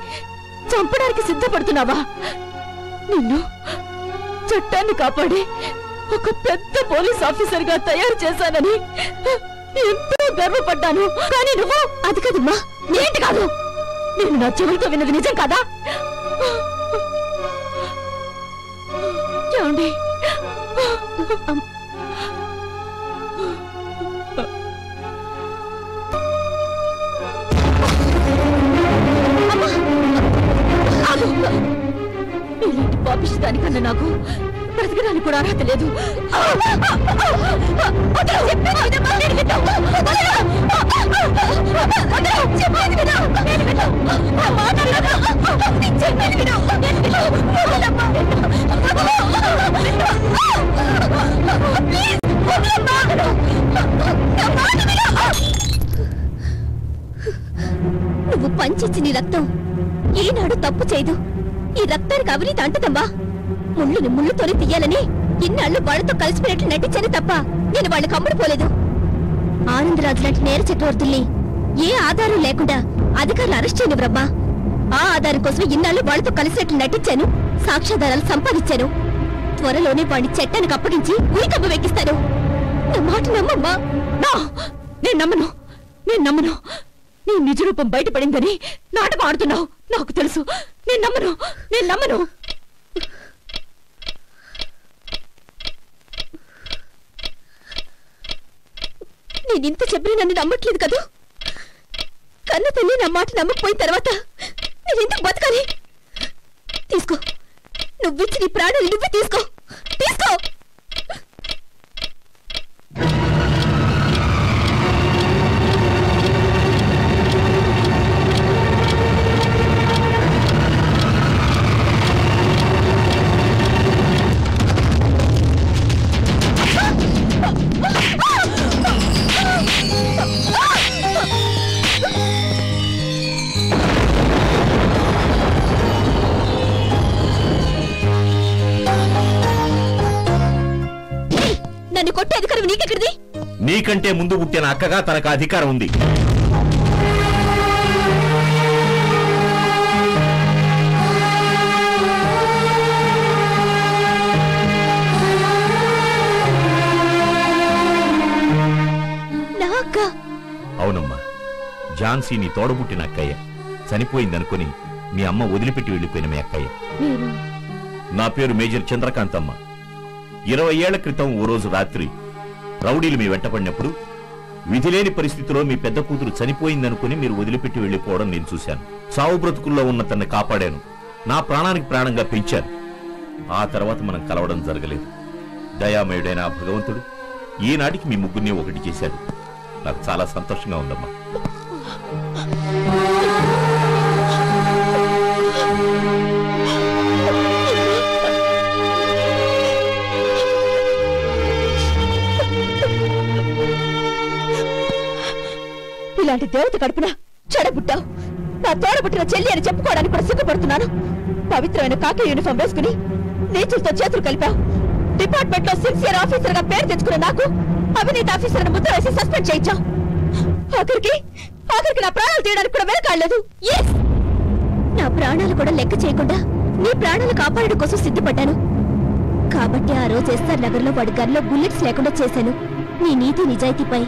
చంపడానికి సిద్ధపడుతున్నావా? నిన్ను చట్టాన్ని కాపాడి ఒక పెద్ద పోలీస్ ఆఫీసర్ గా తయారు చేశానని ఎంతో గర్వపడ్డాను. కానీ నువ్వు అది కాదమ్మా, ఏంటి కాదు, నేను నా చెవులతో విన్నది నిజం కాదా? ఏమండి, ఇలాంటి పాపిష్టి దానికన్నా నాకు బ్రతకడానికి కూడా అర్హత లేదు. నువ్వు పంచిచ్చి నీ రక్తం ఏనాడు తప్పు చేయదు. ఈ రక్తానికి అవినీతి అంటదమ్మా. ముళ్ళుని ముళ్ళుతోనే తీయాలని ఇన్నాళ్ళు వాళ్ళతో కలిసిపోయినట్లు నటించాను తప్ప నేను వాళ్ళకి అమ్ముడుపోలేదు. ఆనందరాజు లాంటి నేర చక్రవర్తుల్ని ఏ ఆధారం లేకుండా అధికారులు అరెస్ట్ చేయనివ్వరమ్మా. ఆ ఆధారం కోసం ఇన్నాళ్ళు వాళ్ళతో కలిసినట్లు నటించాను, సాక్ష్యాధారాలు సంపాదించాను. త్వరలోనే వాడిని చట్టానికి అప్పగించి ఉరికబ్బ వెక్కిస్తాను. నా మాట నమ్మమ్మా. నేను నమ్మను, నేను నమ్మను. నీ నిజ రూపం బయటపడిందని నాటకం ఆడుతున్నావు, నాకు తెలుసు. నేను నమ్మను, నేను నమ్మను. నేనింత చెప్పిన నన్ను నమ్మట్లేదు కదూ. కన్న తల్లి నా మాట నమ్మకపోయిన తర్వాత నేను ఎందుకు బతకాలి? తీసుకో, నువ్విచ్చి నీ ప్రాణాలు నువ్వే తీసుకో, తీసుకో. నన్ను కొట్టే అధికారం నీకెక్కడిది? నీకంటే ముందు పుట్టిన అక్కగా తనకు అధికారం ఉంది. అవునమ్మా, ఝాన్సీ నీ తోడబుట్టిన అక్కయ్య. చనిపోయిందనుకుని మీ అమ్మ వదిలిపెట్టి వెళ్లిపోయిన మీ అక్కయ్య. నా పేరు మేజర్ చంద్రకాంతమ్మ. 20 ఏళ్ల క్రితం ఓ రోజు రాత్రి రౌడీలు మీ వెంటపడినప్పుడు విధిలేని పరిస్థితిలో మీ పెద్ద కూతురు చనిపోయిందనుకుని మీరు వదిలిపెట్టి వెళ్లిపోవడం నేను చూశాను. సావు బ్రతుకుల్లో ఉన్న తన్ని కాపాడాను, నా ప్రాణానికి ప్రాణంగా పెంచాను. ఆ తర్వాత మనం కలవడం జరగలేదు. దయామయుడైన ఆ భగవంతుడు ఈనాటికి మీ ముగ్గురిని ఒకటి చేశాడు. నాకు చాలా సంతోషంగా ఉందమ్మా. ఇలాంటి దేవత కడుపున చెడబుట్టావు. నా తోడబుట్టిన చెల్లి అని చెప్పుకోవడానికి కూడా సిగ్గుపడుతున్నాను. పవిత్రమైన కాకి యూనిఫామ్ వేసుకుని నీచులతో చేతులు కలిపావు. డిపార్ట్మెంట్ లో సిన్సియర్ ఆఫీసర్ గా పేరు తెచ్చుకున్న నాకు అవినీతి ఆఫీసర్ ముద్ర వేసి సస్పెండ్ చేయించావు. ఆఖరికి నా ప్రాణాలు తీయడానికి కూడా వెనకాడలేదు. నా ప్రాణాలు కూడా లెక్క చేయకుండా నీ ప్రాణాలు కాపాడడం కోసం సిద్ధపడ్డాను. కాబట్టి ఆ రోజు ఎస్ఆర్ నగర్ లో వాడి గన్లో బుల్లెట్స్ లేకుండా చేశాను. నీ నీతి నిజాయితీపై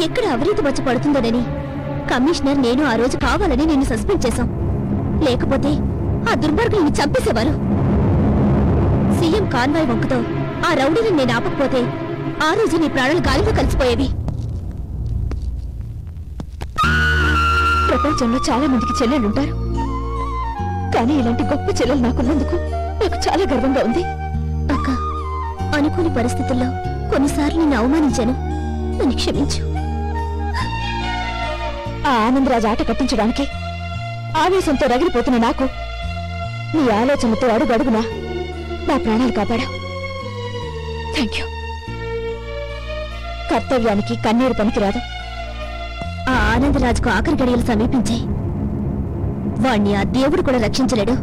ఎక్కడ అవినీతి వచ్చి పడుతుందోనని కమిషనర్ నేను ఆ రోజు కావాలని నిన్ను సస్పెండ్ చేశాం. లేకపోతే ఆ దుర్మార్గుల్ని చంపేసేవారు. సీఎం కాన్వాయ్ వంకతో ఆ రౌడీని నేను ఆపకపోతే ఆ రోజు నీ ప్రాణాలు గాలిలో కలిసిపోయేవి. ప్రపంచంలో చాలా మందికి చెల్లెలుంటారు, కానీ ఇలాంటి గొప్ప చెల్లెలు నాకున్నందుకు నాకు చాలా గర్వంగా ఉంది. అక్క, అనుకోని పరిస్థితుల్లో కొన్నిసార్లు నిన్ను అవమానించాను, నన్ను క్షమించు. ఆ ఆనందరాజు ఆట కట్టించడానికి ఆవేశంతో రగిలిపోతున్న నాకు నీ ఆలోచనతో అడుగడుగునా నా ప్రాణాలు కాపాడా. Thank you. కర్తవ్యానికి కన్నీరు పనికిరాదు. ఆ ఆనందరాజుకు ఆఖరి గడియలు సమీపించాయి. వాణ్ణి ఆ దేవుడు కూడా రక్షించలేడు.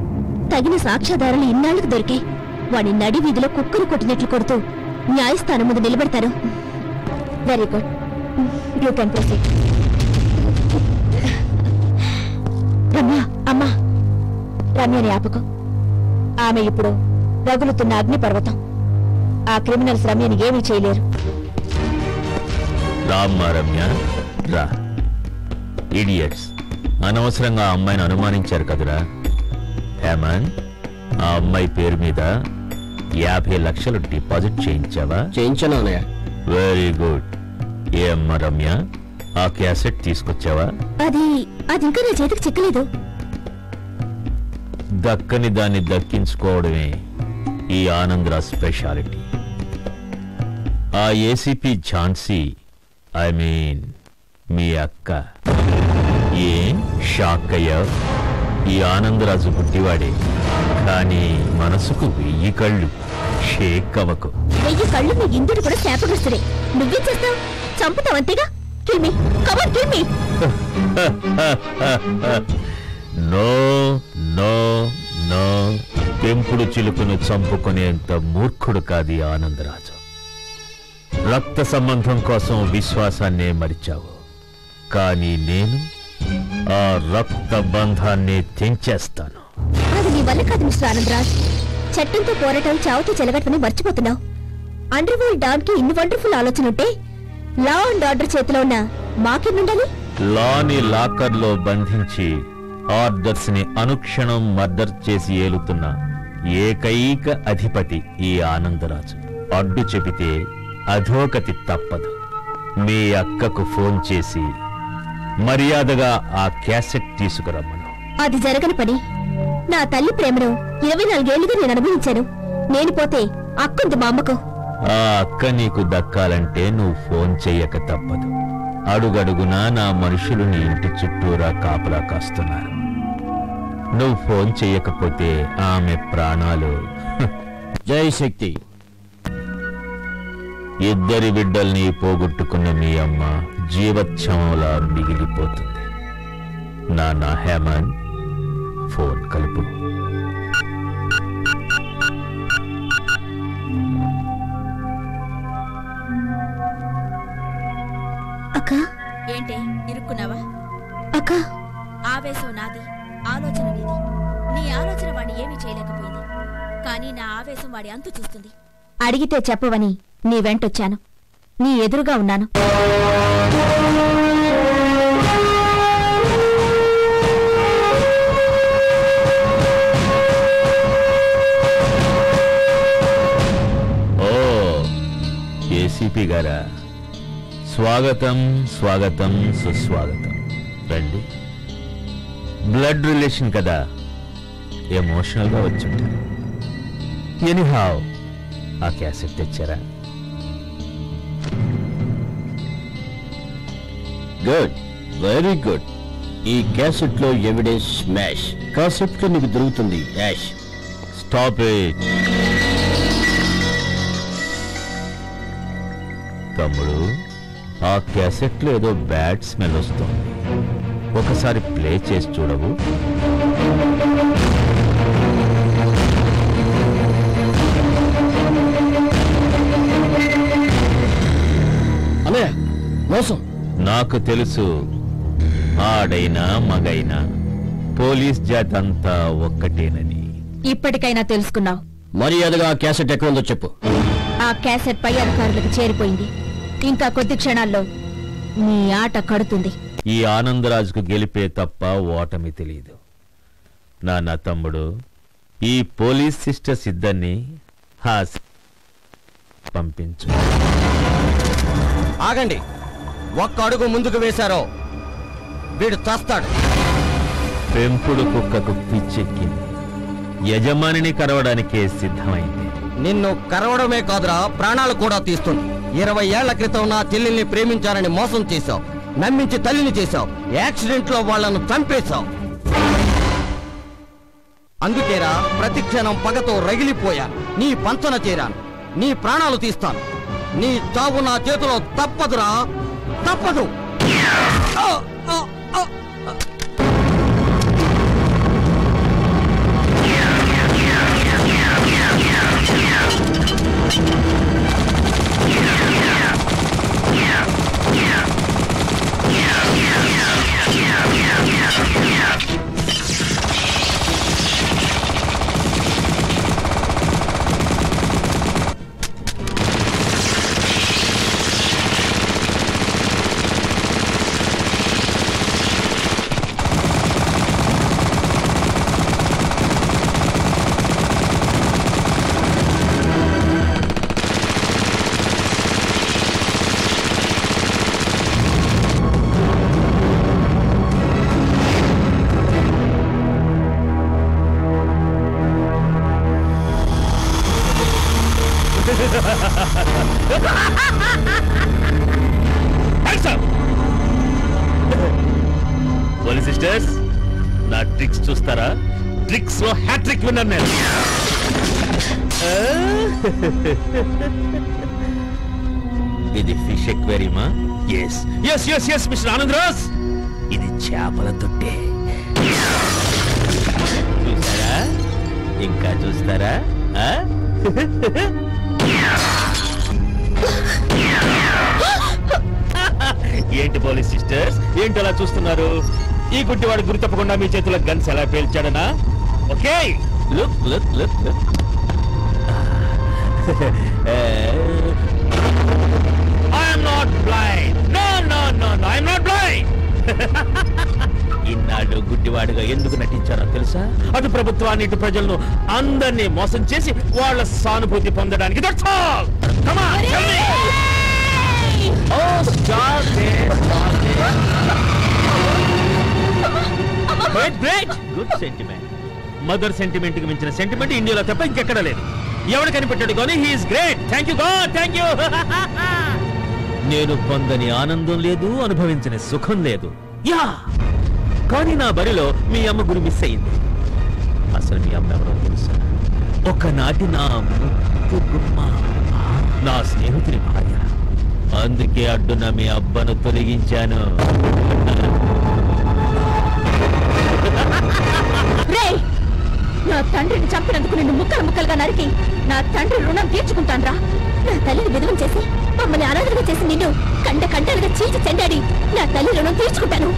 తగిన సాక్ష్యాధారాలు ఇన్నాళ్లకు దొరికాయి. వాణ్ణి నడి వీధిలో కుక్కను కొట్టినట్లు కొడుతూ న్యాయస్థానం ముందు నిలబెడతారు. Very good. You can proceed. Ramya, అమ్మా, రమ్యని ఆపకు. ఆమె ఇప్పుడు రగులుతున్న అగ్నిపర్వతం. ఆ క్రిమినల్స్ రమ్యని ఏమీ చేయలేరు. రామ్మా రమ్య, రా. ఇడియట్స్, అనవసరంగా ఆ అమ్మాయిని అనుమానించారు కదురా. హేమంత్, ఆ అమ్మాయి పేరు మీద 50 లక్షలు డిపాజిట్ చేయించావా? చేయించాను అన్నయ్య. Very good. ఏ అమ్మా రమ్య, ఆ క్యాసెట్ తీసుకొచ్చావా? అది ఇంకా నా చేతికి చిక్కలేదు. దక్కని దాన్ని దక్కించుకోవడమే ఈ ఆనందరా స్పెషాలిటీ. ఆ ఏసీపీ ఝాన్సీ, ఐ మీన్ మీ అక్క. ఏం షాక్ అయ్యా? ఈ ఆనందరాజు గుడ్డివాడే, కానీ మనసుకు 1000 కళ్ళు. షేక్ అవ్వకు. 1000 కళ్ళు మీ ఇందుడు కూడా శాపగ్రస్తుడే. నువ్వేం చేస్తావు? చంపుతావు అంతేగా. Kill me, come on, kill me. No no no, పెంపుడు చిలుకను చంపుకునేంత మూర్ఖుడు కాది ఆనందరాజు. రక్త సంబంధం కోసం విశ్వాసాన్నే మరిచావు, కానీ నేను ఆ రక్త బంధాన్ని తెంచేస్తాను. అది నీ వల్ల కాదు మిస్టర్ ఆనందరాజ్. చట్టంతో పోరాటం చావుతో చెలగట్టని మర్చిపోతున్నావు. అండర్ వరల్డ్ డాన్ కి ఇన్ని వండర్ఫుల్ ఆలోచన ఉంటే లా అండ్ ఆర్డర్ చేతిలో ఉన్న మాకేముండాలి? లాని లాకర్లో బంధించి ఆర్డర్స్ ని అనుక్షణం మర్డర్ చేసి ఏలుతున్న ఏకైక అధిపతి ఈ ఆనందరాజు. అడ్డు చెబితే అధోగతి తప్పదు. మీ అక్కకు ఫోన్ చేసి మర్యాదగా ఆ క్యాసెట్ తీసుకురమ్మను. అది జరగని పని. నా తల్లి ప్రేమను 24 ఏళ్లుగా నేను అనుభవించాను. నేను పోతే అక్కుంది మా అమ్మకు. ఆ అక్క నీకు దక్కాలంటే నువ్వు ఫోన్ చెయ్యక తప్పదు. అడుగడుగునా నా మనుషులు నీ ఇంటి చుట్టూరా కాపలా కాస్తున్నారు. నువ్వు ఫోన్ చెయ్యకపోతే ఆమె ప్రాణాలు. జై శక్తి. ఇద్దరి బిడ్డల్ని పోగొట్టుకున్న మీ అమ్మ జీవచ్ఛవంలా మిగిలిపోతుంది. నాన్న హేమంత్, ఫోన్ కలుపు. అక్క, ఏంటే ఇరుక్కున్నావా? అక్క, ఆవేశం నాది, ఆలోచన నీది. నీ ఆలోచన వాడిని ఏమీ చేయలేకపోయింది, కానీ నా ఆవేశం వాడి అంతు చూస్తుంది. అడిగితే చెప్పవని నీ వెంటొచ్చాను. నీ ఎదురుగా ఉన్నాను. ఓ ఏసీపీ గారా, స్వాగతం స్వాగతం సుస్వాగతం. రండి. బ్లడ్ రిలేషన్ కదా, ఎమోషనల్ గా వచ్చుంటారు. ఎనీహౌ, ఆ క్యాసెట్ తెచ్చారా? Good, very good. ఈ క్యాసెట్ లో ఎవిడెన్స్ స్మాష్. కాన్సెప్ట్ లో నీకు దొరుకుతుంది యాష్. స్టాప్ ఇట్ తమ్ముడు. ఆ క్యాసెట్ లో ఏదో బ్యాడ్ స్మెల్ వస్తుంది. ఒకసారి ప్లే చేసి చూడవు? అన్నయ్య, మోసం. నాకు తెలుసు, ఆడైనా మగైనా పోలీస్ జాతి అంతా ఒక్కటేనని. ఇప్పటికైనా తెలుసుకున్నావు. మర్యాదగా ఆ క్యాసెట్ ఎక్కడ ఉందో చెప్పు. ఆ క్యాసెట్ పై అధికారులకు చేరిపోయింది. ఇంకా కొద్ది క్షణాల్లో నీ ఆట కడుతుంది. ఈ ఆనందరాజుకు గెలిపే తప్ప ఓటమి తెలియదు. నా తమ్ముడు, ఈ పోలీస్ సిస్టర్స్ ఇద్దరిని పంపించు. ఆగండి. ఒక్క అడుగు ముందుకు వేశారో వీడు చస్తాడు. పెంపుడు కుక్కకు పిచ్చెక్కింది, యజమానిని కరవడానికే సిద్ధమైంది. నిన్ను కరవడమే కాదురా, ప్రాణాలు కూడా తీస్తుంది. 20 ఏళ్ల క్రితం నా చెల్లెల్ని ప్రేమించానని మోసం చేశావు, నమ్మించి తల్లిని చేశావు, యాక్సిడెంట్ లో వాళ్లను చంపేశావు. అందుకేరా ప్రతి క్షణం పగతో రగిలిపోయాను. నీ పంచన చేరాను, నీ ప్రాణాలు తీస్తాను. నీ చావు నా చేతిలో తప్పదురా, తప్పదు. Yeah. సిస్టర్స్ నా ట్రిక్స్ చూస్తారా? ట్రిక్స్ లో హ్యాట్రిక్ విన్నర్ నేను. ఇది ఫిష్ ఎక్వేరియమా? Yes yes yes yes mister Anandraj, ఇది చేపల తొట్టే. చూసారా? ఇంకా చూస్తారా? ఏంటి పోలీస్ సిస్టర్స్, ఏంటి అలా చూస్తున్నారు? ఈ గుడ్డివాడు గురి తప్పకుండా మీ చేతుల గన్స్ ఎలా పేల్చాడనా? Okay, look look look look. I'm not blind. No, no, no, no, I'm not blind. ఇన్నాళ్ళు గుడ్డివాడిగా ఎందుకు నటించారో తెలుసా? అటు ప్రభుత్వాన్ని ఇటు ప్రజలను అందరినీ మోసం చేసి వాళ్ళ సానుభూతి పొందడానికి. That's all. Come on, tell me. Oh, stop it, stop it. Great, great. Good sentiment. Mother sentiment కి మించిన సెంటిమెంట్ ఇండియాలో తప్ప ఇంకెక్కడ లేదు. ఎవడు కనిపెట్టాడు కానీ he's great. Thank you God, thank you. నేను పొందని ఆనందం లేదు, అనుభవించని సుఖం లేదు. యా, కానీ నా బరిలో మీ అమ్మ గురి మిస్ అయింది. అసలు మీ అమ్మ ఎవరో తెలుసా? ఒకనాటి నా ముద్దు గుమ్మ, నా స్నేహితుని భార్య. అందుకే అడ్డున మీ అబ్బను తొలగించాను. నా తండ్రిని చంపినందుకు నిన్ను ముక్కలు ముక్కలుగా నరికి నా తండ్రి రుణం తీర్చుకుంటాన్రా. నా తల్లిని విధవం చేసి మమ్మల్ని అనాథలుగా చేసి నిన్ను కండ కండలుగా చీల్చి చెండాడి నా తల్లి రుణం తీర్చుకుంటాను.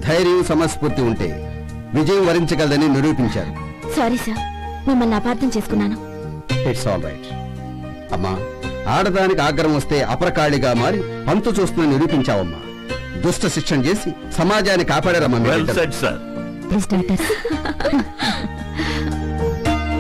ధైర్యం సమస్ఫూర్తి ఉంటే విజయం వరించగలదని నిరూపించారు. సారీ సార్, మిమ్మల్ని అపార్థం చేసుకున్నాను. It's all right. అమ్మా, ఆడదానికి ఆగ్రహం వస్తే అపరకాళిగా మారి పంతు చూస్తుందని నిరూపించావమ్మా. దుష్ట శిక్షణ చేసి సమాజాన్ని కాపాడారమ్మా. Well said, sir. Please, doctors.